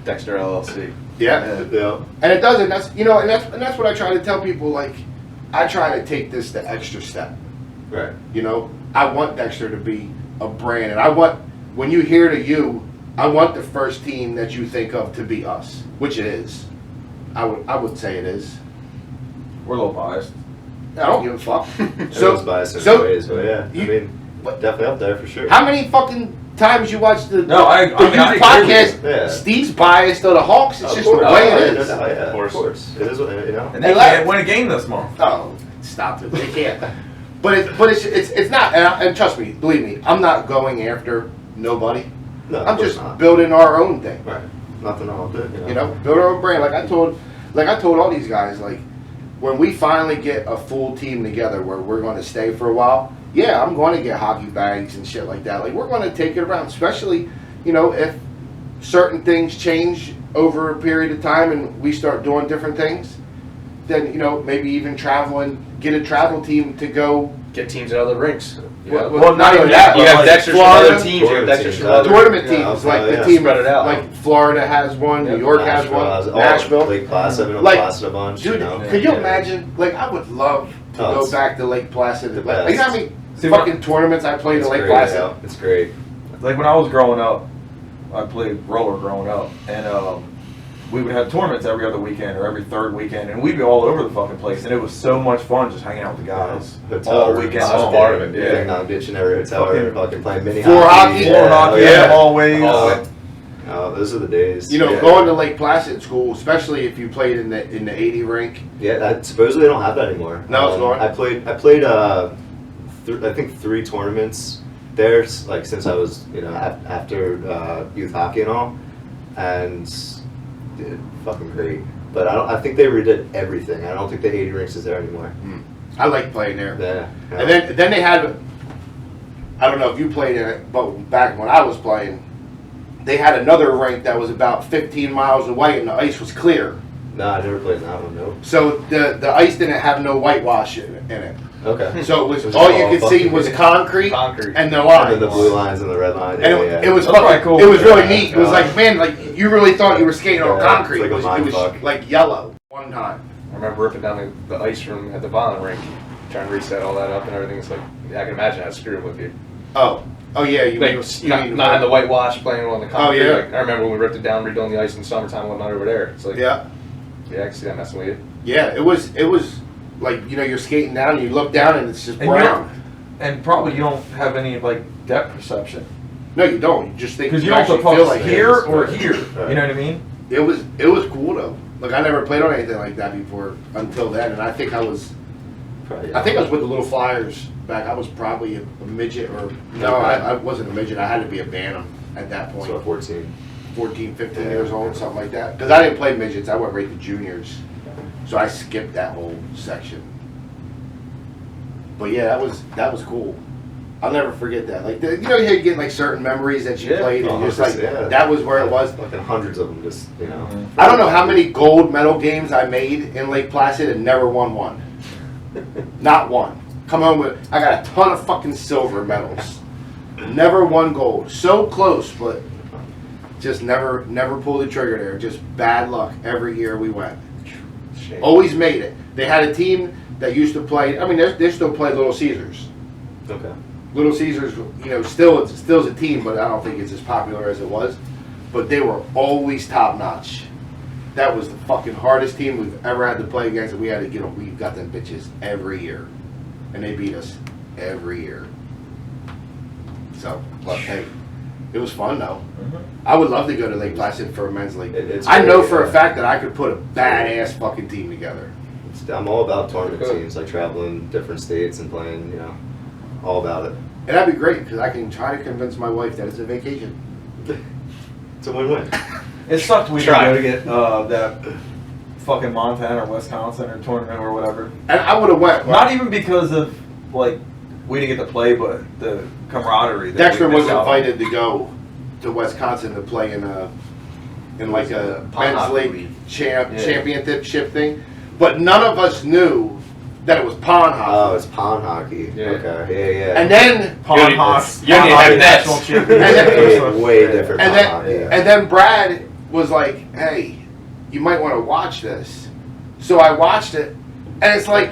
[SPEAKER 5] Dexter LLC.
[SPEAKER 1] yeah.
[SPEAKER 3] Yeah.
[SPEAKER 1] And it doesn't. That's you know, and that's what I try to tell people. Like, I try to take this the extra step.
[SPEAKER 3] Right.
[SPEAKER 1] You know, I want Dexter to be a brand, and I want when you hear the U, I want the first team that you think of to be us, which it is. I would say it is.
[SPEAKER 4] We're a little biased.
[SPEAKER 1] I don't give a fuck.
[SPEAKER 3] Everyone's biased in
[SPEAKER 1] so
[SPEAKER 3] ways, but yeah.
[SPEAKER 1] you-
[SPEAKER 3] I mean,
[SPEAKER 1] what-
[SPEAKER 3] definitely up there for sure.
[SPEAKER 1] how many fucking times you watch the
[SPEAKER 4] No, I
[SPEAKER 1] the
[SPEAKER 4] mean, I
[SPEAKER 1] youth
[SPEAKER 4] agree
[SPEAKER 1] podcast?
[SPEAKER 3] with you. Yeah.
[SPEAKER 1] Steve's biased of the Hawks. It's
[SPEAKER 3] Of
[SPEAKER 1] just
[SPEAKER 3] course.
[SPEAKER 1] the way
[SPEAKER 3] Oh,
[SPEAKER 1] it
[SPEAKER 3] yeah,
[SPEAKER 1] is.
[SPEAKER 3] no, yeah,
[SPEAKER 5] Of course.
[SPEAKER 3] of course. It is what, you know.
[SPEAKER 4] And
[SPEAKER 1] Hey,
[SPEAKER 4] they
[SPEAKER 1] lad.
[SPEAKER 4] can't win a game this month.
[SPEAKER 1] Oh, stop it! They can't. But it's not. And trust me, believe me, I'm not going after nobody.
[SPEAKER 3] No, of
[SPEAKER 1] I'm
[SPEAKER 3] course
[SPEAKER 1] just
[SPEAKER 3] not.
[SPEAKER 1] building our own thing.
[SPEAKER 3] Right. Nothing wrong with it,
[SPEAKER 1] You know, build our own brand. Like I told all these guys, like when we finally get a full team together where we're going to stay for a while. Yeah, I'm going to get hockey bags and shit like that. Like we're going to take it around, especially you know if certain things change over a period of time and we start doing different things. Then you know maybe even traveling, get a travel team to go.
[SPEAKER 5] Get teams at other rinks. You know?
[SPEAKER 1] Well, not even that.
[SPEAKER 5] You
[SPEAKER 1] but
[SPEAKER 5] have
[SPEAKER 1] like
[SPEAKER 5] Dexter from
[SPEAKER 1] Florida,
[SPEAKER 5] other teams. You have Dexter from other
[SPEAKER 1] tournament
[SPEAKER 3] Yeah,
[SPEAKER 1] teams,
[SPEAKER 3] okay,
[SPEAKER 1] like the
[SPEAKER 3] yeah.
[SPEAKER 1] team,
[SPEAKER 5] Spread it out.
[SPEAKER 1] like Florida has one, New
[SPEAKER 5] Yep.
[SPEAKER 1] York has one, Nashville.
[SPEAKER 3] Lake Placid, I've been
[SPEAKER 1] Like,
[SPEAKER 3] Placid a bunch.
[SPEAKER 1] Dude,
[SPEAKER 3] you know?
[SPEAKER 1] could you
[SPEAKER 3] Yeah.
[SPEAKER 1] imagine? Like, I would love to
[SPEAKER 3] Oh,
[SPEAKER 1] go
[SPEAKER 3] it's
[SPEAKER 1] back to Lake Placid.
[SPEAKER 3] the
[SPEAKER 1] Like, you know how
[SPEAKER 3] best.
[SPEAKER 1] many
[SPEAKER 4] See,
[SPEAKER 1] fucking tournaments I played
[SPEAKER 3] It's
[SPEAKER 1] in Lake
[SPEAKER 3] great,
[SPEAKER 1] Placid?
[SPEAKER 3] yeah. It's great.
[SPEAKER 4] Like when I was growing up, I played roller growing up, and we would have tournaments every other weekend or every third weekend, and we'd be all over the fucking place, and it was so much fun just hanging out with the guys
[SPEAKER 3] Hotel
[SPEAKER 4] all
[SPEAKER 3] rooms,
[SPEAKER 4] weekend
[SPEAKER 5] I was
[SPEAKER 4] long.
[SPEAKER 5] part of it,
[SPEAKER 3] Yeah, not bitching every hotel room, fucking playing mini
[SPEAKER 1] Floor hockey?
[SPEAKER 4] Floor hockey,
[SPEAKER 1] yeah.
[SPEAKER 4] always.
[SPEAKER 3] Oh, those are the days.
[SPEAKER 1] You know,
[SPEAKER 3] Yeah.
[SPEAKER 1] going to Lake Placid school, especially if you played in the 80 rink.
[SPEAKER 3] Yeah, supposedly they don't have that anymore.
[SPEAKER 1] No, it's gone.
[SPEAKER 3] I played. I think 3 tournaments there, like since I was, you know, after youth hockey and all, and did fucking great. But I think they redid everything. I don't think the 80 rinks is there anymore.
[SPEAKER 1] I like playing there.
[SPEAKER 3] Yeah.
[SPEAKER 1] And then they had, I don't know if you played in it, but back when I was playing, they had another rink that was about 15 miles away and the ice was clear.
[SPEAKER 3] No, I never played in that one. Nope.
[SPEAKER 1] So the ice didn't have no whitewash in it.
[SPEAKER 3] Okay.
[SPEAKER 1] So it was
[SPEAKER 3] Was it
[SPEAKER 1] all
[SPEAKER 3] all
[SPEAKER 1] you could see
[SPEAKER 3] fucking-
[SPEAKER 1] was concrete,
[SPEAKER 5] Concrete.
[SPEAKER 1] and the
[SPEAKER 3] And
[SPEAKER 1] line.
[SPEAKER 3] then the blue lines and the red line.
[SPEAKER 1] And
[SPEAKER 3] Yeah,
[SPEAKER 1] it was
[SPEAKER 4] That's
[SPEAKER 1] fucking
[SPEAKER 4] pretty cool.
[SPEAKER 1] It was really
[SPEAKER 3] Yeah,
[SPEAKER 1] neat. It was
[SPEAKER 3] yeah.
[SPEAKER 1] like, man, like you really thought you were skating on
[SPEAKER 3] Yeah,
[SPEAKER 1] concrete.
[SPEAKER 3] it's like a
[SPEAKER 1] It was
[SPEAKER 3] mind fuck.
[SPEAKER 1] like yellow one time.
[SPEAKER 5] I remember ripping down the ice room at the violent rink, trying to reset all that up and everything. It's like, yeah, I can imagine that screwing with you.
[SPEAKER 1] Oh yeah, you
[SPEAKER 5] Like,
[SPEAKER 1] mean
[SPEAKER 5] not having the whitewash, playing on the concrete.
[SPEAKER 1] yeah.
[SPEAKER 5] Like, I remember when we ripped it down, redoing the ice in the summertime and whatnot over there. It's like,
[SPEAKER 1] yeah.
[SPEAKER 5] I can see that messing with you.
[SPEAKER 1] Yeah, it was like, you know, you're skating down and you look down and it's just
[SPEAKER 4] And
[SPEAKER 1] brown.
[SPEAKER 4] And probably you don't have any like depth perception
[SPEAKER 1] No, you don't. You just think
[SPEAKER 4] because you
[SPEAKER 1] you
[SPEAKER 4] don't know
[SPEAKER 1] actually
[SPEAKER 4] if the
[SPEAKER 1] feel
[SPEAKER 4] puck's
[SPEAKER 1] like
[SPEAKER 4] here
[SPEAKER 1] it.
[SPEAKER 4] or here.
[SPEAKER 3] Right.
[SPEAKER 4] You know what I mean?
[SPEAKER 1] It was cool though. Like I never played on anything like that before until then, and I think I was with the little Flyers back. I was probably a midget or no, I wasn't a midget. I had to be a Bantam at that point.
[SPEAKER 3] So 14.
[SPEAKER 1] 14, 15
[SPEAKER 3] Yeah.
[SPEAKER 1] years old, something like that. Because I didn't play midgets. I went right to juniors. So I skipped that whole section. But yeah, that was cool. I'll never forget that. Like, you know, you get like certain memories that you
[SPEAKER 5] Yeah.
[SPEAKER 1] played, and just like,
[SPEAKER 3] Yeah.
[SPEAKER 1] that was where it was.
[SPEAKER 3] Fucking hundreds of them, just, you know.
[SPEAKER 1] I don't know how many gold medal games I made in Lake Placid and never won one. Not one. Come home with, I got a ton of fucking silver medals. Never won gold. So close, but just never pulled the trigger there. Just bad luck every year we went.
[SPEAKER 5] Shame.
[SPEAKER 1] Always made it. They had a team that used to play, I mean, they still play Little Caesars.
[SPEAKER 3] Okay.
[SPEAKER 1] Little Caesars, you know, still is a team, but I don't think it's as popular as it was. But they were always top notch. That was the fucking hardest team we've ever had to play against, and we had to get them. We got them bitches every year, and they beat us every year. So, but hey, it was fun though. I would love to go to Lake Placid for a men's league.
[SPEAKER 3] It's
[SPEAKER 1] I know
[SPEAKER 3] great,
[SPEAKER 1] for a
[SPEAKER 3] yeah.
[SPEAKER 1] fact that I could put a badass fucking team together.
[SPEAKER 3] I'm all about tournament
[SPEAKER 5] Good.
[SPEAKER 3] teams, like traveling different states and playing, you know, all about it.
[SPEAKER 1] And that'd be great because I can try to convince my wife that it's a vacation.
[SPEAKER 3] It's a win-win.
[SPEAKER 4] It sucked we didn't
[SPEAKER 5] Try.
[SPEAKER 4] go to get that fucking Montana or Wisconsin or tournament or whatever.
[SPEAKER 1] And I would have went.
[SPEAKER 4] Not even because of like we didn't get to play, but the camaraderie. That
[SPEAKER 1] Dexter
[SPEAKER 4] we
[SPEAKER 1] was
[SPEAKER 4] missed out on.
[SPEAKER 1] invited to go to Wisconsin to play in a men's
[SPEAKER 5] hockey
[SPEAKER 1] league
[SPEAKER 5] league.
[SPEAKER 1] championship thing, but none of us knew that it was pond
[SPEAKER 3] Oh,
[SPEAKER 1] hockey.
[SPEAKER 3] it's pond hockey.
[SPEAKER 5] Yeah.
[SPEAKER 3] Okay, yeah.
[SPEAKER 1] And then
[SPEAKER 4] Pond
[SPEAKER 5] You
[SPEAKER 4] hockey.
[SPEAKER 5] didn't
[SPEAKER 4] Pond
[SPEAKER 5] have
[SPEAKER 4] hockey
[SPEAKER 5] nets.
[SPEAKER 4] national championship.
[SPEAKER 3] Way different
[SPEAKER 1] and
[SPEAKER 3] pond
[SPEAKER 1] then
[SPEAKER 3] hockey.
[SPEAKER 1] and then Brad was like, "Hey, you might want to watch this." So I watched it, and it's like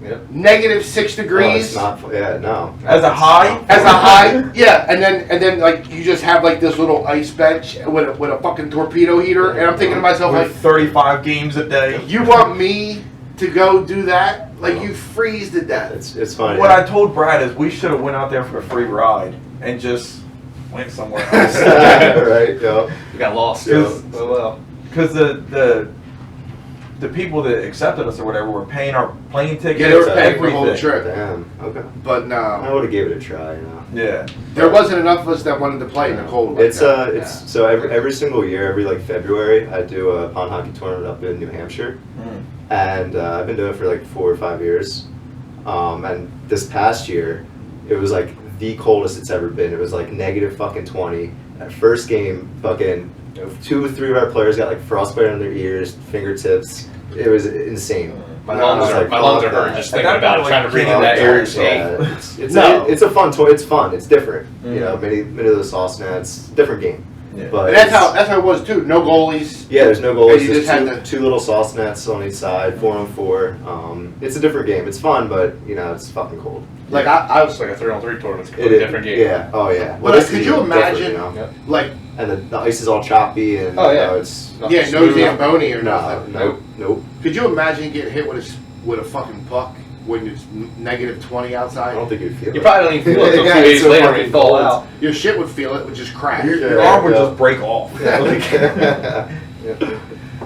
[SPEAKER 5] Yep.
[SPEAKER 1] negative 6
[SPEAKER 3] No, it's
[SPEAKER 1] degrees.
[SPEAKER 3] not. Yeah, no.
[SPEAKER 4] As a high?
[SPEAKER 1] As a high, yeah, and then like you just have like this little ice bench with a fucking torpedo heater, and I'm thinking to myself
[SPEAKER 4] With
[SPEAKER 1] like,
[SPEAKER 4] 35 games a day.
[SPEAKER 1] you want me to go do that? Like you freeze to death.
[SPEAKER 3] It's funny.
[SPEAKER 4] What I told Brad is we should have went out there for a free ride and just went somewhere else.
[SPEAKER 3] Right, yeah.
[SPEAKER 5] We got lost.
[SPEAKER 4] Yeah.
[SPEAKER 5] Oh well.
[SPEAKER 4] Because the people that accepted us or whatever were paying our plane tickets.
[SPEAKER 1] Yeah, they were paying for the whole
[SPEAKER 4] everything.
[SPEAKER 1] trip,
[SPEAKER 3] Damn. Okay.
[SPEAKER 1] but
[SPEAKER 3] I
[SPEAKER 1] no,
[SPEAKER 3] would have gave it a try, you know.
[SPEAKER 4] Yeah.
[SPEAKER 1] there wasn't enough of us that wanted to play in the cold. Like
[SPEAKER 3] It's
[SPEAKER 1] that.
[SPEAKER 3] it's so every single year, every like February, I do a pond hockey tournament up in New Hampshire, and I've been doing it for like 4 or 5 years. And this past year, it was like the coldest it's ever been. It was like negative fucking 20. At first game, fucking 2 or 3 of our players got like frostbite on their ears, fingertips. It was insane.
[SPEAKER 5] My
[SPEAKER 3] And I was
[SPEAKER 5] lungs are
[SPEAKER 3] like,
[SPEAKER 5] my lungs are
[SPEAKER 3] fuck
[SPEAKER 5] hurting
[SPEAKER 3] that.
[SPEAKER 5] just
[SPEAKER 4] At
[SPEAKER 5] thinking
[SPEAKER 4] that
[SPEAKER 5] about it,
[SPEAKER 4] point,
[SPEAKER 5] trying to breathe in
[SPEAKER 3] Oh,
[SPEAKER 5] that
[SPEAKER 3] yeah,
[SPEAKER 5] air.
[SPEAKER 3] yeah. It's
[SPEAKER 1] No.
[SPEAKER 3] it's a fun toy. It's fun. It's different. You
[SPEAKER 4] Mhm.
[SPEAKER 3] know, many of the sauce nets, different game.
[SPEAKER 4] Yeah.
[SPEAKER 3] But
[SPEAKER 1] And that's
[SPEAKER 3] it's-
[SPEAKER 1] how it was too. No goalies.
[SPEAKER 3] Yeah, there's no
[SPEAKER 1] And
[SPEAKER 3] goals.
[SPEAKER 1] you
[SPEAKER 3] There's
[SPEAKER 1] just had
[SPEAKER 3] two little sauce nets on each side, 4-on-4. It's a different game. It's fun, but you know it's fucking cold.
[SPEAKER 1] Like I was
[SPEAKER 5] It's like a 3-on-3 tournament. It's a
[SPEAKER 3] It
[SPEAKER 5] completely
[SPEAKER 3] is-
[SPEAKER 5] different game.
[SPEAKER 3] Yeah. Oh yeah.
[SPEAKER 1] But
[SPEAKER 3] this
[SPEAKER 1] could
[SPEAKER 3] is
[SPEAKER 1] you
[SPEAKER 3] different,
[SPEAKER 1] imagine-
[SPEAKER 3] you know?
[SPEAKER 5] Yep.
[SPEAKER 1] like
[SPEAKER 3] And the ice is all choppy and
[SPEAKER 5] Oh, yeah.
[SPEAKER 3] you know, it's
[SPEAKER 5] Nothing
[SPEAKER 1] yeah, no
[SPEAKER 5] smooth.
[SPEAKER 1] Zamboni or
[SPEAKER 3] no,
[SPEAKER 1] nothing.
[SPEAKER 3] nope.
[SPEAKER 1] Could you imagine getting hit with a fucking puck when it's negative 20
[SPEAKER 3] I
[SPEAKER 1] outside?
[SPEAKER 3] don't think you'd feel
[SPEAKER 5] You
[SPEAKER 3] it.
[SPEAKER 5] probably don't even feel it until
[SPEAKER 3] Yeah,
[SPEAKER 5] 2
[SPEAKER 3] it's
[SPEAKER 5] days
[SPEAKER 3] so
[SPEAKER 5] later when
[SPEAKER 3] fucking
[SPEAKER 5] you fall
[SPEAKER 3] cold.
[SPEAKER 5] out.
[SPEAKER 1] Your shit would feel it, would just crash.
[SPEAKER 4] Your
[SPEAKER 3] Yeah,
[SPEAKER 4] arm would
[SPEAKER 3] yeah.
[SPEAKER 4] just break off.
[SPEAKER 3] Yeah.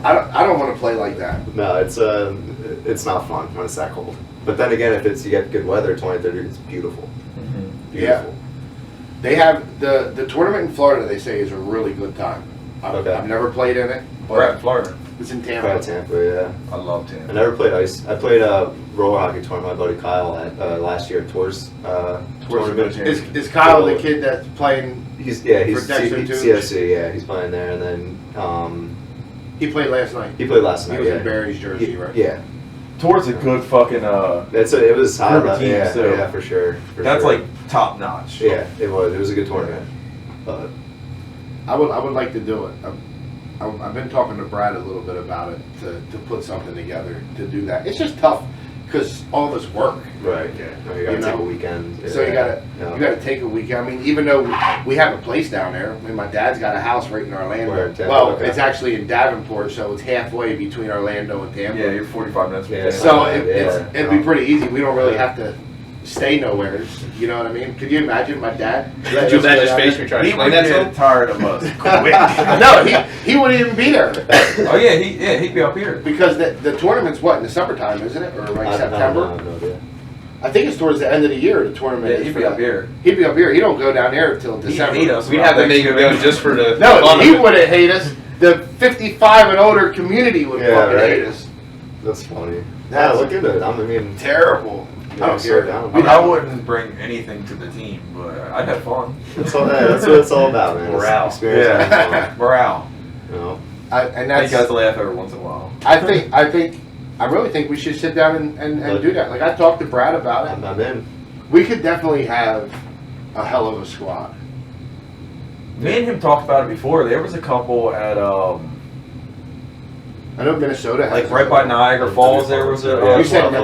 [SPEAKER 1] I don't want to play like that.
[SPEAKER 3] No, it's not fun when it's that cold. But then again, if you get good weather, 20, 30, it's beautiful. Beautiful.
[SPEAKER 1] They have the tournament in Florida. They say is a really good time.
[SPEAKER 3] Okay.
[SPEAKER 1] I've never played in it.
[SPEAKER 4] We're
[SPEAKER 1] But
[SPEAKER 4] at Florida.
[SPEAKER 1] it's in
[SPEAKER 3] Right,
[SPEAKER 1] Tampa.
[SPEAKER 3] Tampa, yeah.
[SPEAKER 4] I love
[SPEAKER 3] I
[SPEAKER 4] Tampa.
[SPEAKER 3] never played ice. I played a roller hockey tournament. My buddy Kyle at last year towards tournament.
[SPEAKER 4] the
[SPEAKER 1] Is Kyle the kid that's playing?
[SPEAKER 3] He's
[SPEAKER 1] For Dexter too?
[SPEAKER 3] CSC. Yeah, he's playing there, and then
[SPEAKER 1] He played last night.
[SPEAKER 3] he played last
[SPEAKER 1] He
[SPEAKER 3] night.
[SPEAKER 1] was
[SPEAKER 3] yeah.
[SPEAKER 1] in Barry's jersey, right?
[SPEAKER 3] Yeah,
[SPEAKER 4] Towards a good fucking
[SPEAKER 3] it was high
[SPEAKER 4] Group of
[SPEAKER 3] level.
[SPEAKER 4] teams,
[SPEAKER 3] Yeah,
[SPEAKER 4] too.
[SPEAKER 3] yeah, for sure.
[SPEAKER 4] that's like top notch.
[SPEAKER 3] yeah, it was a good tournament. But
[SPEAKER 1] I would like to do it. I've been talking to Brad a little bit about it to put something together to do that. It's just tough because all of us work.
[SPEAKER 3] right, yeah, you gotta
[SPEAKER 1] You
[SPEAKER 3] take
[SPEAKER 1] know?
[SPEAKER 3] a weekend.
[SPEAKER 1] So you gotta
[SPEAKER 3] yeah.
[SPEAKER 1] take a weekend. I mean, even though we have a place down there. I mean, my dad's got a house right in Orlando.
[SPEAKER 3] Where in Tampa?
[SPEAKER 1] Well,
[SPEAKER 3] Okay.
[SPEAKER 1] it's actually in Davenport, so it's halfway between Orlando and Tampa.
[SPEAKER 4] Yeah, you're 45 minutes from
[SPEAKER 3] Yeah.
[SPEAKER 4] Tampa.
[SPEAKER 1] So
[SPEAKER 3] Yeah.
[SPEAKER 1] it'd be pretty easy. We don't really have to stay nowhere. You know what I mean? Could you imagine my dad?
[SPEAKER 5] Did you imagine his face when you tried to
[SPEAKER 4] He
[SPEAKER 5] explain
[SPEAKER 4] would
[SPEAKER 5] that to him?
[SPEAKER 4] get tired of us quick.
[SPEAKER 1] No, he wouldn't even be there
[SPEAKER 4] Oh yeah, he'd be up here.
[SPEAKER 1] because the tournament's what in the summertime, isn't it, or like
[SPEAKER 3] I don't
[SPEAKER 1] September?
[SPEAKER 3] know, no idea.
[SPEAKER 1] I think it's towards the end of the year. The tournament.
[SPEAKER 4] Yeah,
[SPEAKER 1] is
[SPEAKER 4] he'd
[SPEAKER 1] for
[SPEAKER 4] be up
[SPEAKER 1] that.
[SPEAKER 4] here.
[SPEAKER 1] He'd be up here. He don't go down there until
[SPEAKER 4] He'd
[SPEAKER 1] December.
[SPEAKER 4] hate us.
[SPEAKER 5] We'd have to make him go just for the
[SPEAKER 1] No,
[SPEAKER 5] fun of
[SPEAKER 1] he
[SPEAKER 5] it.
[SPEAKER 1] wouldn't hate us. The 55 and older community would
[SPEAKER 3] Yeah,
[SPEAKER 1] fucking
[SPEAKER 3] right.
[SPEAKER 1] hate us.
[SPEAKER 3] That's funny.
[SPEAKER 1] That's-
[SPEAKER 3] Yeah, look into it. I mean,
[SPEAKER 1] Terrible. I don't
[SPEAKER 3] slow
[SPEAKER 1] care.
[SPEAKER 3] down.
[SPEAKER 4] I mean, I wouldn't bring anything to the team, but I'd have fun.
[SPEAKER 3] That's what it's all about, man. It's
[SPEAKER 5] Morale.
[SPEAKER 3] experience.
[SPEAKER 4] Yeah, morale.
[SPEAKER 3] You know?
[SPEAKER 1] And
[SPEAKER 4] Make
[SPEAKER 1] that's.
[SPEAKER 4] guys laugh every once in a while.
[SPEAKER 1] I really think we should sit down and do that. Like I talked to Brad about it.
[SPEAKER 3] I'm in.
[SPEAKER 1] We could definitely have a hell of a squad.
[SPEAKER 4] Me and him talked about it before. There was a couple at
[SPEAKER 1] I know Minnesota has.
[SPEAKER 4] like right by Niagara Falls. There was a.
[SPEAKER 3] Yeah,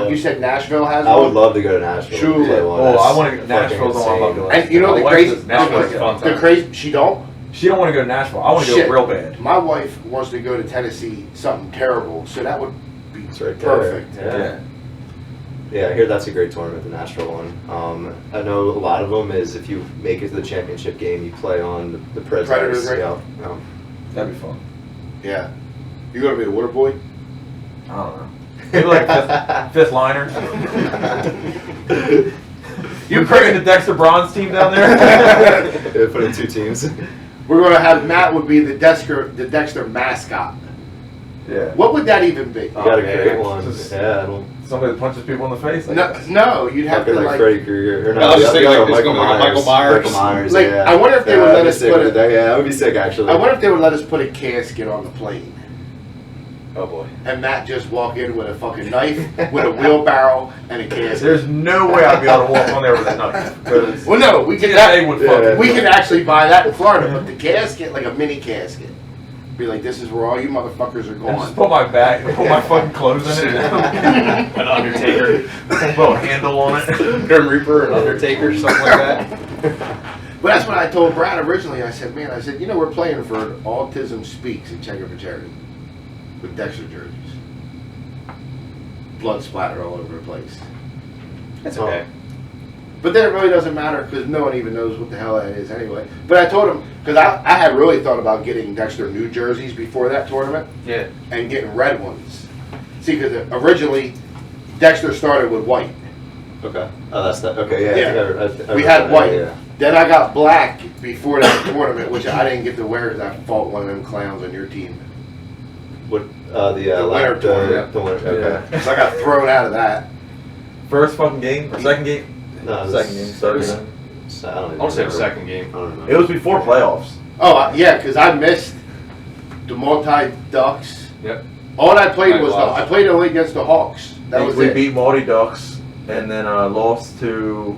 [SPEAKER 1] You said Nashville has
[SPEAKER 3] I
[SPEAKER 1] one.
[SPEAKER 3] would love to go to Nashville.
[SPEAKER 1] True.
[SPEAKER 3] Play one.
[SPEAKER 4] Oh, I
[SPEAKER 3] That's
[SPEAKER 4] want to go. Nashville's the one I love
[SPEAKER 3] fucking
[SPEAKER 4] to go.
[SPEAKER 1] And you know
[SPEAKER 4] My
[SPEAKER 1] the
[SPEAKER 4] wife
[SPEAKER 1] crazy,
[SPEAKER 4] says Nashville's
[SPEAKER 5] the-
[SPEAKER 4] fun.
[SPEAKER 1] the crazy. She don't.
[SPEAKER 4] She don't want to go to Nashville. I want to go
[SPEAKER 1] Shit.
[SPEAKER 4] real bad.
[SPEAKER 1] My wife wants to go to Tennessee. Something terrible. So that would be
[SPEAKER 3] It's right there.
[SPEAKER 1] perfect.
[SPEAKER 3] Yeah. Yeah, I hear that's a great tournament, the Nashville one. I know a lot of them is if you make it to the championship game, you play on the Predators.
[SPEAKER 1] Predators, right?
[SPEAKER 3] Yeah.
[SPEAKER 4] That'd be fun.
[SPEAKER 1] Yeah. You gonna be a water boy?
[SPEAKER 4] I don't know. Maybe like fifth liner. You bringing the Dexter Bronze team down there?
[SPEAKER 3] They put in 2 teams.
[SPEAKER 1] We're gonna have Matt would be the Dexter mascot.
[SPEAKER 4] Yeah.
[SPEAKER 1] What would that even be?
[SPEAKER 3] You got a
[SPEAKER 4] man.
[SPEAKER 3] great one.
[SPEAKER 4] Just-
[SPEAKER 3] Yeah,
[SPEAKER 4] somebody that punches people in the face. I
[SPEAKER 1] No,
[SPEAKER 4] guess.
[SPEAKER 1] no, you'd have
[SPEAKER 3] Fucking
[SPEAKER 1] to
[SPEAKER 3] like
[SPEAKER 1] like.
[SPEAKER 3] Freddy Krueger. Or
[SPEAKER 5] No, I was just
[SPEAKER 3] the
[SPEAKER 5] thinking
[SPEAKER 3] other
[SPEAKER 5] like it's gonna be like Michael Myers.
[SPEAKER 3] Michael Myers.
[SPEAKER 1] Like,
[SPEAKER 3] yeah.
[SPEAKER 1] I wonder if they would
[SPEAKER 3] I'd
[SPEAKER 1] let
[SPEAKER 3] be
[SPEAKER 1] us
[SPEAKER 3] sick
[SPEAKER 1] put
[SPEAKER 3] with
[SPEAKER 1] it.
[SPEAKER 3] that. Yeah, that would be sick actually.
[SPEAKER 1] I wonder if they would let us put a casket on the plane
[SPEAKER 5] Oh boy.
[SPEAKER 1] and Matt just walk in with a fucking knife, with a wheelbarrow, and a casket.
[SPEAKER 4] There's no way I'd be able to walk on there with a knife. 'Cause
[SPEAKER 1] Well, no, we could.
[SPEAKER 4] TSA would fuck
[SPEAKER 3] Yeah.
[SPEAKER 4] me.
[SPEAKER 1] We could actually buy that in Florida, but the casket, like a mini casket, be like, this is where all you motherfuckers are
[SPEAKER 4] And just
[SPEAKER 1] going.
[SPEAKER 4] put my back, put my fucking clothes in it.
[SPEAKER 5] An Undertaker,
[SPEAKER 4] Put a handle on it.
[SPEAKER 5] Grim Reaper, an Undertaker, something like that.
[SPEAKER 1] But that's what I told Brad originally. I said, man, you know, we're playing for Autism Speaks in Checker for Charity with Dexter jerseys. Blood splatter all over the place.
[SPEAKER 5] That's okay.
[SPEAKER 1] But then it really doesn't matter because no one even knows what the hell that is anyway. But I told him, because I had really thought about getting Dexter new jerseys before that tournament
[SPEAKER 5] Yeah.
[SPEAKER 1] and getting red ones. See, because originally Dexter started with white.
[SPEAKER 3] Okay. Oh, that's that. Okay, yeah.
[SPEAKER 1] Yeah.
[SPEAKER 3] I think I
[SPEAKER 1] We
[SPEAKER 3] read
[SPEAKER 1] had
[SPEAKER 3] that,
[SPEAKER 1] white.
[SPEAKER 3] Yeah.
[SPEAKER 1] Then I got black before that tournament, which I didn't get to wear because I fought one of them clowns on your team.
[SPEAKER 3] What?
[SPEAKER 1] The winter tournament.
[SPEAKER 3] The winter. Okay.
[SPEAKER 1] So I got thrown out of that.
[SPEAKER 4] First fucking game or second game?
[SPEAKER 3] No, it was-
[SPEAKER 4] Second game started.
[SPEAKER 3] it was- I don't even
[SPEAKER 5] I want to say the
[SPEAKER 3] remember.
[SPEAKER 5] second game.
[SPEAKER 3] I don't remember.
[SPEAKER 4] It was before playoffs.
[SPEAKER 1] Oh, yeah, because I missed the multi-ducks.
[SPEAKER 5] Yep.
[SPEAKER 1] All I played
[SPEAKER 5] Right,
[SPEAKER 1] was,
[SPEAKER 5] lost.
[SPEAKER 1] I played only against the Hawks. That was
[SPEAKER 4] we
[SPEAKER 1] it.
[SPEAKER 4] beat Malty Ducks and then lost to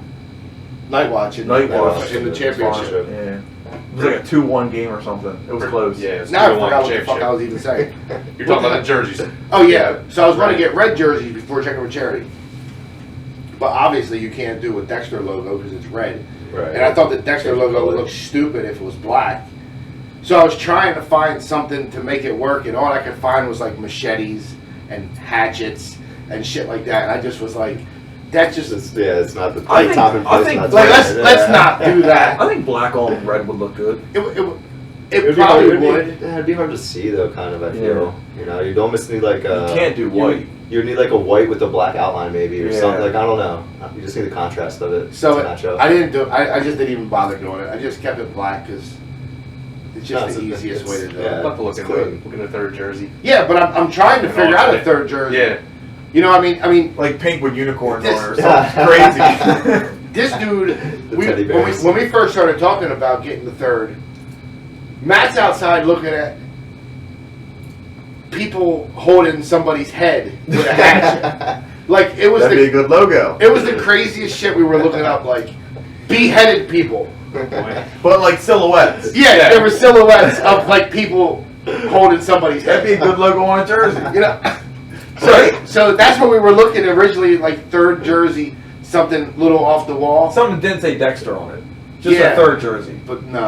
[SPEAKER 1] Night Watch in,
[SPEAKER 4] Night Watch
[SPEAKER 1] in the championship.
[SPEAKER 4] yeah. It was like a 2-1 game or something. It was close.
[SPEAKER 5] Yeah. It's
[SPEAKER 1] Now I
[SPEAKER 5] 2-1
[SPEAKER 1] forgot what the fuck
[SPEAKER 5] championship.
[SPEAKER 1] I was even saying.
[SPEAKER 5] You're talking about the jerseys.
[SPEAKER 1] Oh yeah, so I was going to get red jerseys before checking with charity. But obviously you can't do a Dexter logo because it's red.
[SPEAKER 3] Right.
[SPEAKER 1] And I thought the Dexter logo would look stupid if it was black. So I was trying to find something to make it work, and all I could find was like machetes and hatchets and shit like that. And I just was like, that's just
[SPEAKER 3] It's not the
[SPEAKER 4] I think-
[SPEAKER 3] top and
[SPEAKER 4] I
[SPEAKER 3] place.
[SPEAKER 4] think-
[SPEAKER 3] not
[SPEAKER 1] like
[SPEAKER 3] right.
[SPEAKER 1] let's not do that.
[SPEAKER 4] I think black on red would look good.
[SPEAKER 1] It probably would.
[SPEAKER 3] It'd be hard to see though, kind of. I
[SPEAKER 4] Yeah.
[SPEAKER 3] feel. You know, you'd almost need like a.
[SPEAKER 4] You can't do white.
[SPEAKER 3] You need like a white with a black outline maybe or
[SPEAKER 4] Yeah.
[SPEAKER 3] something. Like I don't know. You just need the contrast of it
[SPEAKER 1] So
[SPEAKER 3] to match up.
[SPEAKER 1] I didn't do. I just didn't even bother doing it. I just kept it black because it's just
[SPEAKER 3] No,
[SPEAKER 1] the
[SPEAKER 3] it's-
[SPEAKER 1] easiest way to do
[SPEAKER 3] yeah.
[SPEAKER 1] it.
[SPEAKER 5] I'll have to look
[SPEAKER 3] It's
[SPEAKER 5] into
[SPEAKER 3] clean.
[SPEAKER 5] it. Look at the third jersey.
[SPEAKER 1] Yeah, but I'm trying to
[SPEAKER 5] And
[SPEAKER 1] figure
[SPEAKER 5] all
[SPEAKER 1] out a
[SPEAKER 5] that.
[SPEAKER 1] third jersey.
[SPEAKER 5] Yeah.
[SPEAKER 1] You know, I mean,
[SPEAKER 4] Like pink with unicorns on it or
[SPEAKER 1] This-
[SPEAKER 4] something crazy.
[SPEAKER 1] this dude.
[SPEAKER 3] The
[SPEAKER 1] We,
[SPEAKER 3] teddy
[SPEAKER 1] when
[SPEAKER 3] bears.
[SPEAKER 1] we first started talking about getting the third, Matt's outside looking at people holding somebody's head with a hatchet. Like it was
[SPEAKER 4] That'd be a
[SPEAKER 1] the
[SPEAKER 4] good logo.
[SPEAKER 1] it was the craziest shit we were looking up. Like beheaded people.
[SPEAKER 4] But like silhouettes.
[SPEAKER 1] Yeah, there were silhouettes of like people holding somebody's head.
[SPEAKER 4] That'd be a good logo on a jersey.
[SPEAKER 1] You know, so that's what we were looking originally, like third jersey, something little off the wall.
[SPEAKER 4] Something didn't say Dexter on it. Just
[SPEAKER 1] Yeah.
[SPEAKER 4] a third jersey.
[SPEAKER 1] But no,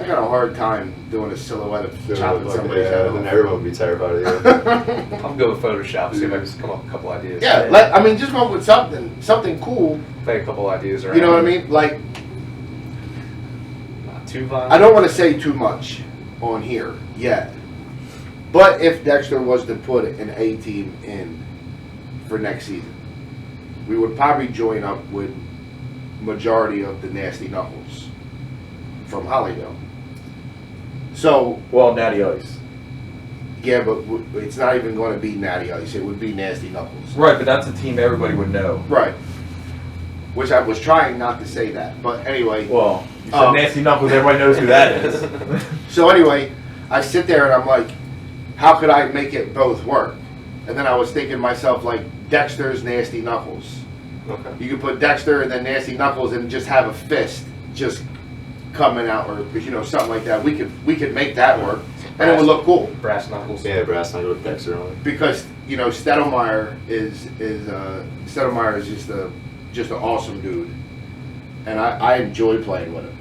[SPEAKER 1] I got a hard time doing a silhouette of
[SPEAKER 3] Yeah,
[SPEAKER 1] chopping somebody's head
[SPEAKER 3] then
[SPEAKER 1] off.
[SPEAKER 3] everyone would be terrified of you.
[SPEAKER 5] I'll go with Photoshop. See if I can come up with a couple ideas.
[SPEAKER 1] Yeah, just come up with something cool.
[SPEAKER 5] Play a couple ideas around.
[SPEAKER 1] You know what I mean? Like,
[SPEAKER 5] Not too violent.
[SPEAKER 1] I don't want to say too much on here yet. But if Dexter was to put an A team in for next season, we would probably join up with majority of the Nasty Knuckles from Hollydale. So,
[SPEAKER 4] Well, Natty Ice.
[SPEAKER 1] yeah, but it's not even going to be Natty Ice. It would be Nasty Knuckles.
[SPEAKER 4] Right, but that's a team everybody would know.
[SPEAKER 1] Right. Which I was trying not to say that. But anyway.
[SPEAKER 4] Well, you said Nasty Knuckles, everybody knows who that is.
[SPEAKER 1] So anyway, I sit there and I'm like, how could I make it both work? And then I was thinking to myself, like, Dexter's Nasty Knuckles.
[SPEAKER 3] Okay.
[SPEAKER 1] You could put Dexter and then Nasty Knuckles and just have a fist just coming out, or something like that. We could make that work, and it would look cool.
[SPEAKER 5] Brass knuckles.
[SPEAKER 3] Yeah, brass knuckle with Dexter on it.
[SPEAKER 1] Because Stedelmeyer is just an awesome dude, and I enjoy playing with him.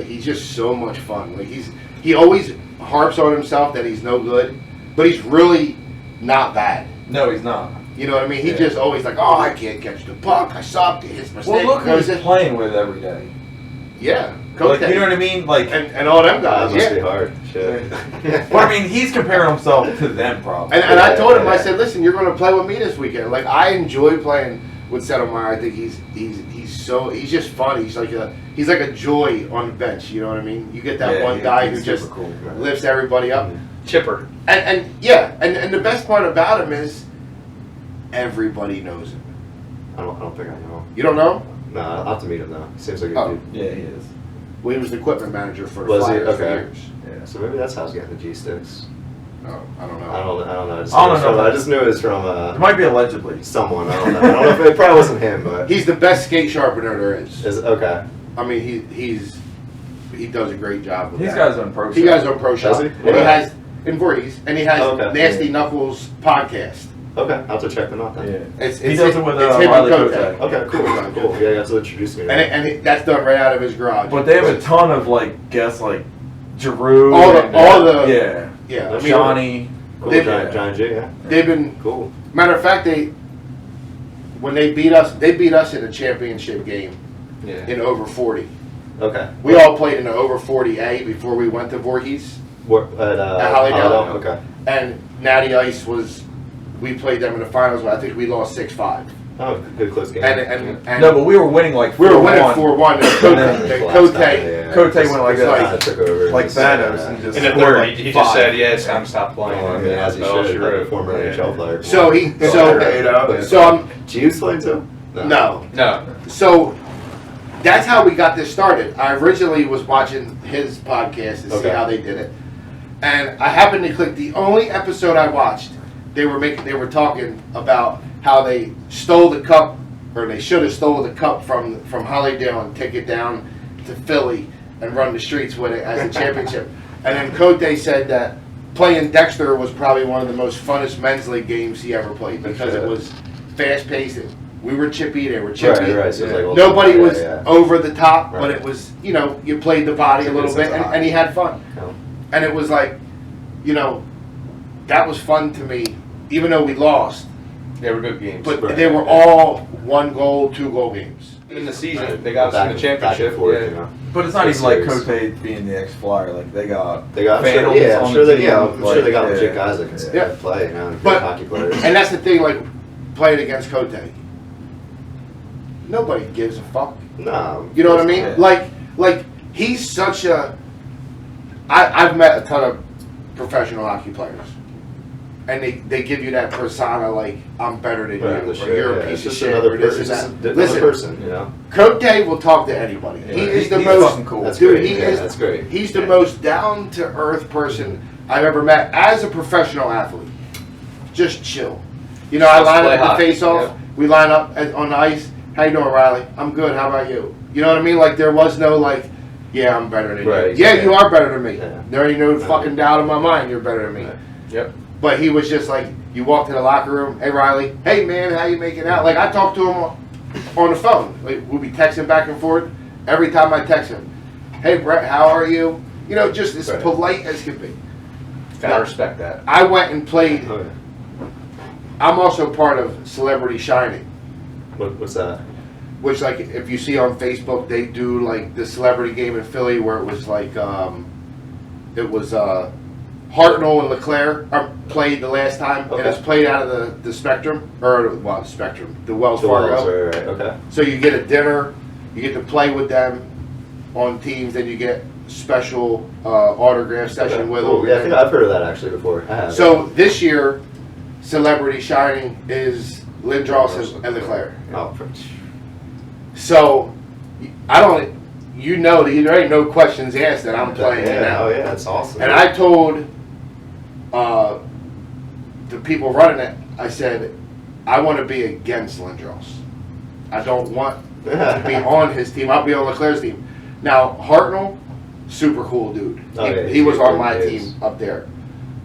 [SPEAKER 1] He's just so much fun. Like he always harps on himself that he's no good, but he's really not bad.
[SPEAKER 4] No, he's not.
[SPEAKER 1] You know what I mean? He just always like, oh, I can't catch the puck. I sucked. It's mistake.
[SPEAKER 4] Well, look who he's playing with every day.
[SPEAKER 1] Yeah,
[SPEAKER 4] Like, you know what I mean? Like,
[SPEAKER 1] and all them guys.
[SPEAKER 3] That must be
[SPEAKER 1] Yeah.
[SPEAKER 3] hard. Shit.
[SPEAKER 4] well, I mean, he's comparing himself to them, probably.
[SPEAKER 1] And I told him, I said, listen, you're going to play with me this weekend. Like I enjoy playing with Settlemeyer. I think he's just fun. He's like a joy on the bench. You know what I mean? You get that one guy who
[SPEAKER 4] he's
[SPEAKER 1] just
[SPEAKER 4] super cool.
[SPEAKER 1] lifts everybody up.
[SPEAKER 5] Chipper.
[SPEAKER 1] And the best part about him is everybody knows him.
[SPEAKER 3] I don't think I know.
[SPEAKER 1] You don't know?
[SPEAKER 3] No, I'll have to meet him though. He seems like a
[SPEAKER 1] Oh.
[SPEAKER 3] dude.
[SPEAKER 4] Yeah, he is.
[SPEAKER 1] Well, he was the equipment manager for the
[SPEAKER 3] Was he?
[SPEAKER 1] Flyers for
[SPEAKER 3] Okay.
[SPEAKER 1] years.
[SPEAKER 4] Yeah.
[SPEAKER 3] So maybe that's how he's getting the G sticks.
[SPEAKER 1] Oh, I don't know.
[SPEAKER 3] I don't know.
[SPEAKER 4] I
[SPEAKER 3] I just knew it was from
[SPEAKER 4] It might be allegedly.
[SPEAKER 3] someone. I don't know if it probably wasn't him, but
[SPEAKER 1] He's the best skate sharpener there is.
[SPEAKER 3] okay.
[SPEAKER 1] I mean, he does a great job with
[SPEAKER 4] These
[SPEAKER 1] that.
[SPEAKER 4] guys on pro.
[SPEAKER 1] He guys on Pro Shop.
[SPEAKER 3] Does he?
[SPEAKER 1] And he
[SPEAKER 3] Yeah.
[SPEAKER 1] has in Voorhees, and he has
[SPEAKER 3] Okay.
[SPEAKER 1] Nasty Knuckles podcast.
[SPEAKER 3] Okay, I'll have to check them out then.
[SPEAKER 4] Yeah.
[SPEAKER 1] It's
[SPEAKER 4] He does it with
[SPEAKER 1] it's him and
[SPEAKER 4] Riley
[SPEAKER 1] Kote.
[SPEAKER 4] Kote.
[SPEAKER 3] Okay, cool. Cool. Yeah, you have to introduce me.
[SPEAKER 1] That's done right out of his garage.
[SPEAKER 4] But they have a ton of like guests like Giroux.
[SPEAKER 1] All the-
[SPEAKER 4] and,
[SPEAKER 1] all the-
[SPEAKER 4] yeah.
[SPEAKER 1] yeah, I mean,
[SPEAKER 4] Johnny.
[SPEAKER 3] Cool,
[SPEAKER 1] They've-
[SPEAKER 3] Giant G, yeah.
[SPEAKER 1] they've been.
[SPEAKER 3] Cool.
[SPEAKER 1] Matter of fact, when they beat us in a championship game
[SPEAKER 5] Yeah.
[SPEAKER 1] in over 40.
[SPEAKER 3] Okay.
[SPEAKER 1] We all played in the over 40A before we went to Voorhees,
[SPEAKER 3] What, at
[SPEAKER 1] Hollydale.
[SPEAKER 3] Okay.
[SPEAKER 1] and Natty Ice we played them in the finals, but I think we lost 6-5.
[SPEAKER 3] Oh, good close game.
[SPEAKER 1] And
[SPEAKER 4] No, but we were winning like 4-1.
[SPEAKER 1] we were winning 4-1. And
[SPEAKER 3] Yeah.
[SPEAKER 1] Kote
[SPEAKER 4] Cote went like
[SPEAKER 1] that.
[SPEAKER 3] Took over.
[SPEAKER 4] like
[SPEAKER 3] Just,
[SPEAKER 4] Thanos and just
[SPEAKER 5] In the
[SPEAKER 4] scored
[SPEAKER 5] third,
[SPEAKER 4] like
[SPEAKER 5] he just
[SPEAKER 4] 5.
[SPEAKER 5] said, "Yeah, it's time to stop playing."
[SPEAKER 3] I mean, as he
[SPEAKER 5] Oh,
[SPEAKER 3] should, like a
[SPEAKER 5] sure.
[SPEAKER 3] former
[SPEAKER 5] Yeah.
[SPEAKER 3] NHL player.
[SPEAKER 1] So he
[SPEAKER 3] You know,
[SPEAKER 1] so I'm
[SPEAKER 3] G was playing too?
[SPEAKER 1] no.
[SPEAKER 5] No.
[SPEAKER 1] So that's how we got this started. I originally was watching his podcast to see
[SPEAKER 3] Okay.
[SPEAKER 1] how they did it, and I happened to click the only episode I watched. They were talking about how they stole the cup, or they should have stole the cup from Hollydale and take it down to Philly and run the streets with it as a championship. And then Cote said that playing Dexter was probably one of the most funnest men's league games he ever played because it was fast paced. We were chippy, they were chippy.
[SPEAKER 3] Right. So it was like
[SPEAKER 1] Nobody
[SPEAKER 3] yeah,
[SPEAKER 1] was
[SPEAKER 3] yeah.
[SPEAKER 1] over the top, but
[SPEAKER 3] Right.
[SPEAKER 1] it was, you played the body a little bit, and he had fun.
[SPEAKER 3] Yeah.
[SPEAKER 1] And it was like, that was fun to me, even though we lost.
[SPEAKER 5] They were good games.
[SPEAKER 1] But
[SPEAKER 3] Right.
[SPEAKER 1] they were all 1-goal, 2-goal games.
[SPEAKER 5] in the season, they got us
[SPEAKER 3] Back
[SPEAKER 5] in the
[SPEAKER 3] and- back and
[SPEAKER 5] championship.
[SPEAKER 3] forth,
[SPEAKER 5] Yeah.
[SPEAKER 3] you know.
[SPEAKER 4] But it's not
[SPEAKER 3] Good
[SPEAKER 4] even like
[SPEAKER 3] series.
[SPEAKER 4] Cote being the ex-Flyer. Like they got
[SPEAKER 3] I'm sure,
[SPEAKER 4] Phantoms
[SPEAKER 3] yeah, I'm
[SPEAKER 4] on
[SPEAKER 3] sure
[SPEAKER 4] the
[SPEAKER 3] they, yeah,
[SPEAKER 4] team,
[SPEAKER 3] I'm sure they got
[SPEAKER 4] like,
[SPEAKER 3] legit
[SPEAKER 4] yeah.
[SPEAKER 3] guys that can
[SPEAKER 1] Yeah.
[SPEAKER 3] play, you know,
[SPEAKER 1] But-
[SPEAKER 3] good hockey players.
[SPEAKER 1] And that's the thing, like, playing against Cote. Nobody gives a fuck.
[SPEAKER 3] No.
[SPEAKER 1] You know what I mean?
[SPEAKER 4] Yeah.
[SPEAKER 1] Like he's such a. I've met a ton of professional hockey players, and they give you that persona like I'm better than
[SPEAKER 3] Right,
[SPEAKER 1] you,
[SPEAKER 3] the
[SPEAKER 1] or
[SPEAKER 3] shit,
[SPEAKER 1] you're
[SPEAKER 3] yeah.
[SPEAKER 1] a piece
[SPEAKER 3] It's
[SPEAKER 1] of
[SPEAKER 3] just
[SPEAKER 1] shit,
[SPEAKER 3] another
[SPEAKER 1] or this
[SPEAKER 3] person,
[SPEAKER 1] and
[SPEAKER 3] it's
[SPEAKER 1] that.
[SPEAKER 3] just another
[SPEAKER 1] Listen,
[SPEAKER 3] person, you know.
[SPEAKER 1] Cote will talk to anybody.
[SPEAKER 4] Yeah.
[SPEAKER 1] He is the
[SPEAKER 4] He's
[SPEAKER 1] most
[SPEAKER 4] fucking cool.
[SPEAKER 3] That's
[SPEAKER 1] dude.
[SPEAKER 3] great.
[SPEAKER 1] He
[SPEAKER 3] Yeah,
[SPEAKER 1] is.
[SPEAKER 3] that's great.
[SPEAKER 1] He's the most down to earth person I've ever met as a professional athlete. Just chill. I
[SPEAKER 5] Just
[SPEAKER 1] line
[SPEAKER 5] play
[SPEAKER 1] up the
[SPEAKER 5] hockey,
[SPEAKER 1] face off.
[SPEAKER 5] yeah.
[SPEAKER 1] We line up on the ice. How you doing, Riley? I'm good. How about you? You know what I mean? Like there was no like, yeah, I'm better than
[SPEAKER 3] Right,
[SPEAKER 1] you. Yeah,
[SPEAKER 3] yeah.
[SPEAKER 1] you are better than me.
[SPEAKER 3] Yeah.
[SPEAKER 1] There ain't no
[SPEAKER 3] Right.
[SPEAKER 1] fucking doubt in my mind you're better than me.
[SPEAKER 3] Right.
[SPEAKER 5] Yep.
[SPEAKER 1] But he was just like, you walked in the locker room, hey Riley, hey man, how you making out? Like I talked to him on the phone. Like we'll be texting back and forth. Every time I text him, hey Brett, how are you? Just as
[SPEAKER 3] Right.
[SPEAKER 1] polite as can be.
[SPEAKER 5] Gotta respect that.
[SPEAKER 1] I went and played.
[SPEAKER 3] Oh, yeah.
[SPEAKER 1] I'm also part of Celebrity Shining,
[SPEAKER 3] What's that?
[SPEAKER 1] which like if you see on Facebook, they do like the celebrity game in Philly where it was like Hartnell and Leclerc played the last time, and
[SPEAKER 3] Okay.
[SPEAKER 1] it's played out of the Spectrum the Spectrum, the Wells
[SPEAKER 3] The
[SPEAKER 1] Fargo.
[SPEAKER 3] Wells, right. Okay.
[SPEAKER 1] So you get a dinner, you get to play with them on teams, then you get special autograph session
[SPEAKER 3] Okay,
[SPEAKER 1] with
[SPEAKER 3] cool.
[SPEAKER 1] them.
[SPEAKER 3] Yeah, I think I've heard of that actually before. I have.
[SPEAKER 1] So this year, Celebrity Shining is Lindros and Leclerc.
[SPEAKER 3] Oh,
[SPEAKER 1] So I don't, there ain't no questions asked that I'm playing in
[SPEAKER 3] yeah,
[SPEAKER 1] that.
[SPEAKER 3] oh yeah, that's awesome.
[SPEAKER 1] And I told the people running it, I said, I want to be against Lindros. I don't want to be on his team. I'll be on Leclerc's team. Now, Hartnell, super cool dude.
[SPEAKER 3] Oh, yeah,
[SPEAKER 1] he was
[SPEAKER 3] he's
[SPEAKER 1] on
[SPEAKER 3] good,
[SPEAKER 1] my
[SPEAKER 3] he is.
[SPEAKER 1] team up there.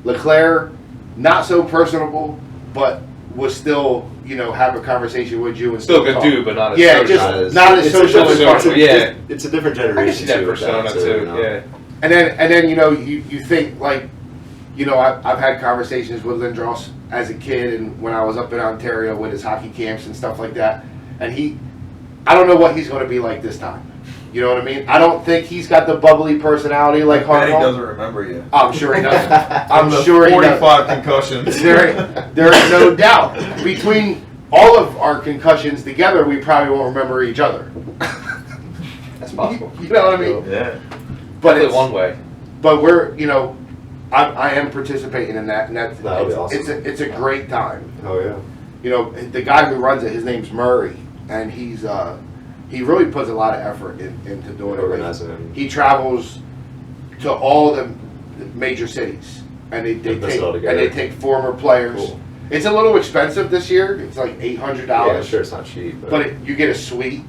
[SPEAKER 1] Leclerc, not so personable, but was still, have a conversation with you and
[SPEAKER 5] Still a good
[SPEAKER 1] talk.
[SPEAKER 5] dude, but not as
[SPEAKER 1] Yeah,
[SPEAKER 5] social.
[SPEAKER 1] just not as
[SPEAKER 3] it's a
[SPEAKER 1] social
[SPEAKER 3] different-
[SPEAKER 1] as
[SPEAKER 5] social, yeah.
[SPEAKER 3] It's a different
[SPEAKER 5] I can
[SPEAKER 3] generation
[SPEAKER 5] see that
[SPEAKER 3] too, with
[SPEAKER 5] persona
[SPEAKER 3] too,
[SPEAKER 5] too.
[SPEAKER 3] you know?
[SPEAKER 5] Yeah.
[SPEAKER 1] And then you think like, I've had conversations with Lindros as a kid and when I was up in Ontario with his hockey camps and stuff like that, and I don't know what he's going to be like this time. You know what I mean? I don't think he's got the bubbly personality like
[SPEAKER 4] Benny
[SPEAKER 1] Hartnell.
[SPEAKER 4] doesn't remember you.
[SPEAKER 1] I'm sure he doesn't.
[SPEAKER 4] From
[SPEAKER 1] I'm
[SPEAKER 4] the
[SPEAKER 1] sure he doesn't.
[SPEAKER 4] 45 concussions.
[SPEAKER 1] There is no doubt. Between all of our concussions together, we probably won't remember each other.
[SPEAKER 5] That's possible.
[SPEAKER 1] You know what I mean?
[SPEAKER 4] Yeah.
[SPEAKER 1] But
[SPEAKER 5] Definitely
[SPEAKER 1] it's,
[SPEAKER 5] one way.
[SPEAKER 1] but we're, I am participating in that, and that's
[SPEAKER 3] That would be awesome.
[SPEAKER 1] it's a great time.
[SPEAKER 3] Oh yeah.
[SPEAKER 1] you know, the guy who runs it, his name's Murray, and he really puts a lot of effort into doing it.
[SPEAKER 3] Organizing it.
[SPEAKER 1] He travels to all the major cities, and they take former players.
[SPEAKER 3] Cool.
[SPEAKER 1] It's a little expensive this year. It's like $800.
[SPEAKER 3] Yeah, sure, it's not cheap.
[SPEAKER 1] But you get a suite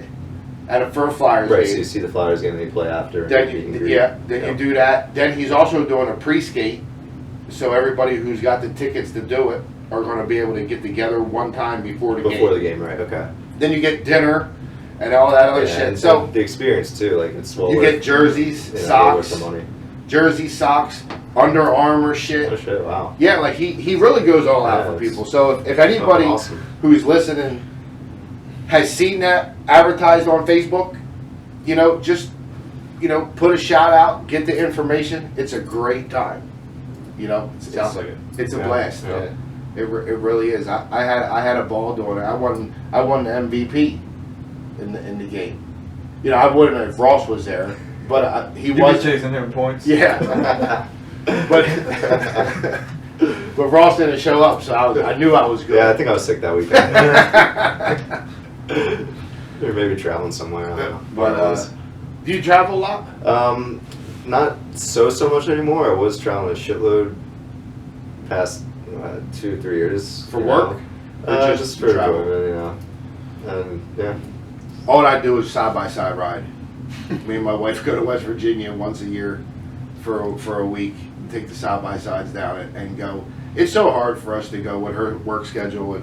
[SPEAKER 1] at a Fur Flyers
[SPEAKER 3] right,
[SPEAKER 1] game.
[SPEAKER 3] so you see the Flyers game, then you play after.
[SPEAKER 1] Then you do that. Then he's also doing a pre-skate, so everybody who's got the tickets to do it are going to be able to get together one time before the game.
[SPEAKER 3] Before the game, right? Okay.
[SPEAKER 1] Then you get dinner and all that other shit.
[SPEAKER 3] And
[SPEAKER 1] So
[SPEAKER 3] the experience too, like it's well
[SPEAKER 1] you
[SPEAKER 3] worth,
[SPEAKER 1] get jerseys,
[SPEAKER 3] well
[SPEAKER 1] socks,
[SPEAKER 3] worth the money.
[SPEAKER 1] jerseys, socks, Under Armour shit.
[SPEAKER 3] Oh shit! Wow.
[SPEAKER 1] Yeah, like he really goes all out for people. So if anybody
[SPEAKER 3] awesome.
[SPEAKER 1] who's listening has seen that advertised on Facebook, you know, just, you know, put a shout out, get the information. It's a great time. You know,
[SPEAKER 5] Sounds like it.
[SPEAKER 1] it's a
[SPEAKER 3] Yeah.
[SPEAKER 1] blast.
[SPEAKER 3] Yeah.
[SPEAKER 1] It really is. I had a ball doing it. I won the MVP in the game. You know, I wouldn't if Ross was there, but he
[SPEAKER 4] You
[SPEAKER 1] was
[SPEAKER 4] be chasing him points.
[SPEAKER 1] Yeah. but Ross didn't show up, so I knew I was good.
[SPEAKER 3] Yeah, I think I was sick that weekend. Or maybe traveling somewhere. I don't know.
[SPEAKER 1] But do you travel a lot?
[SPEAKER 3] Not so much anymore. I was traveling a shitload past 2-3 years
[SPEAKER 1] For
[SPEAKER 3] you
[SPEAKER 1] work?
[SPEAKER 3] know.
[SPEAKER 1] Or
[SPEAKER 3] Just for
[SPEAKER 1] travel?
[SPEAKER 3] enjoyment, you know. And yeah.
[SPEAKER 1] All I do is side-by-side ride. Me and my wife go to West Virginia once a year for a week, and take the side-by-sides down and go. It's so hard for us to go with her work schedule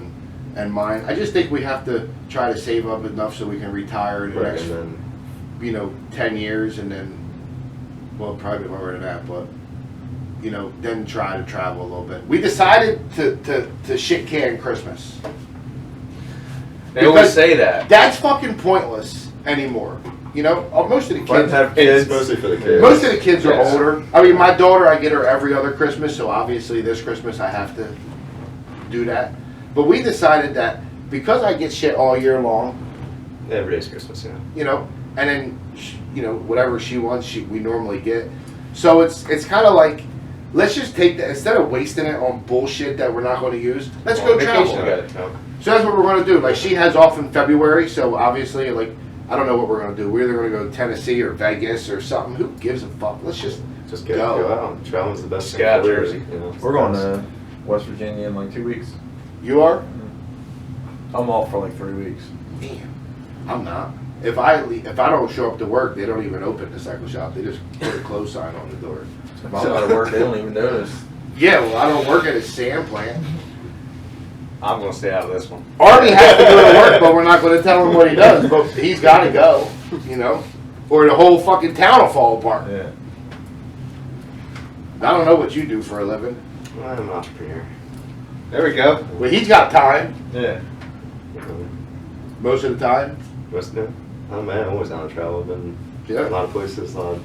[SPEAKER 1] and mine. I just think we have to try to save up enough so we can retire in the
[SPEAKER 3] Right,
[SPEAKER 1] next,
[SPEAKER 3] and then
[SPEAKER 1] 10 years, and then, well, probably longer than that, but, then try to travel a little bit. We decided to shit can Christmas.
[SPEAKER 5] They always
[SPEAKER 1] Because
[SPEAKER 5] say that.
[SPEAKER 1] That's fucking pointless anymore. Most of the
[SPEAKER 4] Friends
[SPEAKER 1] kids,
[SPEAKER 4] have
[SPEAKER 3] it's
[SPEAKER 4] kids.
[SPEAKER 3] mostly for the kids.
[SPEAKER 1] most of the kids are
[SPEAKER 5] Yes.
[SPEAKER 1] older. I mean, my daughter, I get her every other Christmas, so obviously this Christmas I have to do that. But we decided that because I get shit all year long,
[SPEAKER 3] Every day's Christmas, yeah.
[SPEAKER 1] and then whatever she wants, we normally get. So it's kind of like, let's just take that instead of wasting it on bullshit that we're not going to use. Let's go
[SPEAKER 5] Vacation
[SPEAKER 1] travel.
[SPEAKER 5] together.
[SPEAKER 3] No.
[SPEAKER 1] So that's what we're going to do. Like, she has off in February, so obviously, like, I don't know what we're going to do. We're either going to go to Tennessee or Vegas or something. Who gives a fuck? Let's just
[SPEAKER 3] Just
[SPEAKER 1] Go.
[SPEAKER 3] go out. Traveling's the best
[SPEAKER 5] Get out
[SPEAKER 3] thing.
[SPEAKER 5] Jersey.
[SPEAKER 4] We're going to West Virginia in like 2 weeks.
[SPEAKER 1] You are?
[SPEAKER 4] I'm off for like 3 weeks.
[SPEAKER 1] Damn. I'm not. If I don't show up to work, they don't even open the cycle shop. They just put a close sign on the door.
[SPEAKER 4] If I'm out of work, they don't even notice.
[SPEAKER 1] Yeah, well, I don't work at a sand plant.
[SPEAKER 5] I'm going to stay out of this one.
[SPEAKER 1] Army has to go to work, but we're not going to tell him what he does. But he's got to go, or the whole fucking town will fall apart.
[SPEAKER 4] Yeah.
[SPEAKER 1] I don't know what you do for a living.
[SPEAKER 3] I'm an entrepreneur.
[SPEAKER 5] There we go.
[SPEAKER 1] Well, he's got time
[SPEAKER 4] Yeah.
[SPEAKER 1] most of the time.
[SPEAKER 3] West, no. I'm always down to travel. I've been
[SPEAKER 1] Yeah.
[SPEAKER 3] a lot of places, a lot of,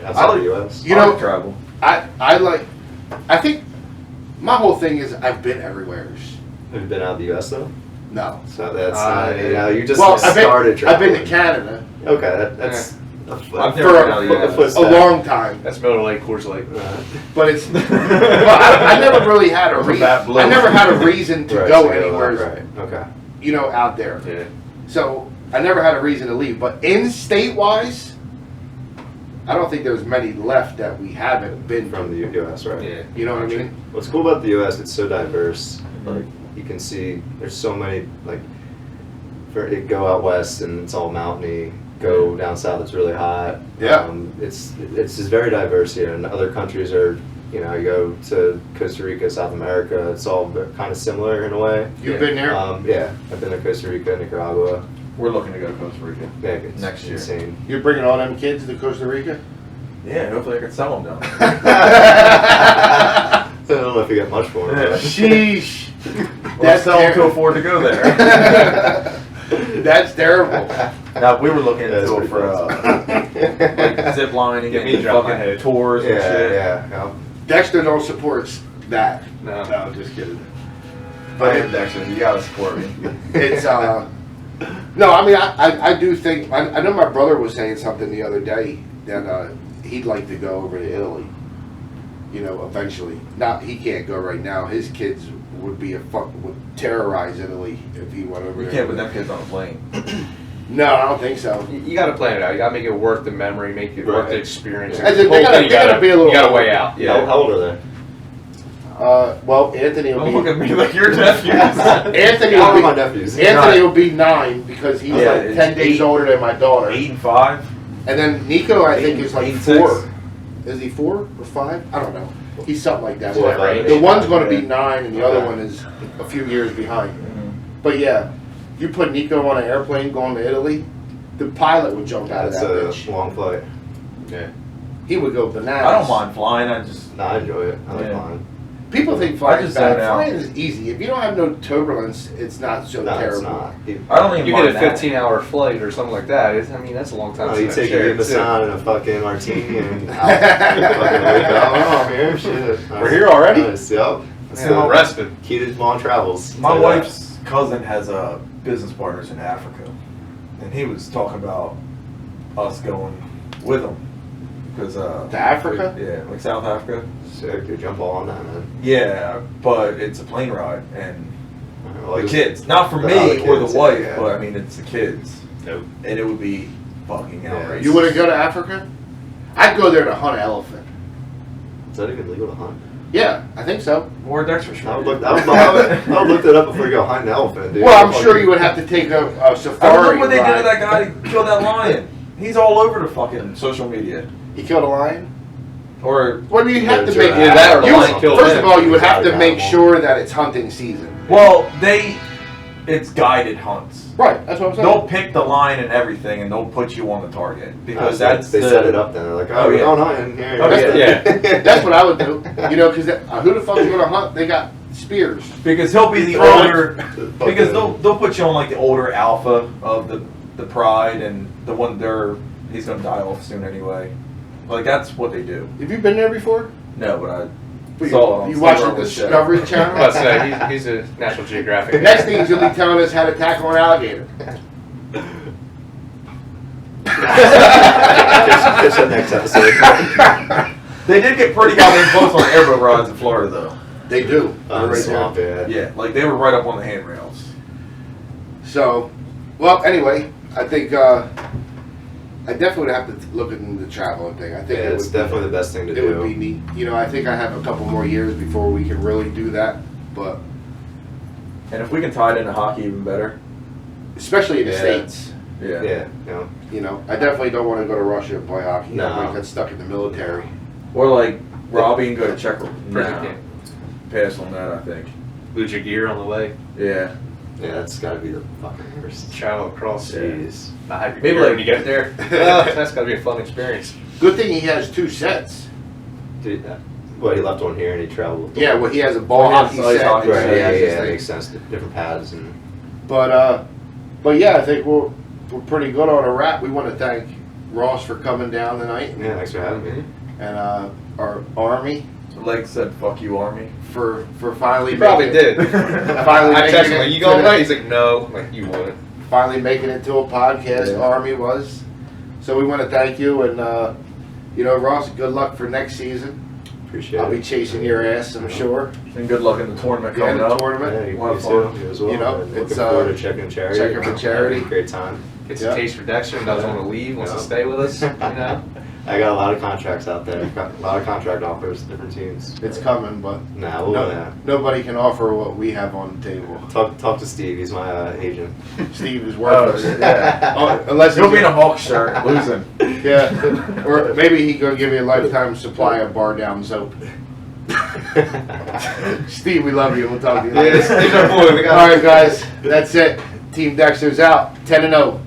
[SPEAKER 1] I
[SPEAKER 3] outside
[SPEAKER 1] like-
[SPEAKER 3] the U.S.
[SPEAKER 1] You
[SPEAKER 4] I
[SPEAKER 1] know-
[SPEAKER 4] like travel.
[SPEAKER 1] I think my whole thing is I've been everywhere.
[SPEAKER 3] Have you been out of the U.S. though?
[SPEAKER 1] No.
[SPEAKER 3] So that's
[SPEAKER 5] Yeah.
[SPEAKER 3] you just
[SPEAKER 1] Well,
[SPEAKER 3] started
[SPEAKER 1] I've
[SPEAKER 3] traveling.
[SPEAKER 1] been to Canada
[SPEAKER 3] Okay, that's
[SPEAKER 4] I've
[SPEAKER 1] for
[SPEAKER 4] never been out of the
[SPEAKER 1] a,
[SPEAKER 4] US.
[SPEAKER 1] a long time,
[SPEAKER 5] That's Miller Lake, Coors Lake.
[SPEAKER 1] but it's. Well, I never really had a
[SPEAKER 4] Or
[SPEAKER 1] reason.
[SPEAKER 4] Bat Blue.
[SPEAKER 1] I never had a reason to
[SPEAKER 3] Right,
[SPEAKER 1] go
[SPEAKER 3] so
[SPEAKER 1] anywhere.
[SPEAKER 3] Right. Okay.
[SPEAKER 1] Out there.
[SPEAKER 5] Yeah.
[SPEAKER 1] So I never had a reason to leave. But in state wise, I don't think there's many left that we haven't been
[SPEAKER 3] From the U.S. Right.
[SPEAKER 5] Yeah.
[SPEAKER 1] You know what I mean?
[SPEAKER 3] What's cool about the U.S. It's so diverse. Like you can see, there's so many go out west and it's all mountainy. Go down south, it's really hot.
[SPEAKER 1] Yeah.
[SPEAKER 3] It's just very diverse here, and other countries are. You go to Costa Rica, South America. It's all kind of similar in a way.
[SPEAKER 1] You've been there.
[SPEAKER 3] Yeah, I've been to Costa Rica, Nicaragua.
[SPEAKER 4] We're looking to go to Costa Rica.
[SPEAKER 3] Yeah, it's
[SPEAKER 4] Next year.
[SPEAKER 3] insane.
[SPEAKER 1] You're bringing all them kids to Costa Rica.
[SPEAKER 4] Yeah, hopefully I can sell them down there.
[SPEAKER 3] I don't know if you get much for them.
[SPEAKER 4] Yeah.
[SPEAKER 1] Sheesh.
[SPEAKER 4] Or sell them to afford to go there.
[SPEAKER 1] That's terrible.
[SPEAKER 4] Now, we were looking
[SPEAKER 3] Yeah, it's
[SPEAKER 4] into it
[SPEAKER 3] pretty
[SPEAKER 4] for like zip lining
[SPEAKER 5] Get me
[SPEAKER 4] and
[SPEAKER 5] drop my
[SPEAKER 4] fucking
[SPEAKER 5] head.
[SPEAKER 4] tours and shit.
[SPEAKER 3] Yeah.
[SPEAKER 1] Dexter don't support that.
[SPEAKER 5] No.
[SPEAKER 1] No, just kidding.
[SPEAKER 4] But I am Dexter, you gotta support me.
[SPEAKER 1] It's no, I mean I do think I know my brother was saying something the other day that he'd like to go over to Italy. Eventually. Now he can't go right now. His kids would be terrorize Italy if he went over
[SPEAKER 4] You
[SPEAKER 1] there.
[SPEAKER 4] can't put them kids on a plane.
[SPEAKER 1] No, I don't think so.
[SPEAKER 5] You got to plan it out. You got to make it worth the memory, make it worth the experience.
[SPEAKER 1] As
[SPEAKER 5] The
[SPEAKER 1] in,
[SPEAKER 5] whole
[SPEAKER 1] they gotta-
[SPEAKER 5] thing,
[SPEAKER 1] they gotta be a little
[SPEAKER 5] You got to weigh
[SPEAKER 1] older.
[SPEAKER 5] out.
[SPEAKER 3] How,
[SPEAKER 5] Yeah.
[SPEAKER 3] how old are they?
[SPEAKER 1] Well, Anthony will
[SPEAKER 4] Don't
[SPEAKER 1] be
[SPEAKER 4] look at me like you're nephews.
[SPEAKER 1] Anthony
[SPEAKER 3] How
[SPEAKER 1] will
[SPEAKER 3] old are my
[SPEAKER 1] be
[SPEAKER 3] nephews?
[SPEAKER 1] Anthony will be 9 because he's
[SPEAKER 4] Yeah,
[SPEAKER 1] like
[SPEAKER 4] it's
[SPEAKER 1] 10 days
[SPEAKER 4] 8
[SPEAKER 1] older than my daughter.
[SPEAKER 4] 8 and 5.
[SPEAKER 1] And then Nico, I think,
[SPEAKER 4] 8
[SPEAKER 1] is like
[SPEAKER 4] 8 and
[SPEAKER 1] 4.
[SPEAKER 4] 6.
[SPEAKER 1] Is he 4 or 5? I don't know. He's something like that.
[SPEAKER 3] 4 or
[SPEAKER 1] But
[SPEAKER 3] 5.
[SPEAKER 1] the one's going to be
[SPEAKER 4] Yeah.
[SPEAKER 1] 9, and the other
[SPEAKER 3] Okay.
[SPEAKER 1] one is a few years behind. But yeah, you put Nico on an airplane going to Italy, the pilot would jump out of
[SPEAKER 3] That's
[SPEAKER 1] that
[SPEAKER 3] a
[SPEAKER 1] bitch.
[SPEAKER 3] long flight.
[SPEAKER 5] Yeah.
[SPEAKER 1] He would go bananas.
[SPEAKER 4] I don't mind flying. I just
[SPEAKER 3] No, I enjoy it. I like
[SPEAKER 4] Yeah.
[SPEAKER 3] flying.
[SPEAKER 1] People think flying is
[SPEAKER 4] just
[SPEAKER 1] bad.
[SPEAKER 4] zone out.
[SPEAKER 1] Flying is easy. If you don't have no turbulence, it's not so
[SPEAKER 3] No,
[SPEAKER 1] terrible.
[SPEAKER 3] it's not.
[SPEAKER 4] I don't even
[SPEAKER 5] You
[SPEAKER 4] mind
[SPEAKER 5] get a
[SPEAKER 4] that.
[SPEAKER 5] 15-hour flight or something like that. I mean, that's a long time.
[SPEAKER 3] Oh,
[SPEAKER 5] to
[SPEAKER 3] you
[SPEAKER 5] sit in
[SPEAKER 3] take
[SPEAKER 5] a
[SPEAKER 3] your
[SPEAKER 5] chair, too.
[SPEAKER 3] Masan and a fucking martini and fucking wake up. Oh, I'm here. Shit.
[SPEAKER 1] We're here already?
[SPEAKER 3] Nice. Yep.
[SPEAKER 5] Yeah, we're rested.
[SPEAKER 3] Key to long travels.
[SPEAKER 4] My
[SPEAKER 3] Tell you that.
[SPEAKER 4] wife's cousin has business partners in Africa, and he was talking about us going with him because
[SPEAKER 1] To Africa?
[SPEAKER 4] yeah, like South Africa.
[SPEAKER 3] Sick, dude. Jump all on that, man.
[SPEAKER 4] Yeah, but it's a plane ride and
[SPEAKER 3] Well,
[SPEAKER 4] the
[SPEAKER 3] just-
[SPEAKER 4] kids, not for
[SPEAKER 3] the
[SPEAKER 4] me
[SPEAKER 3] other
[SPEAKER 4] or the
[SPEAKER 3] kids,
[SPEAKER 4] wife,
[SPEAKER 3] yeah.
[SPEAKER 4] but I mean it's the kids,
[SPEAKER 5] Nope.
[SPEAKER 4] and it would be fucking
[SPEAKER 3] Yeah.
[SPEAKER 4] outrageous.
[SPEAKER 1] You want to go to Africa? I'd go there to hunt an elephant.
[SPEAKER 3] Is that even legal to hunt?
[SPEAKER 1] Yeah, I think so.
[SPEAKER 4] Or Dexter
[SPEAKER 3] I would
[SPEAKER 4] Street.
[SPEAKER 3] look that up before you go hunt an elephant, dude.
[SPEAKER 1] Well, I'm sure you would have to take a
[SPEAKER 4] I
[SPEAKER 1] safari
[SPEAKER 4] look what they did to
[SPEAKER 1] ride.
[SPEAKER 4] that guy who killed that lion. He's all over the fucking social media.
[SPEAKER 1] He killed a lion?
[SPEAKER 4] Or
[SPEAKER 1] Well, you have to
[SPEAKER 3] Yeah,
[SPEAKER 1] make
[SPEAKER 3] sure. Yeah,
[SPEAKER 5] that or the
[SPEAKER 1] you-
[SPEAKER 5] lion killed
[SPEAKER 1] First
[SPEAKER 5] him.
[SPEAKER 1] of all, you would have to
[SPEAKER 3] Exotic
[SPEAKER 1] make
[SPEAKER 3] animal.
[SPEAKER 1] sure that it's hunting season.
[SPEAKER 4] well, it's guided hunts.
[SPEAKER 1] Right, that's what I'm saying.
[SPEAKER 4] They'll pick the line and everything, and they'll put you on the target because
[SPEAKER 3] They
[SPEAKER 4] that's
[SPEAKER 3] they
[SPEAKER 4] the,
[SPEAKER 3] set it up then. They're like,
[SPEAKER 4] Oh,
[SPEAKER 3] oh, we're
[SPEAKER 4] yeah.
[SPEAKER 3] going hunting here.
[SPEAKER 4] Oh,
[SPEAKER 5] yeah.
[SPEAKER 1] That's what I would do. You know, because who the fuck's going to hunt? They got spears.
[SPEAKER 4] because he'll be the
[SPEAKER 1] Throw it.
[SPEAKER 4] older because they'll put you on like the older alpha of the pride and the one he's gonna die off soon anyway. Like that's what they do.
[SPEAKER 1] Have you been there before?
[SPEAKER 4] No, but I
[SPEAKER 1] You,
[SPEAKER 4] saw it on
[SPEAKER 1] you watch the
[SPEAKER 4] Steve Irwin's show.
[SPEAKER 1] Discovery
[SPEAKER 5] I was
[SPEAKER 1] Channel?
[SPEAKER 5] about to say, he's a National Geographic.
[SPEAKER 1] Next thing he's going to be telling us how to tackle an alligator.
[SPEAKER 3] Catch that next episode.
[SPEAKER 4] They did get pretty goddamn close on airboat rides in Florida though.
[SPEAKER 1] They do. They're right there.
[SPEAKER 3] Swamp, yeah.
[SPEAKER 4] Yeah, like they were right up on the handrails.
[SPEAKER 1] So, well, anyway, I think I definitely would have to look into the traveling thing. I think
[SPEAKER 3] Yeah,
[SPEAKER 1] it
[SPEAKER 3] it's
[SPEAKER 1] would,
[SPEAKER 3] definitely the best thing to
[SPEAKER 1] it
[SPEAKER 3] do.
[SPEAKER 1] would be neat. You know, I think I have a couple more years before we can really do that, but
[SPEAKER 4] And if we can tie it into hockey even better.
[SPEAKER 1] especially in the
[SPEAKER 3] Yeah.
[SPEAKER 1] States.
[SPEAKER 4] Yeah.
[SPEAKER 3] Yeah, you know.
[SPEAKER 1] You know, I definitely don't want to go to Russia and play hockey.
[SPEAKER 3] No.
[SPEAKER 1] I might get stuck in the military.
[SPEAKER 4] Or like Robbie and go to Czech.
[SPEAKER 5] Prison
[SPEAKER 4] Nah,
[SPEAKER 5] camp.
[SPEAKER 4] pass on that I think.
[SPEAKER 5] Lose your gear on the way.
[SPEAKER 4] Yeah.
[SPEAKER 3] Yeah, that's got to be the fucking worst.
[SPEAKER 5] Travel across.
[SPEAKER 3] Jeez.
[SPEAKER 5] Not have your
[SPEAKER 4] Maybe
[SPEAKER 5] gear
[SPEAKER 4] like-
[SPEAKER 5] when you get there. That's got to be a fun experience.
[SPEAKER 1] Good thing he has 2 sets.
[SPEAKER 3] Dude, what, he left one here and he traveled? with
[SPEAKER 1] Yeah,
[SPEAKER 3] one?
[SPEAKER 1] well, he has a ball
[SPEAKER 4] Well,
[SPEAKER 1] hockey
[SPEAKER 4] he has
[SPEAKER 1] set.
[SPEAKER 4] hockey
[SPEAKER 3] Right,
[SPEAKER 1] he
[SPEAKER 3] yeah,
[SPEAKER 1] has
[SPEAKER 3] yeah,
[SPEAKER 1] his
[SPEAKER 3] it
[SPEAKER 1] thing.
[SPEAKER 3] makes sense. Different pads and.
[SPEAKER 1] But yeah, I think we're pretty good on a wrap. We want to thank Ross for coming down tonight,
[SPEAKER 3] Yeah, thanks for having me.
[SPEAKER 1] and our Army
[SPEAKER 4] Leg said, "Fuck you, Army."
[SPEAKER 1] for finally
[SPEAKER 5] He probably
[SPEAKER 1] making,
[SPEAKER 5] did.
[SPEAKER 1] finally
[SPEAKER 5] I
[SPEAKER 1] making
[SPEAKER 5] texted him,
[SPEAKER 1] it
[SPEAKER 5] like, you
[SPEAKER 1] to
[SPEAKER 5] going
[SPEAKER 1] the-
[SPEAKER 5] right? He's like, no. I'm like, you wouldn't.
[SPEAKER 1] finally making it to a podcast.
[SPEAKER 4] Yeah.
[SPEAKER 1] Army was, so we want to thank you, and you know, Ross, good luck for next season.
[SPEAKER 3] Appreciate
[SPEAKER 1] I'll be
[SPEAKER 3] it.
[SPEAKER 1] chasing your ass, I'm sure.
[SPEAKER 4] And good luck in the tournament
[SPEAKER 1] Yeah,
[SPEAKER 4] coming
[SPEAKER 1] the
[SPEAKER 4] up.
[SPEAKER 1] tournament.
[SPEAKER 3] Yeah, you,
[SPEAKER 4] What
[SPEAKER 3] you
[SPEAKER 4] fun.
[SPEAKER 3] too. You as well.
[SPEAKER 1] You know,
[SPEAKER 3] And
[SPEAKER 1] it's,
[SPEAKER 3] looking forward to checking charity.
[SPEAKER 1] checking for charity.
[SPEAKER 3] Great time.
[SPEAKER 5] Gets
[SPEAKER 1] Yeah.
[SPEAKER 5] a taste for Dexter and doesn't want to leave, wants to
[SPEAKER 3] Yeah.
[SPEAKER 5] stay with us. You know?
[SPEAKER 3] I got a lot of contracts out there. Got a lot of contract offers, different teams.
[SPEAKER 1] It's coming, but
[SPEAKER 3] Nah, we'll
[SPEAKER 1] no, nobody can offer what we have on the table.
[SPEAKER 3] talk to Steve. He's my agent.
[SPEAKER 1] Steve is
[SPEAKER 4] Oh,
[SPEAKER 1] worthless.
[SPEAKER 4] yeah.
[SPEAKER 1] Oh, unless
[SPEAKER 4] He'll
[SPEAKER 1] he's
[SPEAKER 4] be in a Hawk shirt, losing.
[SPEAKER 1] yeah, or maybe he gonna give you a lifetime supply of bar down soap. Steve, we love you. We'll talk to you later.
[SPEAKER 5] Yeah, Steve's our boy. We got
[SPEAKER 1] All right, guys, that's it. Team Dexter's out. 10-0.